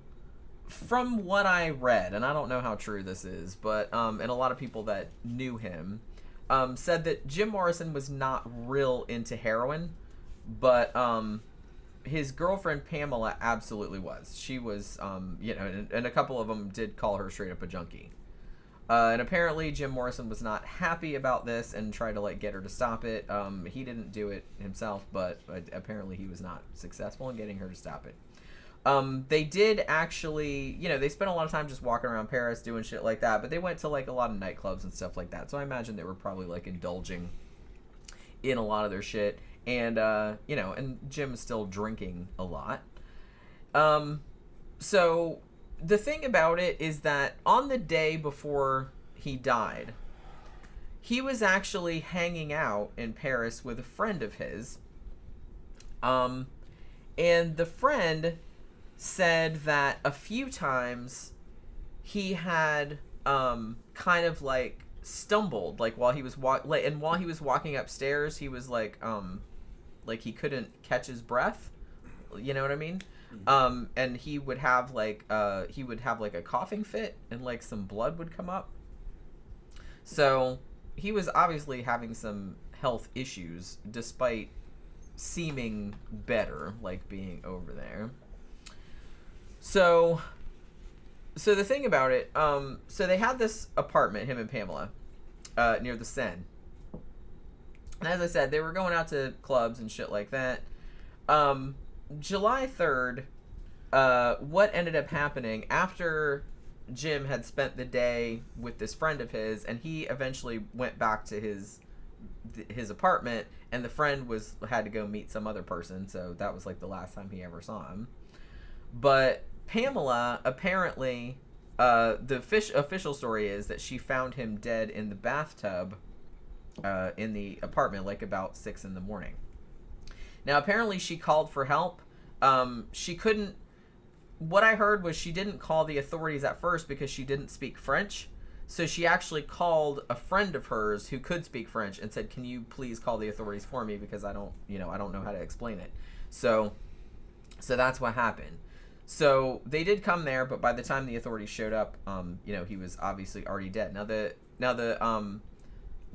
from what I read, and I don't know how true this is, but, and a lot of people that knew him, said that Jim Morrison was not real into heroin, but, his girlfriend Pamela absolutely was. She was, you know, and a couple of them did call her straight up a junkie. And apparently Jim Morrison was not happy about this and tried to, like, get her to stop it. He didn't do it himself, but apparently he was not successful in getting her to stop it. They did actually, you know, they spent a lot of time just walking around Paris doing shit like that, but they went to, like, a lot of nightclubs and stuff like that. So I imagine they were probably, like, indulging in a lot of their shit. And, you know, and Jim is still drinking a lot. So the thing about it is that on the day before he died, he was actually hanging out in Paris with a friend of his. And the friend said that a few times he had, kind of, like, stumbled, like, while he was walking upstairs, he was like he couldn't catch his breath, you know what I mean? And he would have like a coughing fit, and like some blood would come up. So he was obviously having some health issues despite seeming better, like being over there. So the thing about it, so they had this apartment, him and Pamela, near the Seine. And as I said, they were going out to clubs and shit like that. July 3rd, what ended up happening after Jim had spent the day with this friend of his, and he eventually went back to his apartment, and the friend had to go meet some other person, so that was like the last time he ever saw him. But Pamela, apparently, the official story is that she found him dead in the bathtub in the apartment, like about 6 in the morning. Now, apparently she called for help. She couldn't... What I heard was she didn't call the authorities at first because she didn't speak French. So she actually called a friend of hers who could speak French and said, "Can you please call the authorities for me, because I don't know how to explain it." So that's what happened. So they did come there, but by the time the authorities showed up, he was obviously already dead.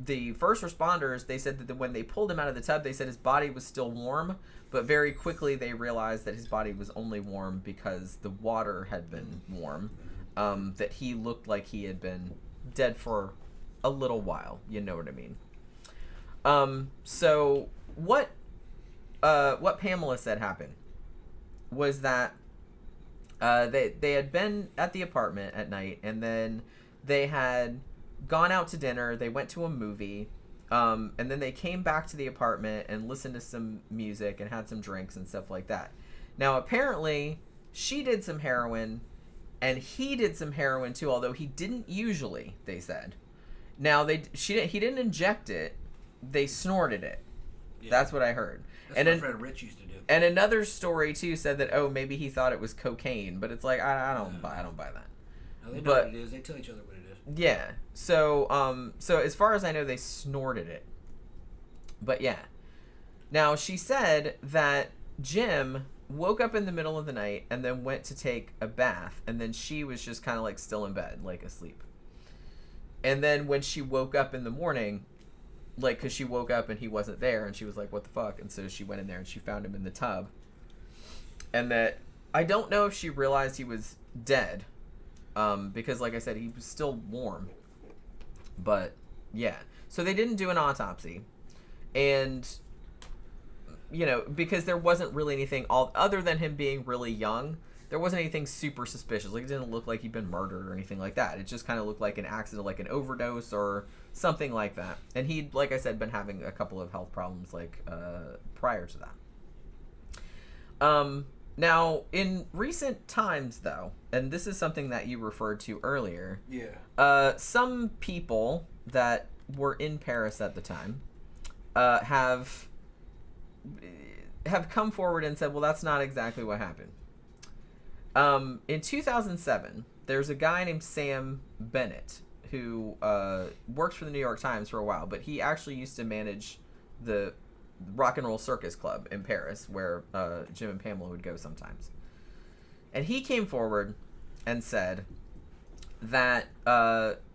The first responders, they said that when they pulled him out of the tub, they said his body was still warm, but very quickly they realized that his body was only warm because the water had been warm, that he looked like he had been dead for a little while, you know what I mean. So what what Pamela said happened was that they had been at the apartment at night, and then they had gone out to dinner. They went to a movie, and then they came back to the apartment and listened to some music and had some drinks and stuff like that. Now, apparently, she did some heroin, and he did some heroin too, although he didn't usually, they said. Now, he didn't inject it. They snorted it. Yeah. That's what I heard. That's what my friend Rich used to do. And another story too said that maybe he thought it was cocaine, but it's like I don't buy that. No, they know what it is. They tell each other what it is. Yeah. So as far as I know, they snorted it. But yeah. Now she said that Jim woke up in the middle of the night and then went to take a bath, and then she was just kind of like still in bed, like asleep. And then when she woke up in the morning, like, because she woke up and he wasn't there, and she was like, what the fuck? And so she went in there and she found him in the tub. And that, I don't know if she realized he was dead, because like I said, he was still warm. But yeah, so they didn't do an autopsy, and because there wasn't really anything other than him being really young. There wasn't anything super suspicious. Like, it didn't look like he'd been murdered or anything like that. It just kind of looked like an accident, like an overdose or something like that. And he'd, like I said, been having a couple of health problems, like, prior to that. Now, in recent times, though, and this is something that you referred to earlier. Yeah. Some people that were in Paris at the time have come forward and said, well, that's not exactly what happened. In 2007, there's a guy named Sam Bennett who worked for the New York Times for a while, but he actually used to manage the Rock and Roll Circus Club in Paris, where Jim and Pamela would go sometimes. And he came forward and said that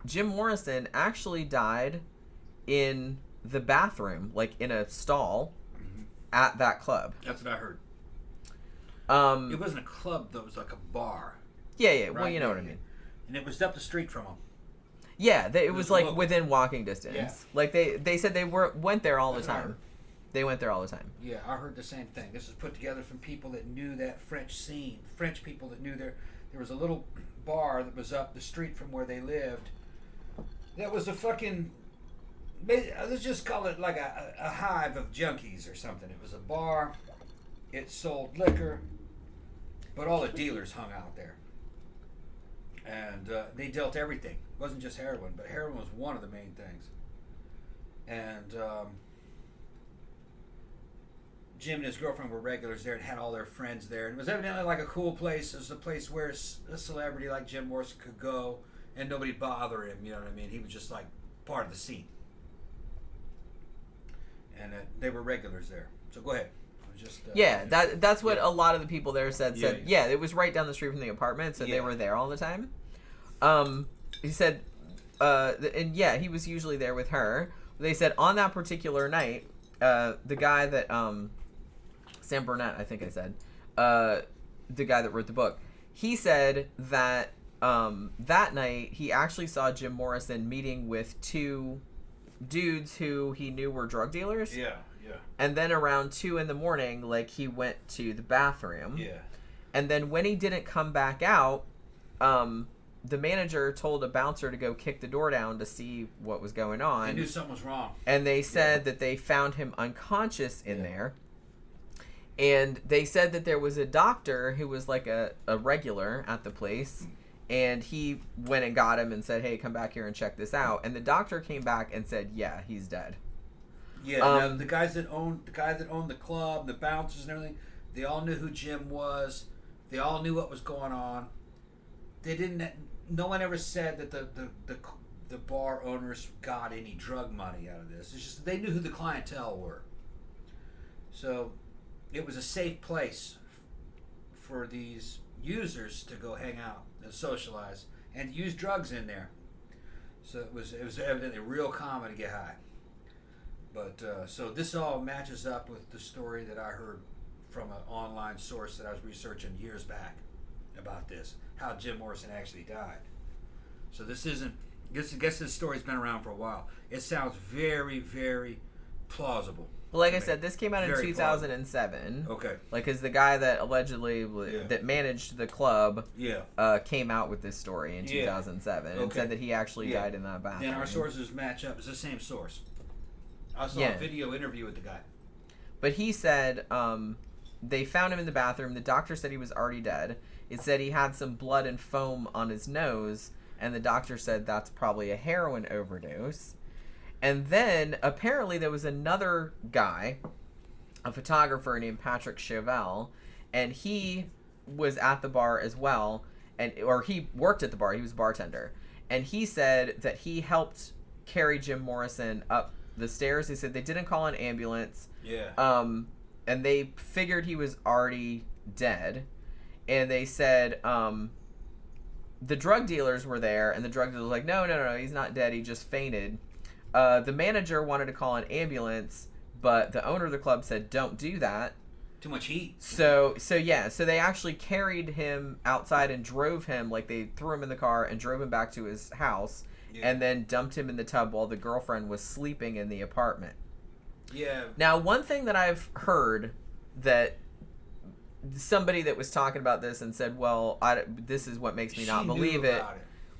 Jim Morrison actually died in the bathroom, like in a stall at that club. That's what I heard. It wasn't a club, though. It was like a bar. Yeah. Right? Well, you know what I mean. And it was up the street from him. Yeah, it was like local. within walking distance. Yeah. Like they said they went there all the time. They went there all the time. Yeah, I heard the same thing. This was put together from people that knew that French scene. French people that knew there was a little bar that was up the street from where they lived. That was a fucking... Let's just call it like a hive of junkies or something. It was a bar. It sold liquor. But all the dealers hung out there. And they dealt everything. It wasn't just heroin, but heroin was one of the main things. And Jim and his girlfriend were regulars there and had all their friends there. And it was evidently like a cool place. It was a place where a celebrity like Jim Morrison could go and nobody bother him, you know what I mean? He was just like part of the scene. And they were regulars there. So go ahead. That's what a lot of the people there said. Yeah, it was right down the street from the apartment, so they were there all the time. He said, and yeah, he was usually there with her. They said on that particular night, the guy that Sam Burnett, I think I said, the guy that wrote the book, he said that that night he actually saw Jim Morrison meeting with two dudes who he knew were drug dealers. Yeah. And then around 2 a.m, like, he went to the bathroom. Yeah. And then when he didn't come back out, the manager told a bouncer to go kick the door down to see what was going on. They knew something was wrong. And they said that they found him unconscious in there. And they said that there was a doctor who was like a regular at the place. And he went and got him and said, hey, come back here and check this out. And the doctor came back and said, yeah, he's dead. Yeah, now the guy that owned the club, the bouncers and everything, they all knew who Jim was. They all knew what was going on. They didn't. No one ever said that the bar owners got any drug money out of this. It's just they knew who the clientele were. So it was a safe place for these users to go hang out and socialize and use drugs in there. So it was evidently real common to get high. But so this all matches up with the story that I heard from an online source that I was researching years back about this, how Jim Morrison actually died. So this isn't. I guess this story's been around for a while. It sounds very, very plausible. Well, like I said, this came out in Very 2007. Okay. Like, because the guy that allegedly that managed the club came out with this story in 2007 and said that he actually died in that bathroom. Then our sources match up. It's the same source. I saw a video interview with the guy. But he said they found him in the bathroom. The doctor said he was already dead. It said he had some blood and foam on his nose, and the doctor said that's probably a heroin overdose. And then, apparently, there was another guy, a photographer named Patrick Chauvel, and he was at the bar as well, or he worked at the bar. He was a bartender. And he said that he helped carry Jim Morrison up the stairs. He said they didn't call an ambulance. Yeah. And they figured he was already dead. And they said the drug dealers were there, and the drug dealers were like, no, he's not dead. He just fainted. The manager wanted to call an ambulance, but the owner of the club said, don't do that. Too much heat. So they actually carried him outside and drove him, like they threw him in the car and drove him back to his house, and then dumped him in the tub while the girlfriend was sleeping in the apartment. Yeah. Now, one thing that I've heard that somebody that was talking about this and said, well, this is what makes me not believe it.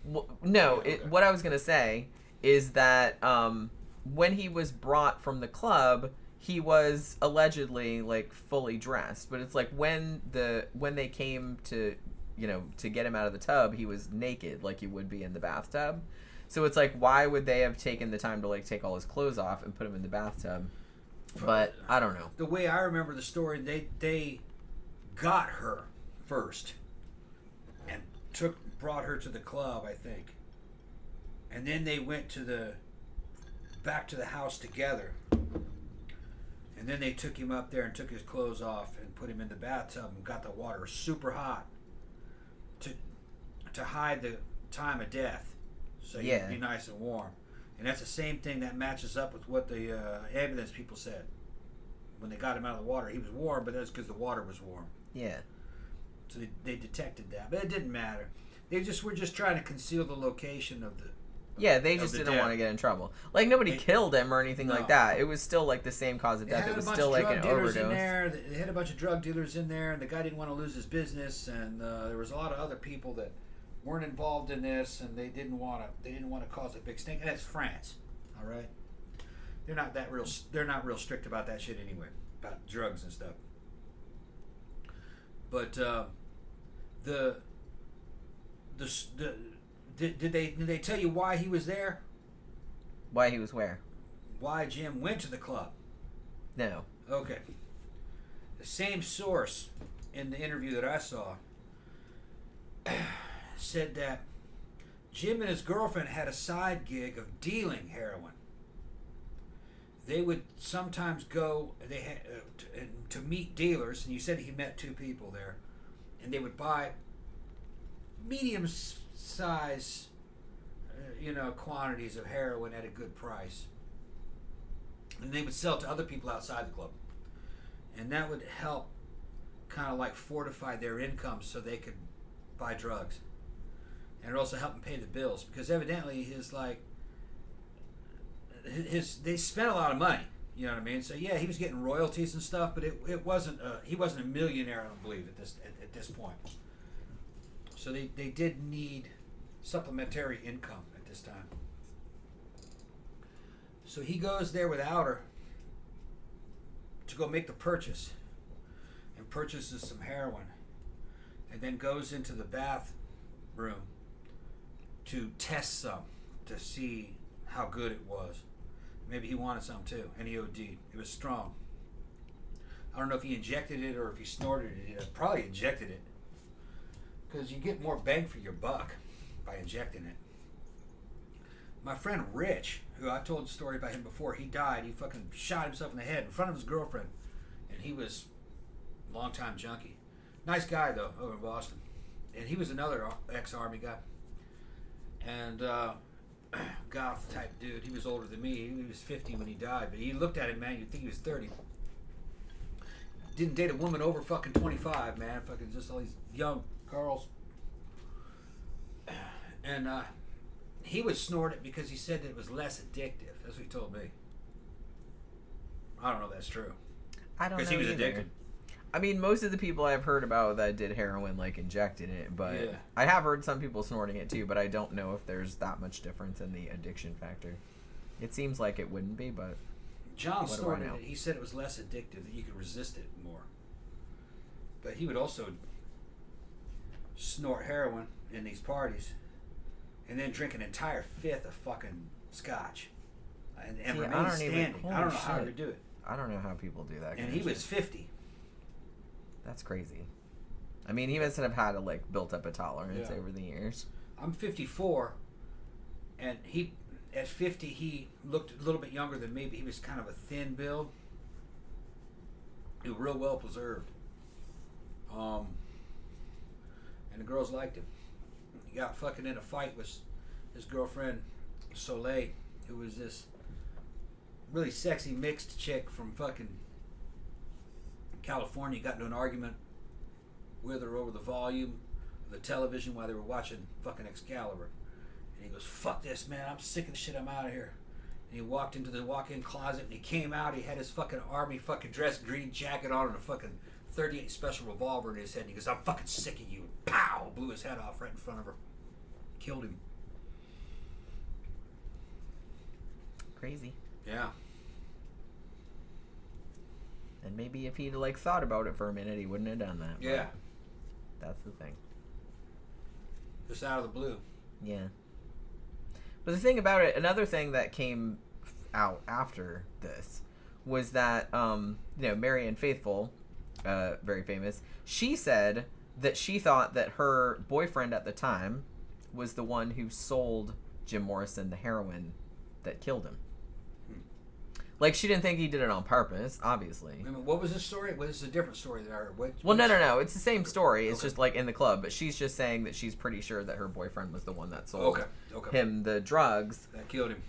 Well, no, what I was going to say is that when he was brought from the club, he was allegedly like fully dressed, but it's like when they came to get him out of the tub, he was naked like he would be in the bathtub. So it's like, why would they have taken the time to like take all his clothes off and put him in the bathtub? But I don't know. The way I remember the story, they got her first and brought her to the club, I think. And then they went back to the house together. And then they took him up there and took his clothes off and put him in the bathtub and got the water super hot to hide the time of death, so he'd be nice and warm. And that's the same thing that matches up with what the ambulance people said. When they got him out of the water, he was warm, but that's because the water was warm. Yeah. So they detected that, but it didn't matter. They were just trying to conceal the location of the. Yeah, they just didn't want to get in trouble. Like, nobody killed him or anything like that. It was still, like, the same cause of death. It was still, like, an overdose. They had a bunch of drug dealers in there, and the guy didn't want to lose his business, and there was a lot of other people that weren't involved in this, and they didn't want to cause a big stink. And it's France, all right? They're not real strict about that shit anyway, about drugs and stuff. But Did they tell you why he was there? Why he was where? Why Jim went to the club? No. Okay. The same source in the interview that I saw said that Jim and his girlfriend had a side gig of dealing heroin. They would sometimes go to meet dealers, and you said he met two people there, and they would buy medium size quantities of heroin at a good price, and they would sell to other people outside the club, and that would help kind of like fortify their income so they could buy drugs, and it also helped them pay the bills, because evidently they spent a lot of money, you know what I mean? So yeah, he was getting royalties and stuff, but it wasn't he wasn't a millionaire, I don't believe, at this point. So they did need supplementary income at this time. So he goes there without her to go make the purchase, and purchases some heroin, and then goes into the bathroom to test some to see how good it was. Maybe he wanted some too, and he OD'd. It was strong. I don't know if he injected it or if he snorted it. Probably injected it, because you get more bang for your buck by injecting it. My friend Rich, who I told the story about him before, he died. He fucking shot himself in the head in front of his girlfriend, and he was a long-time junkie. Nice guy, though, over in Boston. And he was another ex-Army guy. And goth-type dude. He was older than me. He was 50 when he died, but he looked at him, man, you'd think he was 30. Didn't date a woman over fucking 25, man. Fucking just all these young girls. And he would snort it because he said that it was less addictive. That's what he told me. I don't know if that's true. I don't know. Because he was either. addicted. I mean, most of the people I've heard about that did heroin, like, injected it, but Yeah. I have heard some people snorting it too, but I don't know if there's that much difference in the addiction factor. It seems like it wouldn't be, but John what do I snorted know? it. He said it was less addictive, that you could resist it more. But he would also snort heroin in these parties and then drink an entire fifth of fucking scotch and See, remain standing. I don't know how he shit. would do it. I don't know how people do that. And kind he of was shit. 50. That's crazy. I mean, he must have had like built up a tolerance Yeah. over the years. I'm 54, and he, at 50, he looked a little bit younger than me, but he was kind of a thin build. He was real well preserved. And the girls liked him. He got fucking in a fight with his girlfriend, Soleil, who was this really sexy mixed chick from fucking California. Got into an argument with her over the volume of the television while they were watching fucking Excalibur. And he goes, "Fuck this, man. I'm sick of the shit. I'm out of here." And he walked into the walk-in closet and he came out. He had his fucking army fucking dress, green jacket on, and a fucking 38 special revolver in his head. And he goes, "I'm fucking sick of you." Pow! Blew his head off right in front of her. Killed him. Crazy. Yeah. And maybe if he'd like thought about it for a minute, he wouldn't have done that. but Yeah. That's the thing. Just out of the blue. Yeah. But the thing about it, another thing that came out after this was that, Marianne Faithfull, very famous, she said that she thought that her boyfriend at the time was the one who sold Jim Morrison the heroin that killed him. Like, she didn't think he did it on purpose, obviously. I mean, what was this story? Well, this is a different story that I heard. Well, no. It's the same story. It's Okay. just, like, in the club. But she's just saying that she's pretty sure that her boyfriend was the one that sold Okay. him the drugs. That killed him.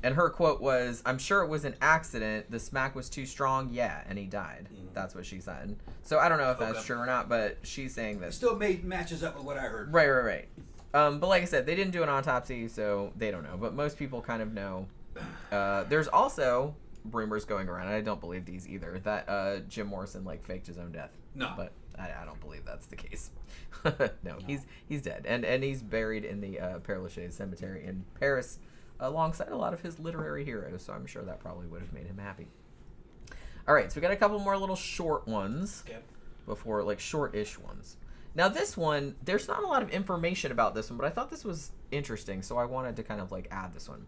And her quote was, "I'm sure it was an accident. The smack was too strong. Yeah, and he died." Mhm. That's what she said. So I don't know if that's Okay. true or not, but she's saying It that. still matches up with what I heard. Right. But like I said, they didn't do an autopsy, so they don't know. But most people kind of know. There's also rumors going around, and I don't believe these either, that Jim Morrison like faked his own death. No. But I don't believe that's the case. No, he's dead, and he's buried in the Père Lachaise cemetery in Paris, alongside a lot of his literary heroes. So I'm sure that probably would have made him happy. All right, so we got a couple more little short ones Okay. before, like short-ish ones. Now this one, there's not a lot of information about this one, but I thought this was interesting, so I wanted to kind of like add this one.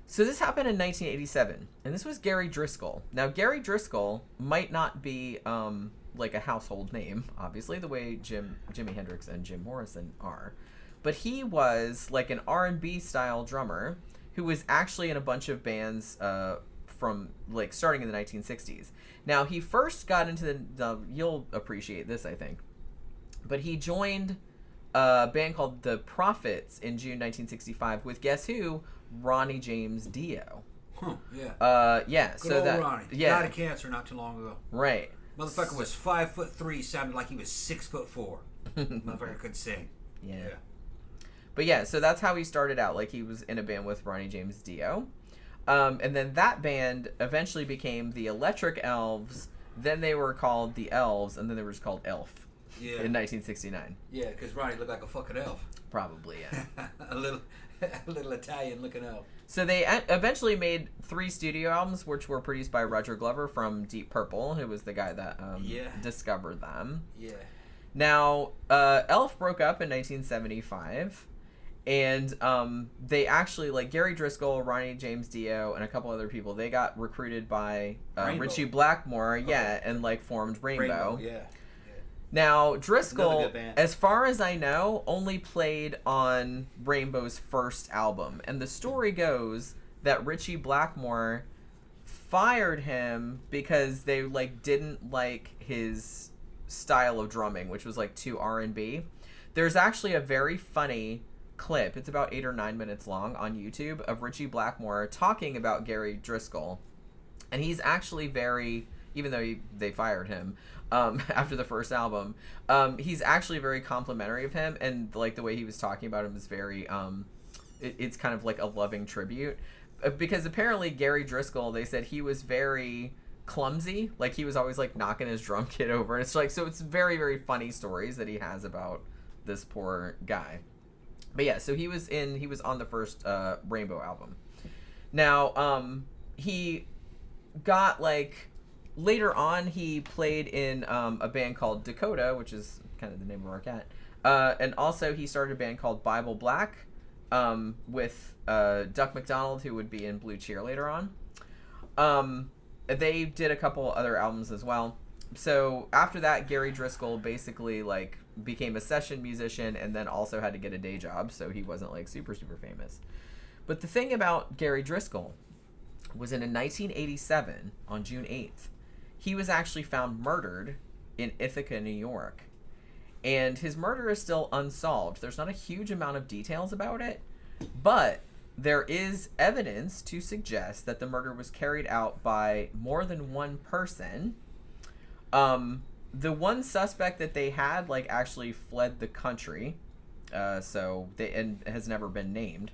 So this happened in 1987, and this was Gary Driscoll. Now Gary Driscoll might not be like a household name, obviously, the way Jimi Hendrix and Jim Morrison are, but he was like an R&B style drummer who was actually in a bunch of bands from like starting in the 1960s. Now he first got into the you'll appreciate this, I think, but he joined a band called The Prophets in June 1965 with, guess who? Ronnie James Dio. Huh, yeah. Yeah. Good so old that Ronnie. yeah, Died of cancer not too long ago. right. Motherfucker was 5'3", sounded like he was 6'4". Motherfucker could sing. Yeah. But yeah, so that's how he started out. Like, he was in a band with Ronnie James Dio. And then that band eventually became the Electric Elves. Then they were called the Elves, and then they were just called Elf Yeah. in 1969. Yeah, because Ronnie looked like a fucking elf. Probably, yeah. a little Italian looking elf. So they eventually made 3 studio albums, which were produced by Roger Glover from Deep Purple, who was the guy that discovered them. Yeah. Now, Elf broke up in 1975, and they actually, like Gary Driscoll, Ronnie James Dio, and a couple other people, they got recruited by Richie Blackmore, and like formed Rainbow. Yeah. Now, Driscoll, Another good band. as far as I know, only played on Rainbow's first album. And the story goes that Richie Blackmore fired him because they like didn't like his style of drumming, which was like too R&B. There's actually a very funny clip, it's about 8 or 9 minutes long, on YouTube of Richie Blackmore talking about Gary Driscoll. And he's actually very, even though they fired him after the first album, he's actually very complimentary of him, and like the way he was talking about him is very it's kind of like a loving tribute. because apparently Gary Driscoll, they said he was very clumsy. Like, he was always, like, knocking his drum kit over. And it's like, so it's very, very funny stories that he has about this poor guy. But yeah, so he was on the first Rainbow album. Now, he got, like, later on he played in a band called Dakota, which is kind of the name of our cat. And also he started a band called Bible Black with Duck McDonald, who would be in Blue Cheer later on. They did a couple other albums as well. So after that, Gary Driscoll basically, like, became a session musician and then also had to get a day job, so he wasn't, like, super, super famous. But the thing about Gary Driscoll was in 1987, on June 8th, he was actually found murdered in Ithaca, New York. And his murder is still unsolved. There's not a huge amount of details about it, but there is evidence to suggest that the murder was carried out by more than one person. The one suspect that they had, like, actually fled the country, and has never been named.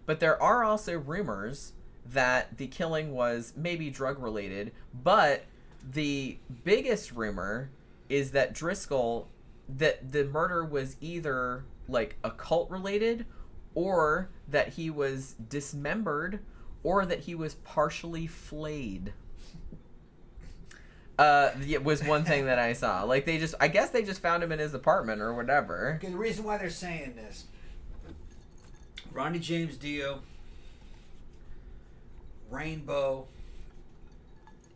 But there are also rumors that the killing was maybe drug-related, but the biggest rumor is that that the murder was either, like, occult-related, or that he was dismembered, or that he was partially flayed. It was one thing that I saw. Like, I guess they just found him in his apartment or whatever. Okay, the reason why they're saying this, Ronnie James Dio, Rainbow,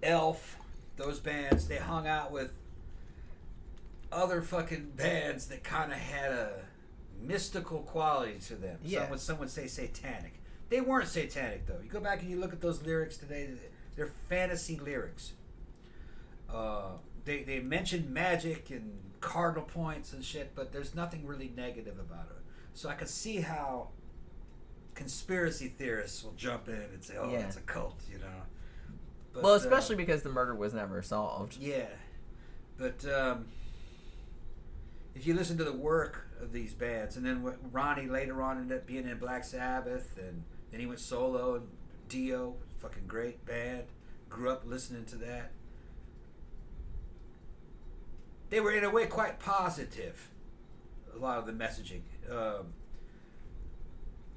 Elf, those bands, they hung out with other fucking bands that kind of had a mystical quality to them. Yeah. Some would say satanic. They weren't satanic, though. You go back and you look at those lyrics today, they're fantasy lyrics. They mentioned magic and cardinal points and shit, but there's nothing really negative about it. So I could see how conspiracy theorists will jump in and say, "Oh, Yeah. it's a cult," you know. But, Well, especially because the murder was never solved. yeah, but if you listen to the work of these bands, and then Ronnie later on ended up being in Black Sabbath, and then he went solo, and Dio, fucking great band, grew up listening to that. They were in a way quite positive, a lot of the messaging.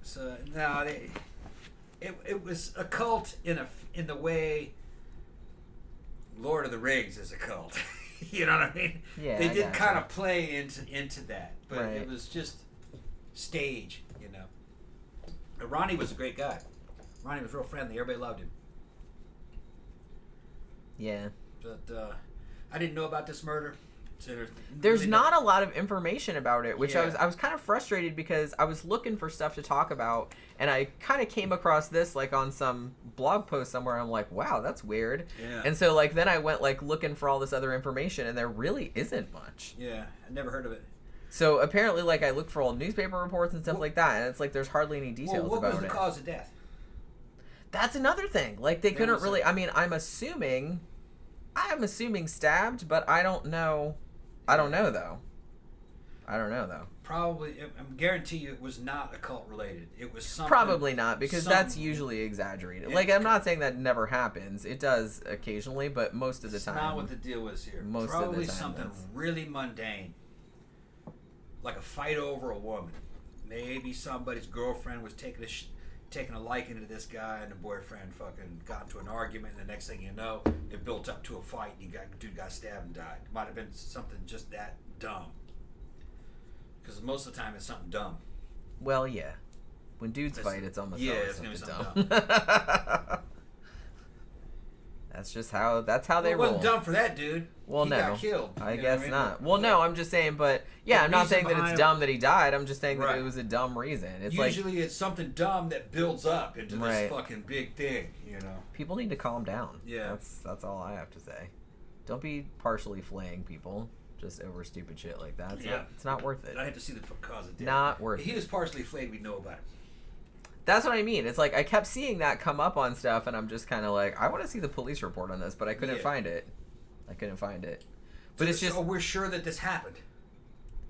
So no, it was a cult in the way Lord of the Rings is a cult. You know what I mean? Yeah, they I did gotcha. kind of play into that, but Right. it was just stage, you know. And Ronnie was a great guy. Ronnie was real friendly. Everybody loved him. Yeah. But I didn't know about this murder. So There's really not a lot of information about it, which Yeah. I was kind of frustrated because I was looking for stuff to talk about, and I kind of came across this, like, on some blog post somewhere. I'm like, wow, that's weird. Yeah. And so, like, then I went, like, looking for all this other information, and there really isn't much. Yeah, I never heard of it. So apparently, like, I looked for old newspaper reports and stuff Well- like that, and it's like there's hardly any details Well, what about was the it. cause of death? That's another thing. Like, they There couldn't was really. a- I mean, I'm assuming stabbed, but I don't know. I don't know though. Probably, I'm guarantee you, it was not occult related. It was something. Probably not, because that's some- usually exaggerated. It's Like, I'm not saying that never happens. It does occasionally, but most of the It's time. not what the deal was here. Most of the Probably time something that's- really mundane, like a fight over a woman. Maybe somebody's girlfriend was taking a liking to this guy, and the boyfriend fucking got into an argument, and the next thing you know, it built up to a fight, and dude got stabbed and died. It might have been something just that dumb. Because most of the time it's something dumb. Well, yeah. When dudes It's- fight, it's almost yeah, always it's gonna be something dumb. That's how they It wasn't roll. dumb for that dude. Well, He no, got killed. I You know guess what not. mean? Well, no, I'm just saying, but yeah, The I'm not reason saying that behind it's it- dumb that he died. I'm just saying that Right. it was a dumb reason. It's like Usually it's something dumb that builds up into this Right. fucking big thing, you know. people need to calm down. Yeah. That's all I have to say. Don't be partially flaying people just over stupid shit like that. It's not worth it. I had to see the cause of death. Not worth If he it. was partially flayed, we'd know about it. That's what I mean. It's like I kept seeing that come up on stuff, and I'm just kind of like, I want to see the police report on this, but I couldn't Yeah. find it. But it's just, So we're sure that this happened.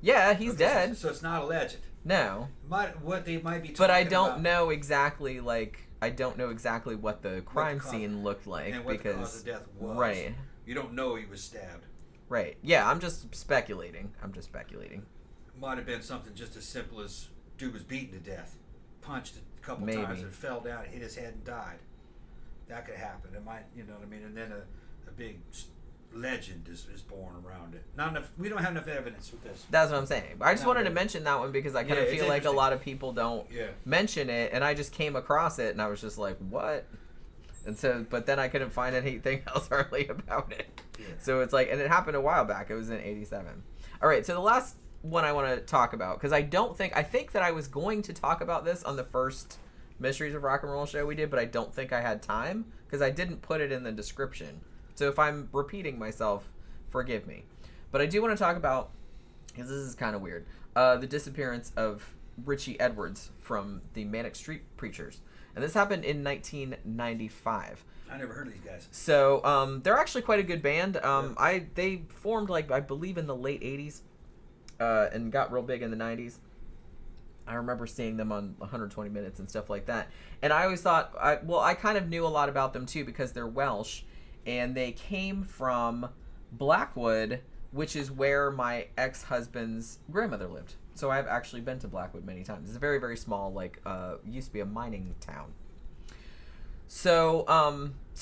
yeah, he's Okay, dead. So it's not alleged. No. What they might be talking But I don't about. know exactly, like, I don't know exactly what the crime scene looked like and what because the cause of death was. Right. You don't know he was stabbed. Right. Yeah, I'm just speculating. Might have been something just as simple as dude was beaten to death, punched a couple Maybe. times and fell down, hit his head and died. That could happen. It might, you know what I mean? And then a big legend is born around it. Not enough. We don't have enough evidence with this. That's what I'm saying. I just wanted to mention that one because I kind of feel like a lot of people don't mention it, and I just came across it and I was just like, what? And so, but then I couldn't find anything else hardly about it. Yeah. So it's like, and it happened a while back. It was in '87. All right. So the last one I want to talk about, because I think that I was going to talk about this on the first Mysteries of Rock and Roll show we did, but I don't think I had time because I didn't put it in the description. So if I'm repeating myself, forgive me. But I do want to talk about, because this is kind of weird, the disappearance of Richey Edwards from the Manic Street Preachers. And this happened in 1995. I never heard of these guys. So they're actually quite a good band. They formed, like, I believe in the late 80s and got real big in the 90s. I remember seeing them on 120 Minutes and stuff like that. And I always thought, I kind of knew a lot about them too because they're Welsh. And they came from Blackwood, which is where my ex-husband's grandmother lived. So I've actually been to Blackwood many times. It's a very, very small, like, used to be a mining town. So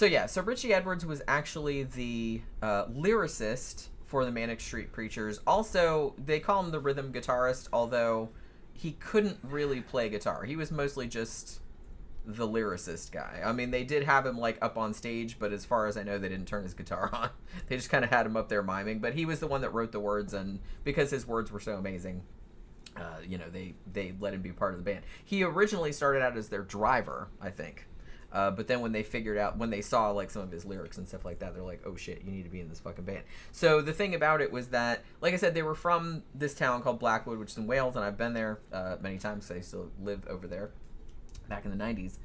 Richey Edwards was actually the lyricist for the Manic Street Preachers. Also, they call him the rhythm guitarist, although he couldn't really play guitar. He was mostly just the lyricist guy. I mean, they did have him, like, up on stage, but as far as I know, they didn't turn his guitar on. They just kind of had him up there miming, but he was the one that wrote the words, and because his words were so amazing, they let him be part of the band. He originally started out as their driver, I think. But then when they saw, like, some of his lyrics and stuff like that, they're like, oh shit, you need to be in this fucking band. So the thing about it was that, like I said, they were from this town called Blackwood, which is in Wales, and I've been there many times because I still live over there back in the 90s.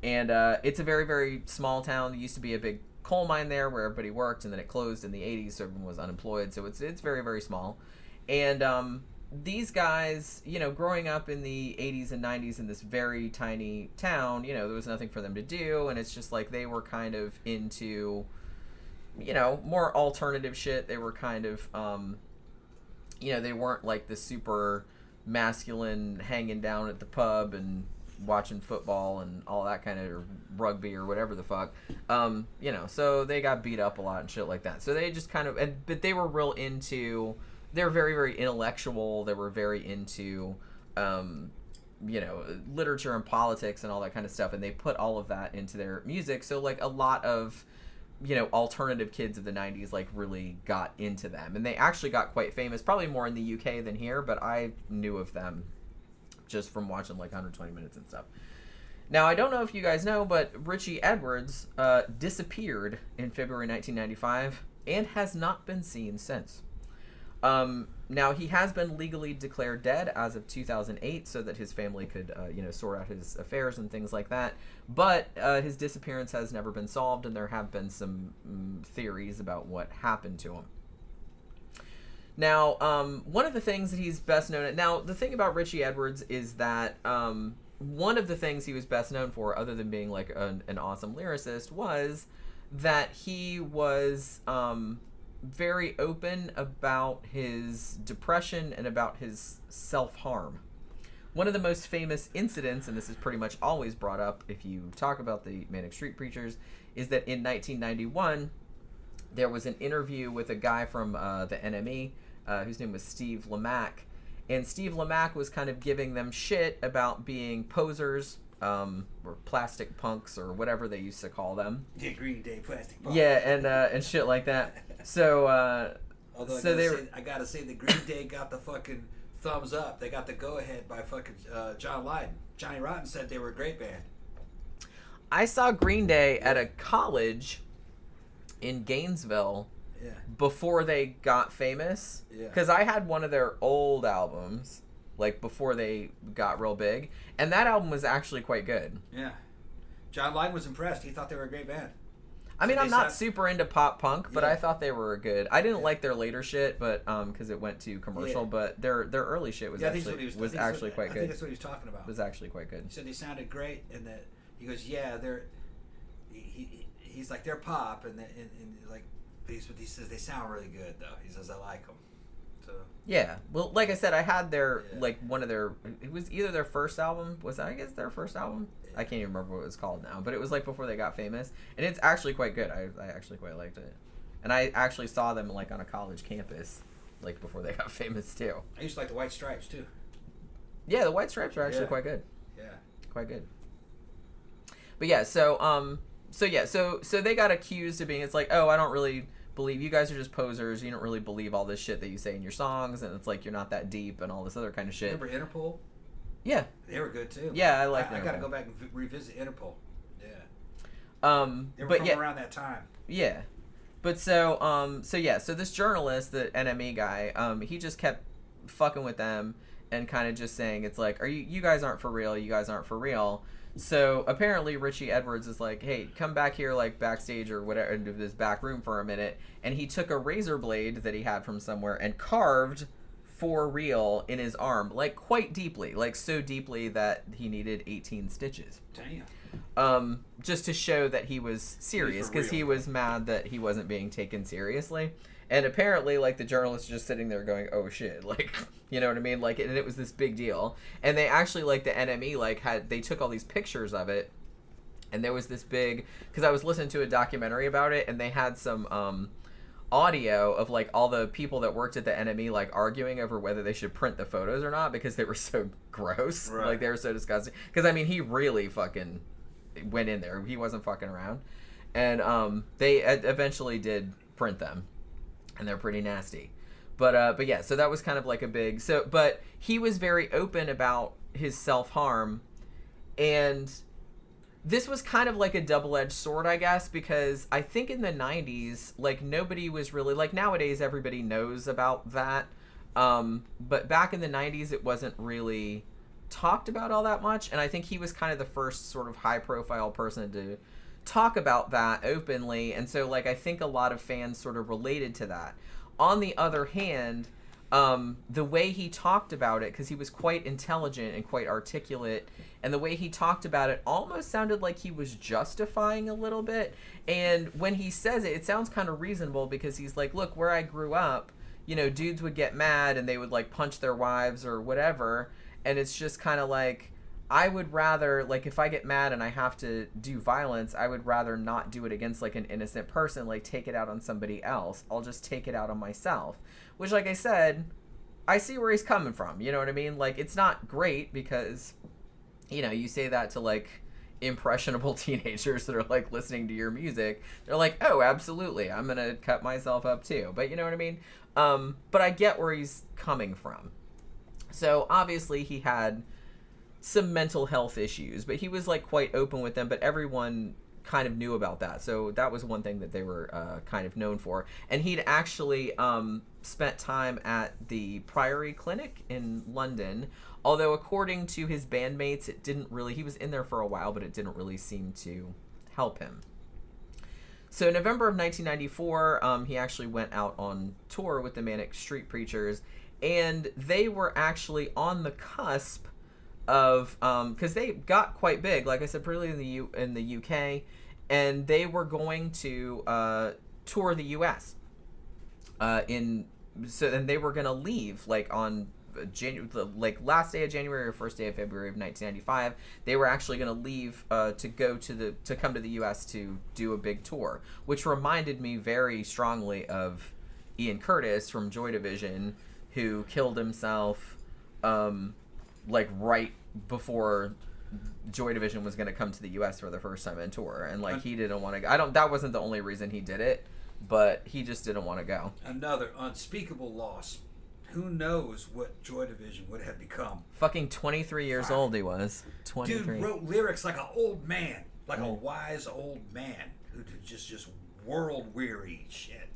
And it's a very, very small town. There used to be a big coal mine there where everybody worked, and then it closed in the 80s, so everyone was unemployed. So it's very, very small. And these guys, growing up in the 80s and 90s in this very tiny town, there was nothing for them to do, and it's just like they were kind of into, more alternative shit. They were kind of, they weren't like the super masculine hanging down at the pub and watching football and all that kind of, or rugby or whatever the fuck. So they got beat up a lot and shit like that. So they just kind of, but they were real into, they're very, very intellectual. They were very into, literature and politics and all that kind of stuff. And they put all of that into their music. So, like, a lot of, alternative kids of the 90s, like, really got into them. And they actually got quite famous, probably more in the UK than here, but I knew of them just from watching, like, 120 Minutes and stuff. Now, I don't know if you guys know, but Richey Edwards disappeared in February 1995 and has not been seen since. Now, he has been legally declared dead as of 2008 so that his family could, sort out his affairs and things like that. But his disappearance has never been solved, and there have been some theories about what happened to him. Now, one of the things that he's best known at... Now, the thing about Richey Edwards is that one of the things he was best known for, other than being, like, an awesome lyricist, was that he was... very open about his depression and about his self-harm. One of the most famous incidents, and this is pretty much always brought up if you talk about the Manic Street Preachers, is that in 1991 there was an interview with a guy from the NME whose name was Steve Lamacq, and Steve Lamacq was kind of giving them shit about being posers, or plastic punks, or whatever they used to call them. Yeah, Green Day plastic punks. Yeah, and shit like that. So, although I gotta say, the Green Day got the fucking thumbs up. They got the go ahead by fucking John Lydon. Johnny Rotten said they were a great band. I saw Green Day at a college in Gainesville before they got famous. Yeah. Because I had one of their old albums, like, before they got real big, and that album was actually quite good. Yeah. John Lydon was impressed. He thought they were a great band. I mean, I'm not super into pop punk, but I thought they were good. I didn't like their later shit, but because it went to commercial. But their early shit was actually quite good. I think that's what he was talking about. It was actually quite good. He said they sounded great, and that He goes, yeah, he's like, they're pop, and like, he says they sound really good though. He says I like them. So yeah, well, like I said, I had their like one of their. It was either their first album. Was that, I guess, their first album? I can't even remember what it was called now, but it was like before they got famous, and it's actually quite good. I actually quite liked it, and I actually saw them like on a college campus, like before they got famous too. I used to like the White Stripes too. Yeah, the White Stripes are actually quite good. Yeah, quite good. But yeah, so they got accused of being. It's like, oh, I don't really believe you guys are just posers. You don't really believe all this shit that you say in your songs, and it's like you're not that deep and all this other kind of shit. Remember Interpol? Yeah, they were good too. Yeah, I like. I got to go back and revisit Interpol. Yeah. They were but from yeah, around that time. Yeah, but so this journalist, the NME guy, he just kept fucking with them and kind of just saying, it's like, you guys aren't for real. You guys aren't for real. So apparently Richey Edwards is like, hey, come back here, like backstage or whatever, into this back room for a minute, and he took a razor blade that he had from somewhere and carved for real in his arm, like quite deeply, like so deeply that he needed 18 stitches. Damn. Just to show that he was serious, because he was mad that he wasn't being taken seriously. And apparently, like, the journalist just sitting there going, oh shit, like, you know what I mean? Like, and it was this big deal. And they actually, like, the NME, like, they took all these pictures of it, and there was this big, because I was listening to a documentary about it, and they had some audio of, like, all the people that worked at the NME, like, arguing over whether they should print the photos or not, because they were so gross. Right. Like, they were so disgusting. Because, I mean, he really fucking went in there. He wasn't fucking around. And they eventually did print them. And they're pretty nasty. But yeah, so that was kind of like a big... But he was very open about his self-harm. And this was kind of like a double-edged sword, I guess, because I think in the 90s, like, nobody was really... Like, nowadays, everybody knows about that. But back in the 90s, it wasn't really talked about all that much. And I think he was kind of the first sort of high-profile person to talk about that openly, and so like I think a lot of fans sort of related to that. On the other hand, the way he talked about it, because he was quite intelligent and quite articulate, and the way he talked about it almost sounded like he was justifying a little bit. And when he says it, it sounds kind of reasonable, because he's like, look, where I grew up, you know, dudes would get mad and they would like punch their wives or whatever, and it's just kind of like, I would rather, like, if I get mad and I have to do violence, I would rather not do it against, like, an innocent person, like, take it out on somebody else. I'll just take it out on myself. Which, like I said, I see where he's coming from, you know what I mean? Like, it's not great because, you know, you say that to, like, impressionable teenagers that are, like, listening to your music. They're like, oh, absolutely, I'm gonna cut myself up, too. But, you know what I mean? But I get where he's coming from. So, obviously, he had some mental health issues, but he was like quite open with them, but everyone kind of knew about that. So that was one thing that they were kind of known for. And he'd actually spent time at the Priory Clinic in London, although according to his bandmates, it didn't really, he was in there for a while, but it didn't really seem to help him. So in November of 1994, he actually went out on tour with the Manic Street Preachers, and they were actually on the cusp of because they got quite big, like I said, particularly in the UK, and they were going to tour the US and they were gonna leave like on last day of January or first day of February of 1995. They were actually gonna leave to come to the US to do a big tour, which reminded me very strongly of Ian Curtis from Joy Division, who killed himself like right before Joy Division was going to come to the US for the first time on tour, and like he didn't want to go. That wasn't the only reason he did it, but he just didn't want to go. Another unspeakable loss. Who knows what Joy Division would have become? Fucking 23 years old he was. 23. Dude wrote lyrics like an old man, like a wise old man who just world weary shit.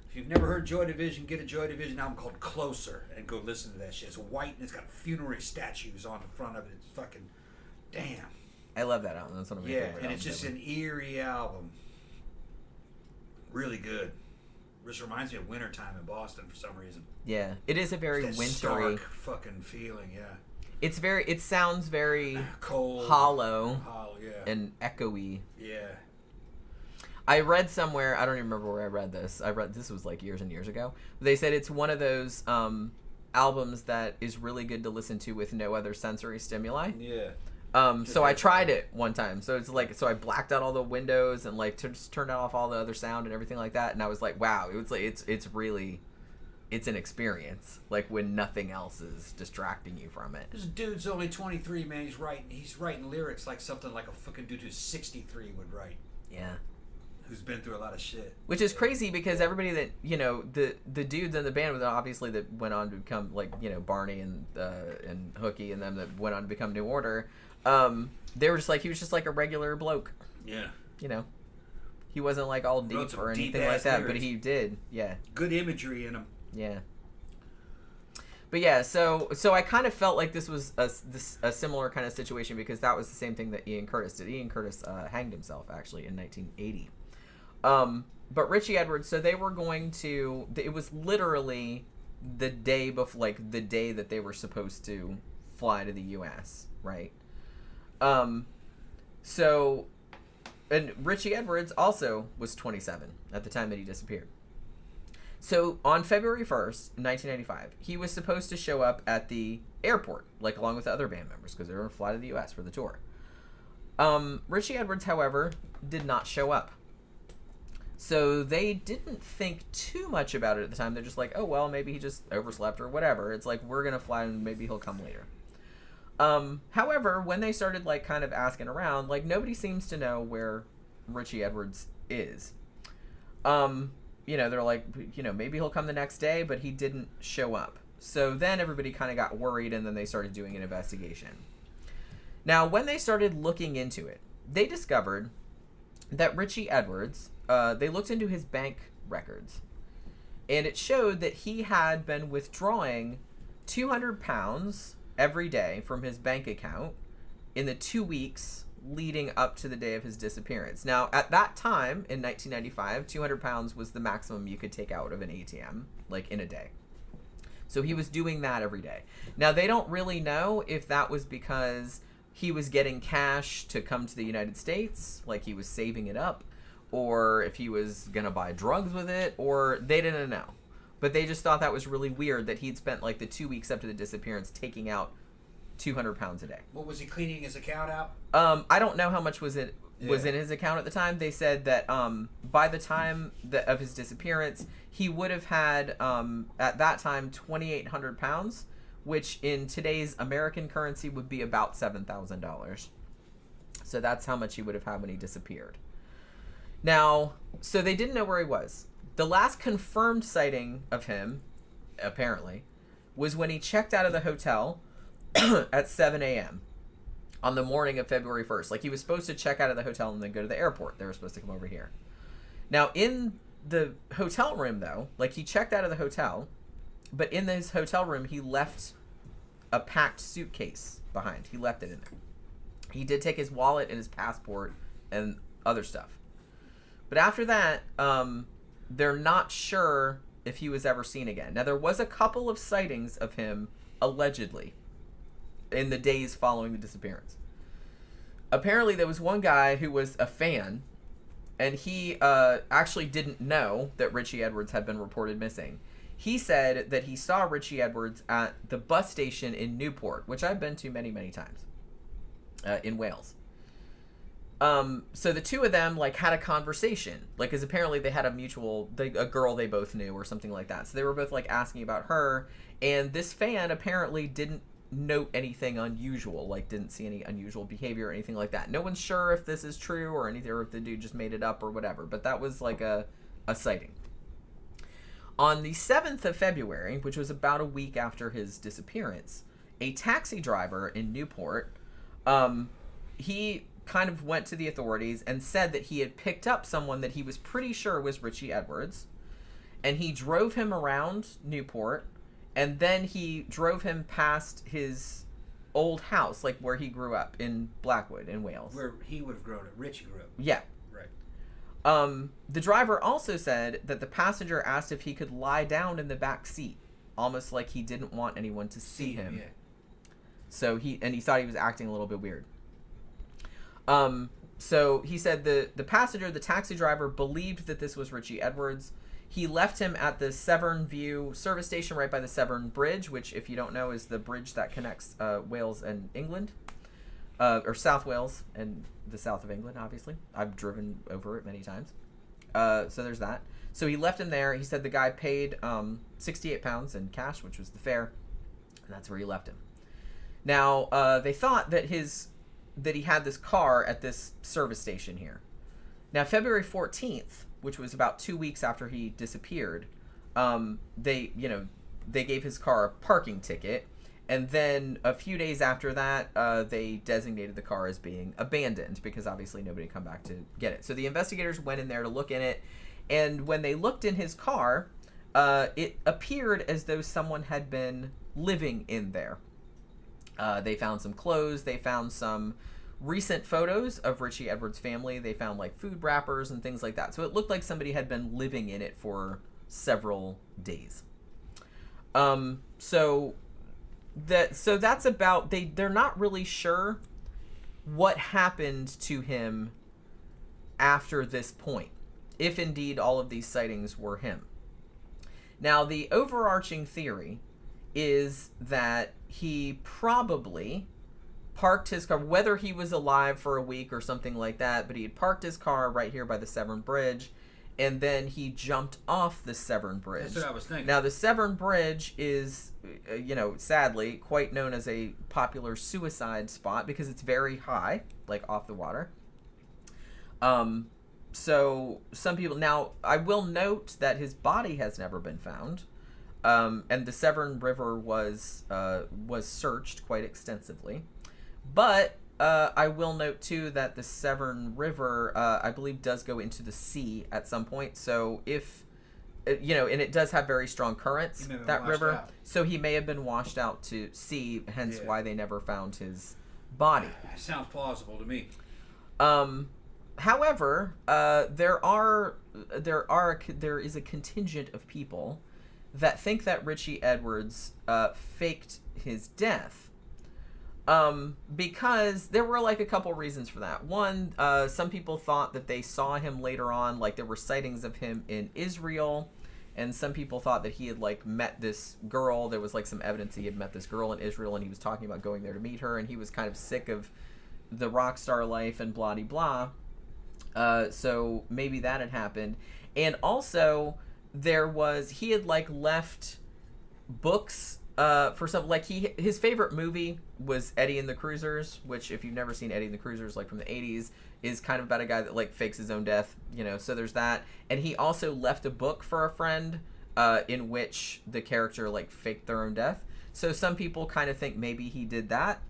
If you've never heard Joy Division, get a Joy Division album called Closer and go listen to that shit. It's white and it's got funerary statues on the front of it. It's fucking damn. I love that album. That's one of my favorite albums. And it's just an eerie album. Really good. Which reminds me of wintertime in Boston for some reason. Yeah, it is a very wintry, stark fucking feeling. Yeah. It sounds very cold, hollow. and echoey. Yeah. I read somewhere, I don't even remember where I read this. This was like years and years ago. They said it's one of those albums that is really good to listen to with no other sensory stimuli. Yeah. So I tried it one time. So it's like, so I blacked out all the windows and like just turned off all the other sound and everything like that. And I was like, wow, it was like, it's an experience. Like when nothing else is distracting you from it. This dude's only 23, man. He's writing lyrics like something like a fucking dude who's 63 would write. Yeah. Who's been through a lot of shit. Which is crazy because everybody that, you know, the dudes in the band, obviously that went on to become like, you know, Barney and Hooky and them that went on to become New Order. They were just like, he was just like a regular bloke. Yeah. You know, he wasn't like all deep or anything like that, but he did. Yeah. Good imagery in him. Yeah. But yeah, so I kind of felt like this was a similar kind of situation because that was the same thing that Ian Curtis did. Ian Curtis hanged himself actually in 1980. But Richey Edwards, so they were going to, it was literally the day before, like the day that they were supposed to fly to the U.S., right? So, and Richey Edwards also was 27 at the time that he disappeared. So on February 1st, 1995, he was supposed to show up at the airport, like along with the other band members, because they were going to fly to the U.S. for the tour. Richey Edwards, however, did not show up. So they didn't think too much about it at the time. They're just like, oh, well, maybe he just overslept or whatever. It's like, we're going to fly and maybe he'll come later. However, when they started like kind of asking around, like nobody seems to know where Richey Edwards is. You know, they're like, you know, maybe he'll come the next day, but he didn't show up. So then everybody kind of got worried and then they started doing an investigation. Now, when they started looking into it, they discovered that Richey Edwards, they looked into his bank records and it showed that he had been withdrawing £200 every day from his bank account in the 2 weeks leading up to the day of his disappearance. Now, at that time, in 1995, £200 was the maximum you could take out of an ATM, like in a day. So he was doing that every day. Now, they don't really know if that was because he was getting cash to come to the United States, like he was saving it up, or if he was going to buy drugs with it, or they didn't know. But they just thought that was really weird that he'd spent like the 2 weeks up to the disappearance taking out £200 a day. What was he cleaning his account out? I don't know how much was in his account at the time. They said that by the time of his disappearance, he would have had at that time £2,800, which in today's American currency would be about $7,000. So that's how much he would have had when he disappeared. Now, so they didn't know where he was. The last confirmed sighting of him, apparently, was when he checked out of the hotel at 7 a.m. on the morning of February 1st. Like, he was supposed to check out of the hotel and then go to the airport. They were supposed to come over here. Now, in the hotel room, though, like, he checked out of the hotel, but in his hotel room, he left a packed suitcase behind. He left it in there. He did take his wallet and his passport and other stuff. But after that, they're not sure if he was ever seen again. Now, there was a couple of sightings of him, allegedly, in the days following the disappearance. Apparently, there was one guy who was a fan, and he actually didn't know that Richey Edwards had been reported missing. He said that he saw Richey Edwards at the bus station in Newport, which I've been to many, many times, in Wales. So the two of them like had a conversation, like, because apparently they had a girl they both knew or something like that. So they were both like asking about her, and this fan apparently didn't note anything unusual, like didn't see any unusual behavior or anything like that. No one's sure if this is true or anything, or if the dude just made it up or whatever, but that was like a sighting. On the 7th of February, which was about a week after his disappearance, a taxi driver in Newport, he kind of went to the authorities and said that he had picked up someone that he was pretty sure was Richey Edwards, and he drove him around Newport, and then he drove him past his old house, like where he grew up in Blackwood in Wales. Where he would have grown up. Richey grew up. Yeah. Right. The driver also said that the passenger asked if he could lie down in the back seat, almost like he didn't want anyone to see him. Yeah. So he thought he was acting a little bit weird. So he said the passenger, the taxi driver, believed that this was Richey Edwards. He left him at the Severn View service station right by the Severn Bridge, which, if you don't know, is the bridge that connects Wales and England, or South Wales and the south of England, obviously. I've driven over it many times. So there's that. So he left him there. He said the guy paid £68 in cash, which was the fare, and that's where he left him. Now, they thought that he had this car at this service station here. Now, February 14th, which was about 2 weeks after he disappeared, they gave his car a parking ticket, and then a few days after that, they designated the car as being abandoned because obviously nobody had come back to get it. So the investigators went in there to look in it, and when they looked in his car, it appeared as though someone had been living in there. They found some clothes. They found some recent photos of Richey Edwards' family. They found like food wrappers and things like that. So it looked like somebody had been living in it for several days. So that's about, they're not really sure what happened to him after this point, if indeed all of these sightings were him. Now, the overarching theory is that he probably parked his car, whether he was alive for a week or something like that, but he had parked his car right here by the Severn Bridge, and then he jumped off the Severn Bridge. That's what I was thinking. Now, the Severn Bridge is, sadly, quite known as a popular suicide spot because it's very high, like off the water. So some people, now I will note that his body has never been found. And the Severn River was searched quite extensively. But I will note, too, that the Severn River, I believe, does go into the sea at some point. So if, and it does have very strong currents, that river. Out. So he may have been washed out to sea, hence why they never found his body. Sounds plausible to me. However, there is a contingent of people that think that Richey Edwards faked his death. Because there were like a couple reasons for that. One, some people thought that they saw him later on, like there were sightings of him in Israel, and some people thought that he had like met this girl. There was like some evidence he had met this girl in Israel, and he was talking about going there to meet her, and he was kind of sick of the rock star life and blah de blah. So maybe that had happened. And also he had like left books for some, like his favorite movie was Eddie and the Cruisers, which if you've never seen Eddie and the Cruisers, like from the 80s, is kind of about a guy that like fakes his own death, so there's that. And he also left a book for a friend in which the character like faked their own death. So some people kind of think maybe he did that.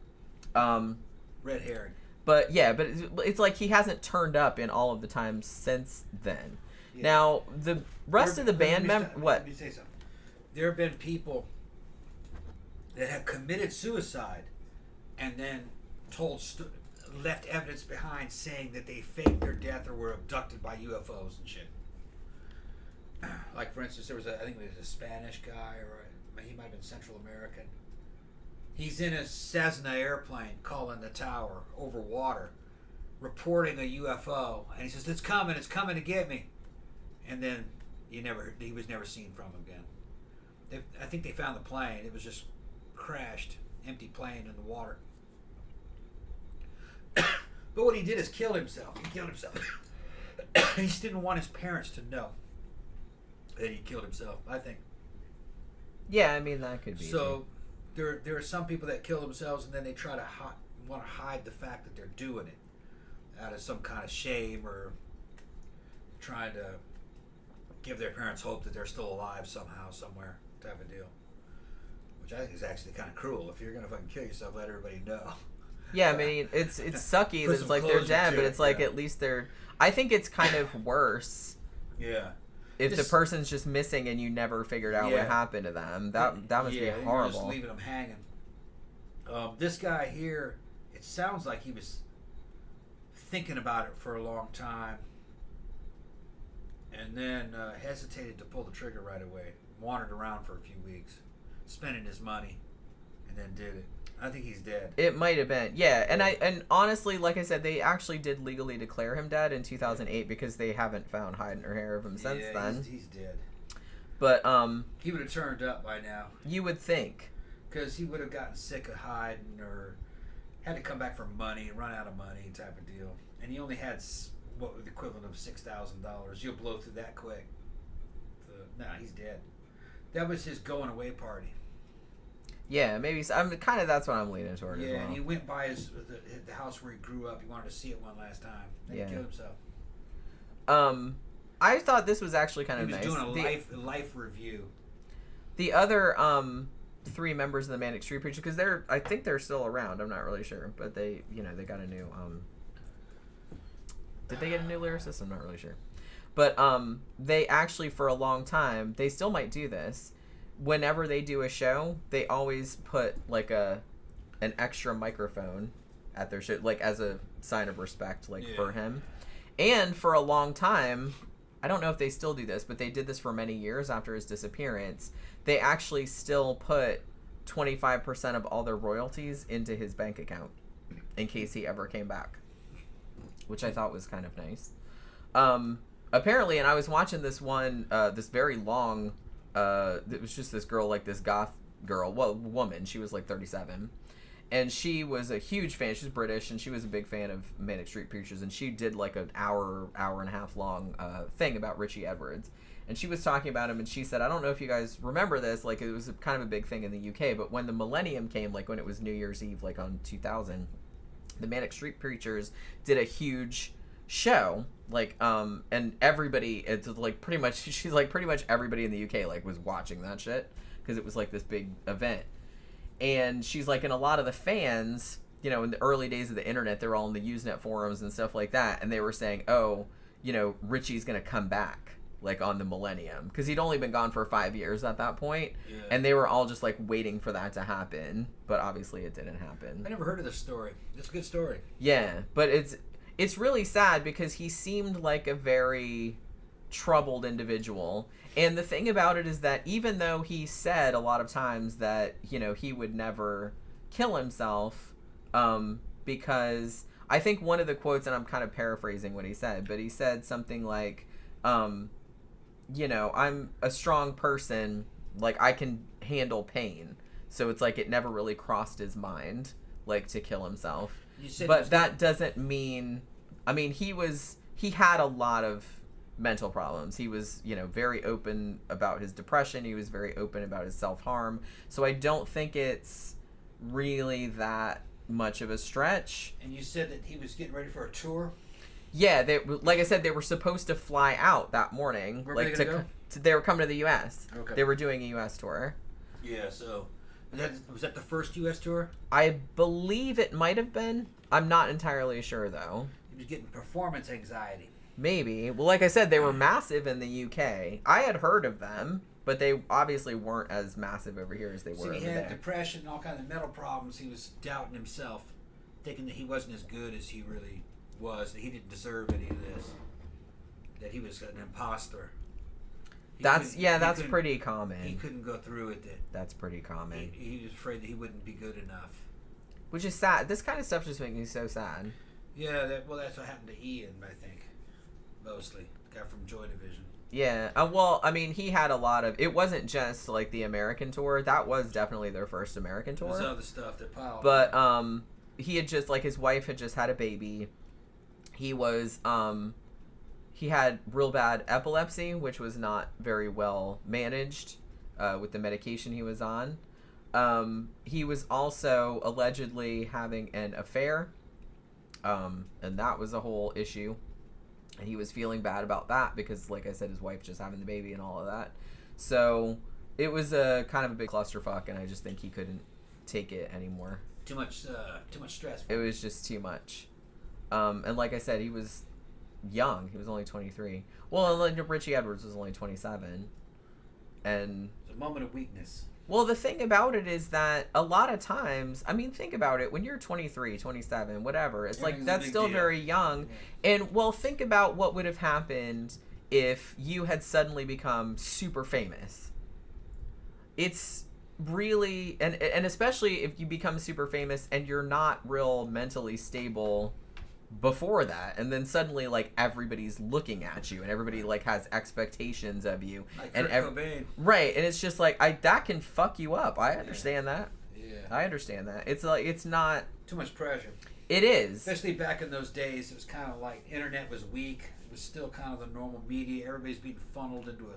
Red herring. But yeah, but it's like he hasn't turned up in all of the times since then. Yeah. Now, the rest of the band members... What? Let me say something. There have been people that have committed suicide and then left evidence behind saying that they faked their death or were abducted by UFOs and shit. Like, for instance, I think it was a Spanish guy, or he might have been Central American. He's in a Cessna airplane calling the tower over water, reporting a UFO, and he says, it's coming to get me. And then he was never seen from again. I think they found the plane. It was just crashed, empty plane in the water. But what he did is kill himself. He killed himself. He just didn't want his parents to know that he killed himself, I think. Yeah, I mean, that could be. So there are some people that kill themselves and then they try to want to hide the fact that they're doing it out of some kind of shame or trying to give their parents hope that they're still alive somehow, somewhere, type of deal. Which I think is actually kind of cruel. If you're going to fucking kill yourself, let everybody know. Yeah, I mean, it's sucky that it's like they're dead, but it's like at least they're... I think it's kind of worse. Yeah. If the person's just missing and you never figured out what happened to them, that must be horrible. You're just leaving them hanging. This guy here, it sounds like he was thinking about it for a long time, and then hesitated to pull the trigger right away. Wandered around for a few weeks, spending his money, and then did it. I think he's dead. It might have been, yeah. And honestly, like I said, they actually did legally declare him dead in 2008 because they haven't found hide or hair of him since then. He's dead. But he would have turned up by now. You would think, because he would have gotten sick of hiding or had to come back for money, run out of money, type of deal. And he only had what was the equivalent of $6,000. You'll blow through that quick. So, he's dead. That was his going away party. Yeah, maybe. I'm kind of that's what I'm leaning toward. Yeah, as well. And he went by the house where he grew up. He wanted to see it one last time. Then he killed himself. I thought this was actually kind of nice. He was doing a life review. The other 3 members of the Manic Street Preachers, because I think they're still around. I'm not really sure, but they got a new. Did they get a new lyricist? I'm not really sure, but they actually for a long time, they still might do this. Whenever they do a show, they always put like an extra microphone at their show, like as a sign of respect, for him. And for a long time, I don't know if they still do this, but they did this for many years after his disappearance. They actually still put 25% of all their royalties into his bank account in case he ever came back, which I thought was kind of nice. Apparently, and I was watching this one, this very long. It was just this girl, like this goth girl, woman. She was like 37, and she was a huge fan. She's British, and she was a big fan of Manic Street Preachers. And she did like an hour and a half long thing about Richey Edwards, and she was talking about him. And she said, I don't know if you guys remember this, like it was kind of a big thing in the UK. But when the millennium came, like when it was New Year's Eve, like on 2000, the Manic Street Preachers did a huge show, and everybody, it's like pretty much, she's like pretty much everybody in the UK like was watching that shit because it was like this big event. And she's like, and a lot of the fans, in the early days of the internet, they're all in the Usenet forums and stuff like that, and they were saying, oh, Richie's gonna come back like on the millennium, because he'd only been gone for 5 years at that point. And they were all just like waiting for that to happen, but obviously it didn't happen. I never heard of this story. It's a good story. Yeah, but it's really sad because he seemed like a very troubled individual. And the thing about it is that even though he said a lot of times that, he would never kill himself, because I think one of the quotes, and I'm kind of paraphrasing what he said, but he said something like, I'm a strong person, like I can handle pain. So it's like it never really crossed his mind, like to kill himself. But that doesn't mean, he had a lot of mental problems. He was, very open about his depression. He was very open about his self-harm. So I don't think it's really that much of a stretch. And you said that he was getting ready for a tour? Yeah, like I said, they were supposed to fly out that morning. Where were they gonna go? They were coming to the U.S. Okay. They were doing a U.S. tour. Yeah, so was that the first U.S. tour? I believe it might have been. I'm not entirely sure, though. He was getting performance anxiety. Maybe. Well, like I said, they were massive in the UK. I had heard of them, but they obviously weren't as massive over here as they were over there. He had depression and all kinds of mental problems. He was doubting himself, thinking that he wasn't as good as he really was, that he didn't deserve any of this, that he was an imposter. That's pretty common. He couldn't go through with it. That's pretty common. He was afraid that he wouldn't be good enough. Which is sad. This kind of stuff just makes me so sad. Yeah, that's what happened to Ian, I think, mostly. The guy from Joy Division. Yeah, he had a lot of... It wasn't just, like, the American tour. That was definitely their first American tour. There's other stuff that piled. But, he had just, like, his wife had just had a baby. He was, he had real bad epilepsy, which was not very well managed with the medication he was on. He was also allegedly having an affair, and that was a whole issue. And he was feeling bad about that because, like I said, his wife just having the baby and all of that. So it was a kind of a big clusterfuck, and I just think he couldn't take it anymore. Too much stress. It was just too much. And like I said, he was young. He was only 23. Well, and Richey Edwards was only 27. And it's a moment of weakness. Well, the thing about it is that a lot of times, think about it, when you're 23, 27, whatever, it's like that's still very young. Yeah. And, well, think about what would have happened if you had suddenly become super famous. It's really, and especially if you become super famous and you're not real mentally stable before that, and then suddenly like everybody's looking at you and everybody like has expectations of you, like and Cobain. right, and it's just like that can fuck you up. I understand that. Yeah, I understand that. It's like it's not too much pressure. It is, especially back in those days. It was kind of like internet was weak. It was still kind of the normal media. Everybody's being funneled into a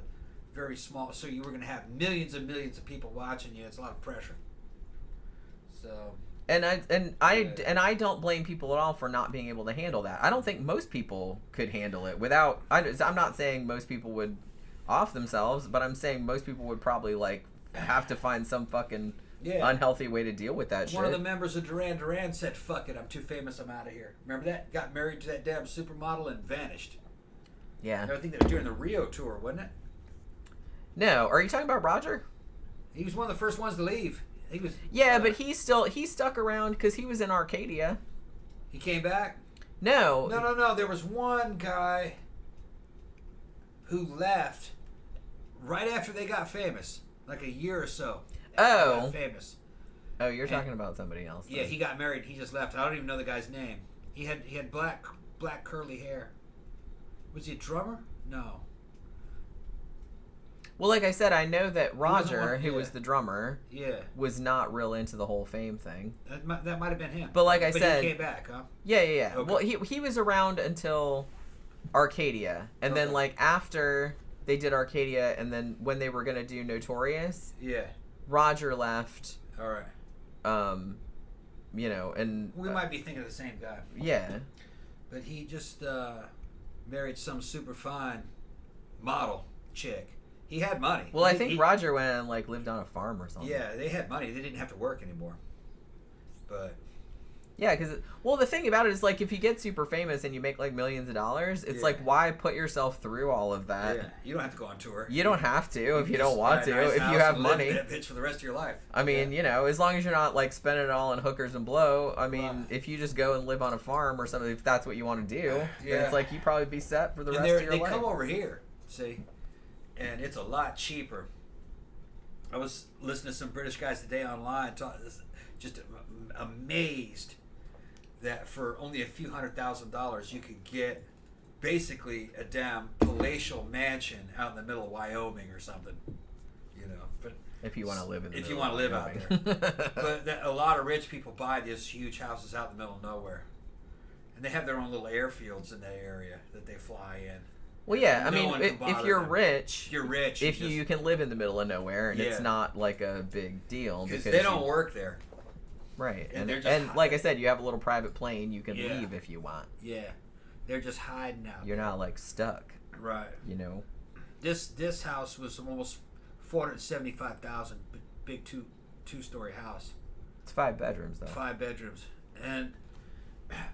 very small. So you were going to have millions and millions of people watching you. It's a lot of pressure. So. And I don't blame people at all for not being able to handle that. I don't think most people could handle it without. I'm not saying most people would off themselves, but I'm saying most people would probably like have to find some fucking unhealthy way to deal with that shit. One of the members of Duran said, "Fuck it, I'm too famous. I'm out of here." Remember that? Got married to that damn supermodel and vanished. Yeah. I think that was during the Rio tour, wasn't it? No. Are you talking about Roger? He was one of the first ones to leave. He was. Yeah, but he stuck around because he was in Arcadia. He came back? No. No. There was one guy who left right after they got famous, like a year or so. Oh. Got famous. Oh, you're talking about somebody else. Then. Yeah, he got married. He just left. I don't even know the guy's name. He had black curly hair. Was he a drummer? No. Well, like I said, I know that Roger, who was the drummer, yeah, was not real into the whole fame thing. That might have been him. But like I said, he came back, huh? Yeah. Okay. Well, he was around until Arcadia, and then like after they did Arcadia, and then when they were gonna do Notorious, Roger left. All right. And we might be thinking of the same guy. Yeah. But he just married some super fine model chick. He had money. Well, I think Roger went and like lived on a farm or something. Yeah, they had money. They didn't have to work anymore. But yeah, because the thing about it is like if you get super famous and you make like millions of dollars, it's like why put yourself through all of that? Yeah, you don't have to go on tour. You don't have to if you don't want to. If you have money, that bitch for the rest of your life. I mean, as long as you're not like spending it all on hookers and blow. I mean, if you just go and live on a farm or something, if that's what you want to do, then it's like you probably be set for the rest of your life. They come over here, see, and it's a lot cheaper. I was listening to some British guys today online, just amazed that for only a few $100,000 you could get basically a damn palatial mansion out in the middle of Wyoming or something, But if you want to live in the if you want to live out there, but a lot of rich people buy these huge houses out in the middle of nowhere, and they have their own little airfields in that area that they fly in. Well, yeah, I mean, if you're rich, if you can live in the middle of nowhere, and it's not like a big deal because they don't work there. Right, and like I said, you have a little private plane. You can leave if you want. Yeah, they're just hiding out. You're not like stuck. Right. This house was almost $475,000. Big two-story house. It's 5 bedrooms though. 5 bedrooms,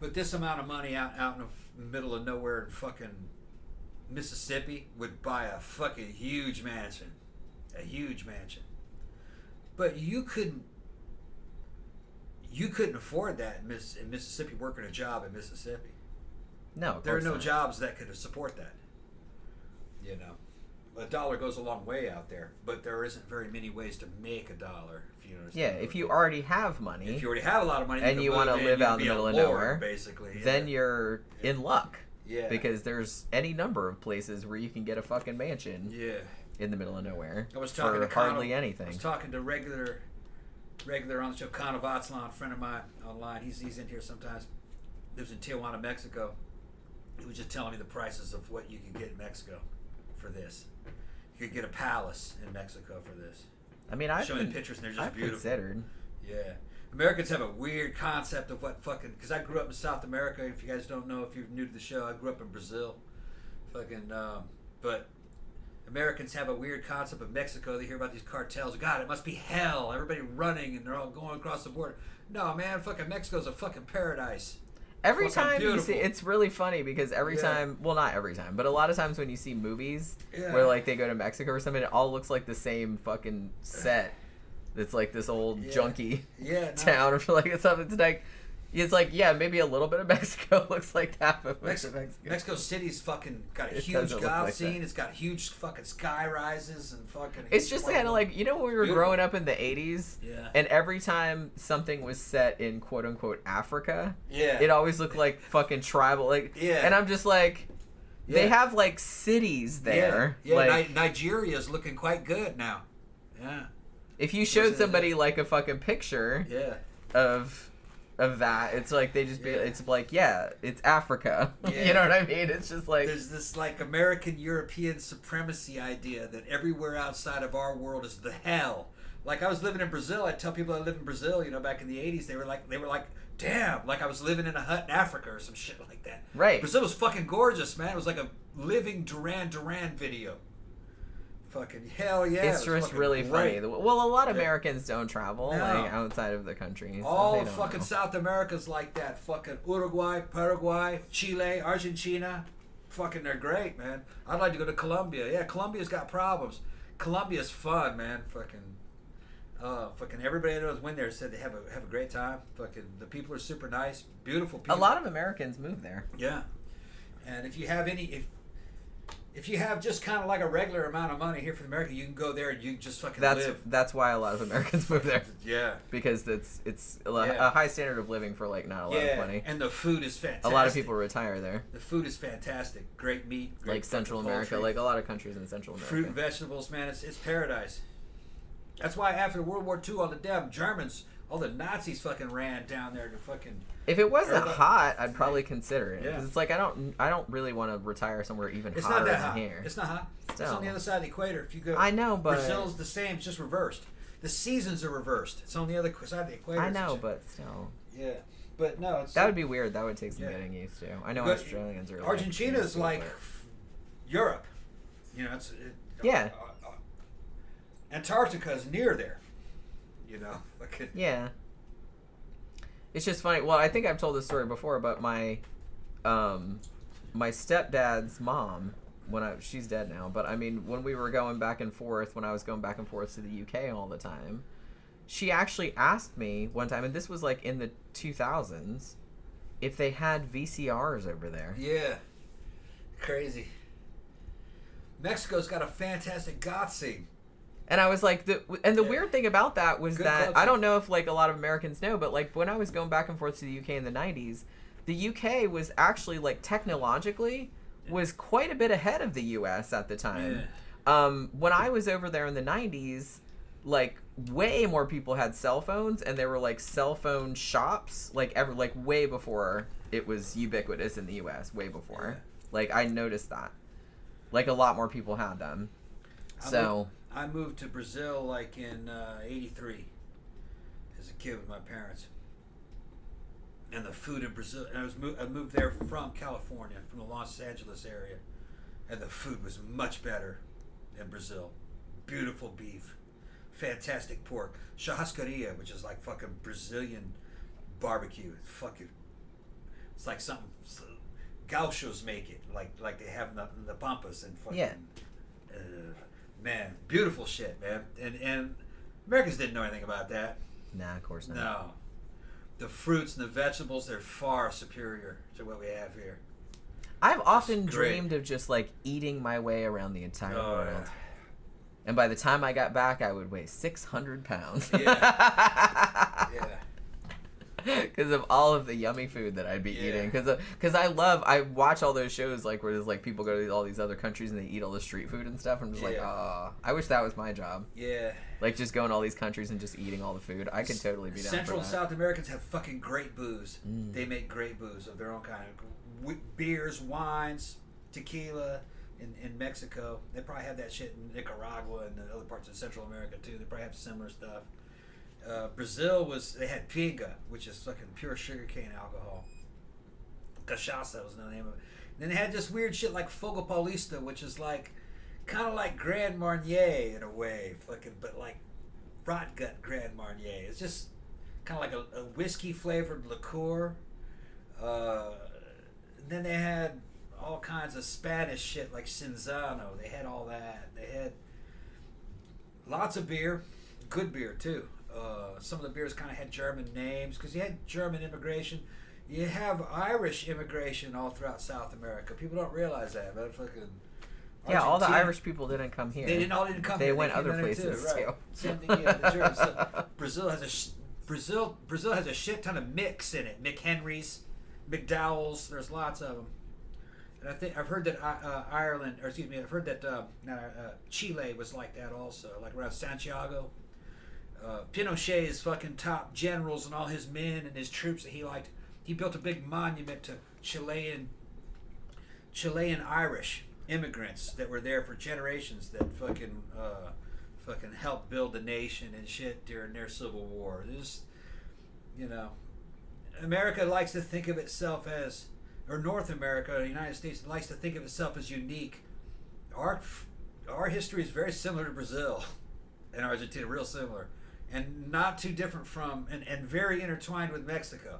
but this amount of money out in the middle of nowhere in fucking Mississippi would buy a fucking huge mansion, but you couldn't afford that in Mississippi, working a job in Mississippi. No, there are no jobs that could support that. A dollar goes a long way out there, but there isn't very many ways to make a dollar. If you understand. Yeah, if you already have money, if you already have a lot of money, and you want to live out in the middle of nowhere, basically, then you're in luck. Yeah. Because there's any number of places where you can get a fucking mansion. Yeah. In the middle of nowhere. I was talking for hardly anything. I was talking to regular on the show, Conor Vatslan, a friend of mine online. He's in here sometimes. Lives in Tijuana, Mexico. He was just telling me the prices of what you can get in Mexico for this. You could get a palace in Mexico for this. I mean, I've showing pictures and they're just beautiful. Considered. Yeah. Americans have a weird concept of what fucking... Because I grew up in South America. If you guys don't know, if you're new to the show, I grew up in Brazil. But Americans have a weird concept of Mexico. They hear about these cartels. God, it must be hell. Everybody running and they're all going across the border. No, man, fucking Mexico's a fucking paradise. Every time you see, it's really funny because every time, well, not every time, but a lot of times when you see movies where like they go to Mexico or something, it all looks like the same fucking set. It's like this old junky town or like it's something. It's like It's like, yeah, maybe a little bit of Mexico looks like that, but most of Mexico. Mexico City's fucking got a It huge doesn't look goth like scene. that. It's got huge fucking sky rises and fucking. It's just kind of like, you know, when we were Beautiful. growing up in the 80s, Yeah. and every time something was set in quote unquote Africa, Yeah. it always looked like fucking tribal, like, Yeah. and I'm just like, they have like cities there. Yeah. Like, Nigeria's looking quite good now. Yeah. if you showed somebody like a fucking picture Yeah. of that, it's like they just be, it's like, yeah, it's Africa. Yeah. You know what I mean? It's just like, There's this like American European supremacy idea that everywhere outside of our world is the hell. Like I was living in Brazil, I'd tell people I live in Brazil, you know, back in the 80s, they were like, damn, like I was living in a hut in Africa or some shit like that. right. Brazil was fucking gorgeous, man. It was like a living Duran Duran video. Fucking hell yeah. It's it was just fucking really great. funny. Well, a lot of Americans don't travel No. like outside of the country. So All they don't fucking know. South America's like that. Fucking Uruguay, Paraguay, Chile, Argentina. Fucking they're great, man. I'd like to go to Colombia. Yeah, Colombia's got problems. Colombia's fun, man. Fucking everybody I know that's went there said they have a great time. Fucking the people are super nice, beautiful people. A lot of Americans move there. Yeah. And if you have if you have just kind of like a regular amount of money here from America, you can go there and you can just fucking live. That's why a lot of Americans move there, Yeah. because it's a Yeah. high standard of living for like not a lot of money. And the food is fantastic. A lot of people retire there, The food is fantastic. Great meat. Great like Central fucking America, poultry. like a lot of countries in Central America. Fruit and vegetables, man. It's paradise. That's why after World War II, all the damn Germans, all the Nazis fucking ran down there to fucking. If it wasn't Everybody- hot, I'd probably consider it. Yeah. Because it's like I don't really want to retire somewhere even It's hotter not that than hot. here. It's not hot. It's Still. on the other side of the equator. If you go, I know, but Brazil's the same. It's just reversed. The seasons are reversed. It's on the other side of the equator. I know, but still, Yeah, but no, it's that would be weird. That would take some Yeah. getting used to. I know But Australians are. Argentina's used to it, like but- Europe. You know, Yeah. Antarctica's near there. You know, like Yeah. It's just funny. Well, I think I've told this story before, but my stepdad's mom, she's dead now, but I mean, when we were going back and forth, when I was going back and forth to the UK all the time, she actually asked me one time, and this was like in the 2000s, if they had VCRs over there. yeah, crazy. Mexico's got a fantastic goth scene. And I was like, the weird thing about that was Good that clubs. I don't know if like a lot of Americans know, but like when I was going back and forth to the UK in the 90s, the UK was actually like technologically was quite a bit ahead of the US at the time. When I was over there in the 90s, like way more people had cell phones, and there were like cell phone shops like way before it was ubiquitous in the US, way before. Yeah. Like I noticed that. Like a lot more people had them. So I moved to Brazil like in '83 as a kid with my parents, and the food in Brazil. And I moved there from California, from the Los Angeles area, and the food was much better in Brazil. Beautiful beef, fantastic pork, churrascaria, which is like fucking Brazilian barbecue. It's like something gauchos make it, like they have in the pampas and fucking. Yeah. Man, beautiful shit, man. And Americans didn't know anything about that. nah, of course not. No. The fruits and the vegetables, they're far superior to what we have here. I've often great. dreamed of just like eating my way around the entire Oh, world. yeah. And by the time I got back, I would weigh 600 pounds. Yeah. Because of all of the yummy food that I'd be Yeah. eating. Because I watch all those shows like where there's like people go to all these other countries and they eat all the street food and stuff. I'm just like, Yeah. oh, I wish that was my job. Yeah. Like just going to all these countries and just eating all the food. I could totally be down Central for and that. South Americans have fucking great booze. Mm. They make great booze of their own kind. Beers, wines, tequila. In Mexico, they probably have that shit in Nicaragua and the other parts of Central America too. They probably have similar stuff. Brazil they had pinga, which is fucking pure sugarcane alcohol. Cachaça was the name of it. And then they had this weird shit like Fogo Paulista, which is like kind of like Grand Marnier in a way, fucking, but like rot gut Grand Marnier. It's just kind of like a whiskey flavored liqueur. And then they had all kinds of Spanish shit like Cinzano. They had all that. They had lots of beer, good beer too. some of the beers kind of had German names because you had German immigration. You have Irish immigration all throughout South America. People don't realize that, but fucking yeah, all the Irish people didn't come here. They didn't come here. They went other places too. Right. too. Same thing. Yeah, the Germans. So Brazil has a shit ton of Micks in it. Mick Henrys, McDowells. There's lots of them. And I've heard that I've heard that Chile was like that also, like around Santiago. Pinochet's fucking top generals and all his men and his troops that he liked. He built a big monument to Chilean Irish immigrants that were there for generations that fucking helped build the nation and shit during their Civil War. This, America likes to think of itself as, or North America, the United States likes to think of itself as unique. Our history is very similar to Brazil and Argentina, real similar, and not too different from, and very intertwined with Mexico.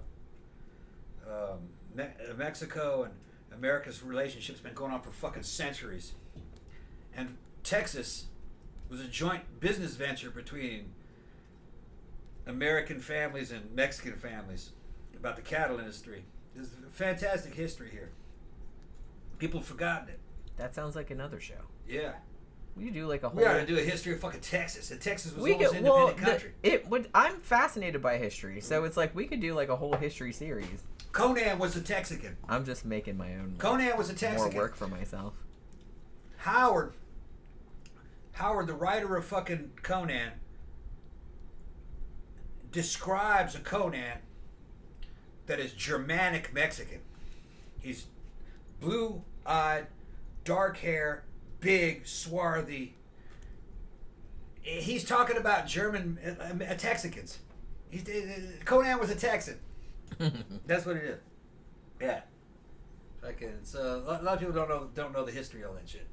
Mexico and America's relationship's been going on for fucking centuries. And Texas was a joint business venture between American families and Mexican families about the cattle industry. There's a fantastic history here. People have forgotten it. That sounds like another show. Yeah. We could do like a whole. We ought to do a history of fucking Texas. And Texas was almost an independent country. I'm fascinated by history, so it's like we could do like a whole history series. Conan was a Texican. I'm just making my own. Conan was a Texican. More work for myself. Howard, the writer of fucking Conan, describes a Conan that is Germanic Mexican. He's blue-eyed, dark hair, big, swarthy. He's talking about German Texicans. Conan was a Texan. That's what it is. Yeah. So a lot of people don't know the history of that shit.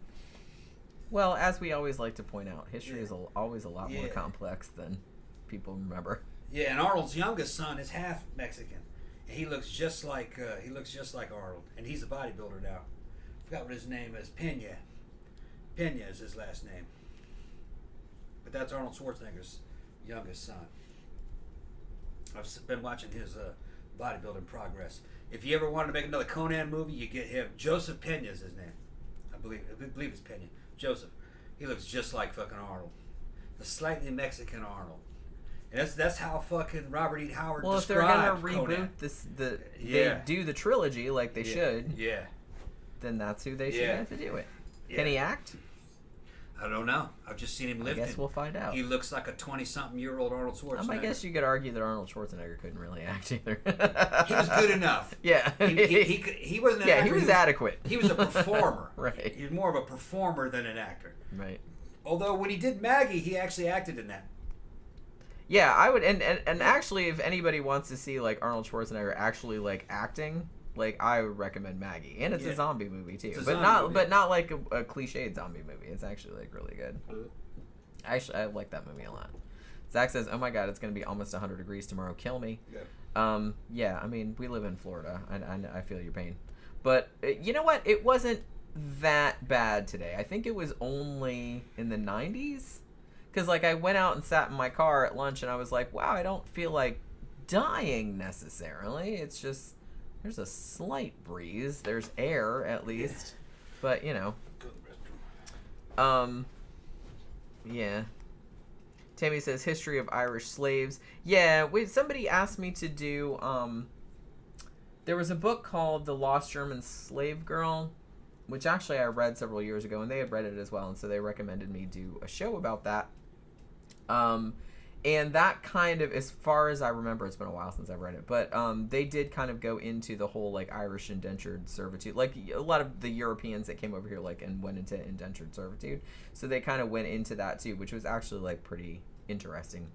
Well, as we always like to point out, history is always a lot more complex than people remember. Yeah, and Arnold's youngest son is half Mexican, and he looks just like Arnold, and he's a bodybuilder now. I forgot what his name is. Pena is his last name. But that's Arnold Schwarzenegger's youngest son. I've been watching his bodybuilding progress. If you ever wanted to make another Conan movie, you get him. Joseph Pena is his name. I believe it's Pena. Joseph. He looks just like fucking Arnold. The slightly Mexican Arnold. And that's how fucking Robert E. Howard described Conan. Well, if they're gonna reboot they do the trilogy like they should. Yeah. Then that's who they should have to do it. Yeah. Can he act? I don't know. I've just seen him lifting. I guess we'll find out. He looks like a 20-something-year-old Arnold Schwarzenegger. I guess you could argue that Arnold Schwarzenegger couldn't really act either. He was good enough. Yeah. He wasn't an actor. He was adequate. He was a performer. Right. He was more of a performer than an actor. Right. Although when he did Maggie, he actually acted in that. Yeah, I would, and actually, if anybody wants to see like Arnold Schwarzenegger actually like acting, like I would recommend Maggie, and it's a zombie movie too, but not like a cliched zombie movie. It's actually like really good. Actually, I like that movie a lot. Zach says, "Oh my God, it's gonna be almost 100 degrees tomorrow. Kill me." Yeah. Yeah. I mean, we live in Florida. I feel your pain, but you know what? It wasn't that bad today. I think it was only in the 90s. Because, like, I went out and sat in my car at lunch, and I was like, wow, I don't feel like dying necessarily. It's just, there's a slight breeze. There's air, at least. Yeah. But, you know. Yeah. Tammy says, history of Irish slaves. Yeah, somebody asked me to do, there was a book called The Lost German Slave Girl, which actually I read several years ago, and they had read it as well, and so they recommended me do a show about that. And that kind of, as far as I remember, it's been a while since I've read it, but they did kind of go into the whole like Irish indentured servitude, like a lot of the Europeans that came over here like and went into indentured servitude, so they kind of went into that too, which was actually like pretty interesting.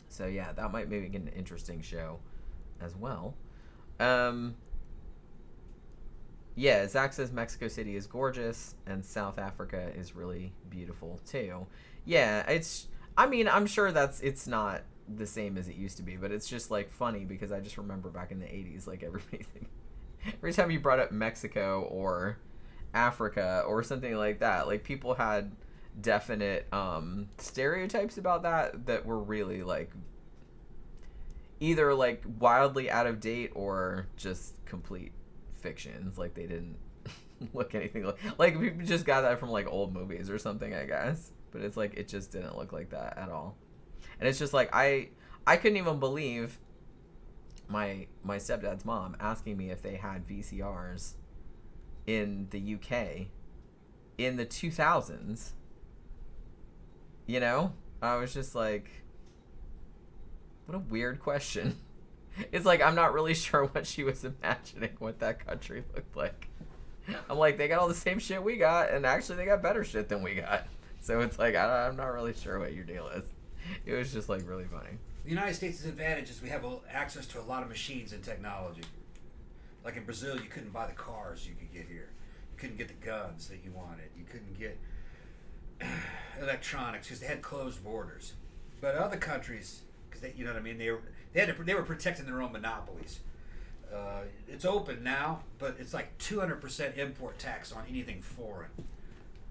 So yeah, that might maybe get an interesting show as well. Yeah, Zach says Mexico City is gorgeous and South Africa is really beautiful too. Yeah, I mean, I'm sure it's not the same as it used to be, but it's just like funny because I just remember back in the 80s, like every time you brought up Mexico or Africa or something like that, like people had definite stereotypes about that were really like either like wildly out of date or just complete fictions. Like they didn't look anything like we just got that from like old movies or something, I guess. But it's like it just didn't look like that at all. And it's just like I couldn't even believe my stepdad's mom asking me if they had VCRs in the UK in the 2000s. You know? I was just like, what a weird question. It's like I'm not really sure what she was imagining what that country looked like. I'm like, they got all the same shit we got, and actually they got better shit than we got. So it's like, I'm not really sure what your deal is. It was just like really funny. The United States' advantage is we have access to a lot of machines and technology. Like in Brazil, you couldn't buy the cars you could get here. You couldn't get the guns that you wanted. You couldn't get electronics because they had closed borders. But other countries, because you know what I mean, they were protecting their own monopolies. It's open now, but it's like 200% import tax on anything foreign.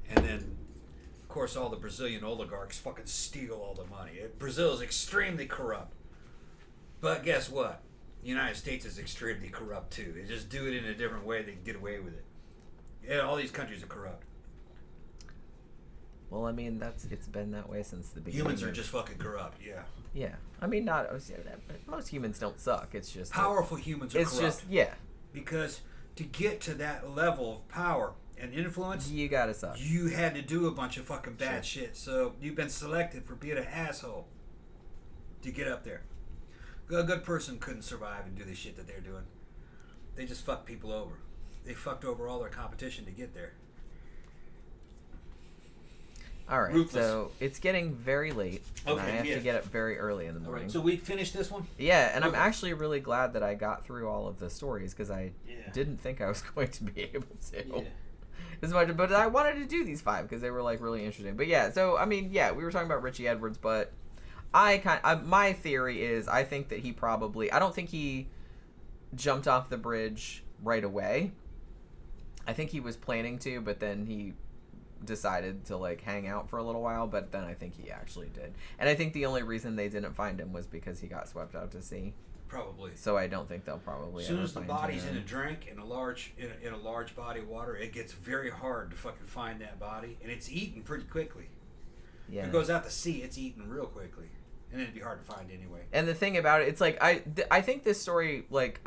And then, of course, all the Brazilian oligarchs fucking steal all the money. Brazil is extremely corrupt. But guess what? The United States is extremely corrupt too. They just do it in a different way. They can get away with it. Yeah, all these countries are corrupt. Well, I mean, it's been that way since the beginning. Humans are just fucking corrupt, yeah. Yeah. I mean, most humans don't suck. It's just... Powerful humans are corrupt. It's just, yeah. Because to get to that level of power and influence... You gotta suck. You had to do a bunch of fucking bad shit. So you've been selected for being an asshole to get up there. A good person couldn't survive and do the shit that they're doing. They just fucked people over. They fucked over all their competition to get there. All right, Ruthless. So it's getting very late, and Okay, I have yeah. to get up very early in the morning. So we finished this one? Yeah, and Okay. I'm actually really glad that I got through all of the stories because I Yeah. didn't think I was going to be able to. Yeah. As much, but I wanted to do these 5 because they were like really interesting. But yeah, so I mean, yeah, we were talking about Richey Edwards, but my theory is I think that I don't think he jumped off the bridge right away. I think he was planning to, but then he decided to like hang out for a little while, but then I think he actually did. And I think the only reason they didn't find him was because he got swept out to sea. Probably. So I don't think they'll probably As soon ever as the find body's him. in a drink in a large body of water, it gets very hard to fucking find that body, and it's eaten pretty quickly. Yeah. If it goes out to sea, it's eaten real quickly, and it'd be hard to find anyway. And the thing about it, it's like I think this story, like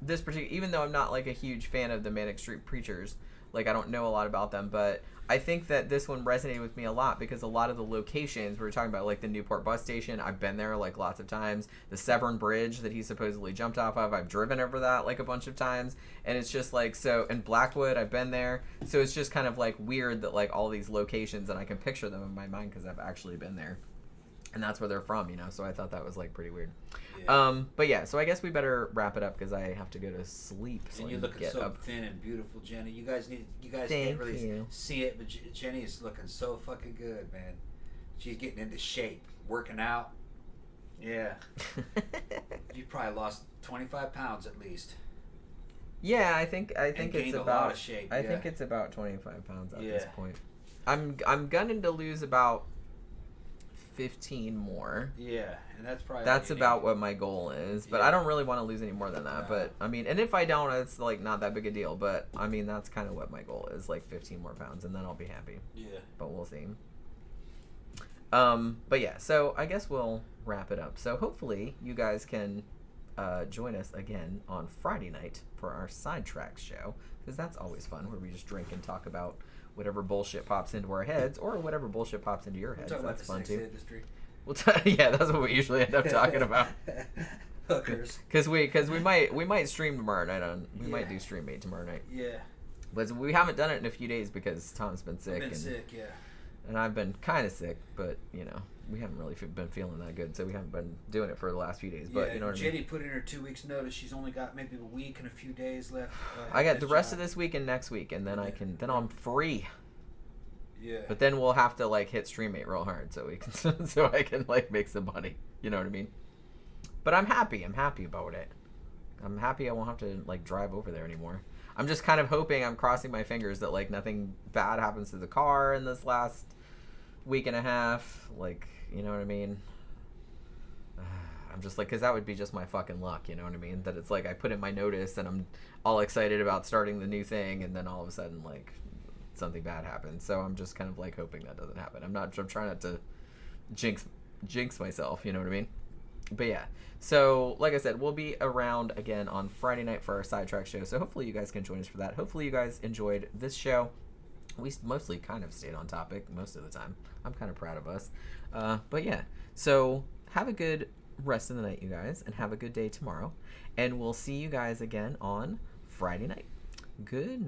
this particular, even though I'm not like a huge fan of the Manic Street Preachers, like I don't know a lot about them, but I think that this one resonated with me a lot because a lot of the locations we were talking about, like the Newport bus station, I've been there like lots of times. The Severn Bridge that he supposedly jumped off of, I've driven over that like a bunch of times, and it's just like so. And Blackwood, I've been there, so it's just kind of like weird that like all these locations and I can picture them in my mind because I've actually been there. And that's where they're from, you know, so I thought that was like pretty weird. Yeah. But yeah, so I guess we better wrap it up because I have to go to sleep. So And I you're can looking get so up. thin and beautiful, Jenny. You guys Thank can't really you. see it, but Jenny is looking so fucking good, man. She's getting into shape, working out. Yeah. You probably lost 25 pounds at least. Yeah, I think gained it's a about lot of shape, I yeah. think it's about 25 pounds at Yeah. this point. I'm gunning to lose about 15 more. Yeah, and that's probably That's all you about need. what my goal is, but Yeah. I don't really want to lose any more than that. No. But I mean, and if I don't, it's like not that big a deal. But I mean, that's kind of what my goal is, like 15 more pounds, and then I'll be happy. Yeah. But we'll see. But yeah, so I guess we'll wrap it up. So hopefully you guys can join us again on Friday night for our Sidetracks show, because that's always fun, where we just drink and talk about whatever bullshit pops into our heads, or whatever bullshit pops into your heads. Talk about That's the fun sex too. industry. Yeah, that's what we usually end up talking about. Hookers. Because we might stream tomorrow night we might Yeah. do Stream Mate tomorrow night. Yeah. But we haven't done it in a few days because Tom's been sick. Been sick, yeah. And I've been kind of sick, but you know, we haven't really been feeling that good, so we haven't been doing it for the last few days. But yeah, you know what I Jenny mean. put in her 2 weeks notice. She's only got maybe a week and a few days left. I got at the this rest job. of this week and next week, and then then I'm free. Yeah. But then we'll have to like hit Streammate real hard so we can so I can like make some money. You know what I mean? But I'm happy. I'm happy about it. I'm happy I won't have to like drive over there anymore. I'm just kind of hoping, I'm crossing my fingers that like nothing bad happens to the car in this last week and a half. Like, you know what I mean? I'm just like, because that would be just my fucking luck, you know what I mean? That it's like I put in my notice and I'm all excited about starting the new thing, and then all of a sudden, like, something bad happens. So I'm just kind of like hoping that doesn't happen. I'm trying not to jinx myself, you know what I mean? But yeah, so like I said, we'll be around again on Friday night for our sidetrack show. So hopefully you guys can join us for that. Hopefully you guys enjoyed this show. We mostly kind of stayed on topic most of the time. I'm kind of proud of us. But yeah, so have a good rest of the night, you guys, and have a good day tomorrow. And we'll see you guys again on Friday night. Good night.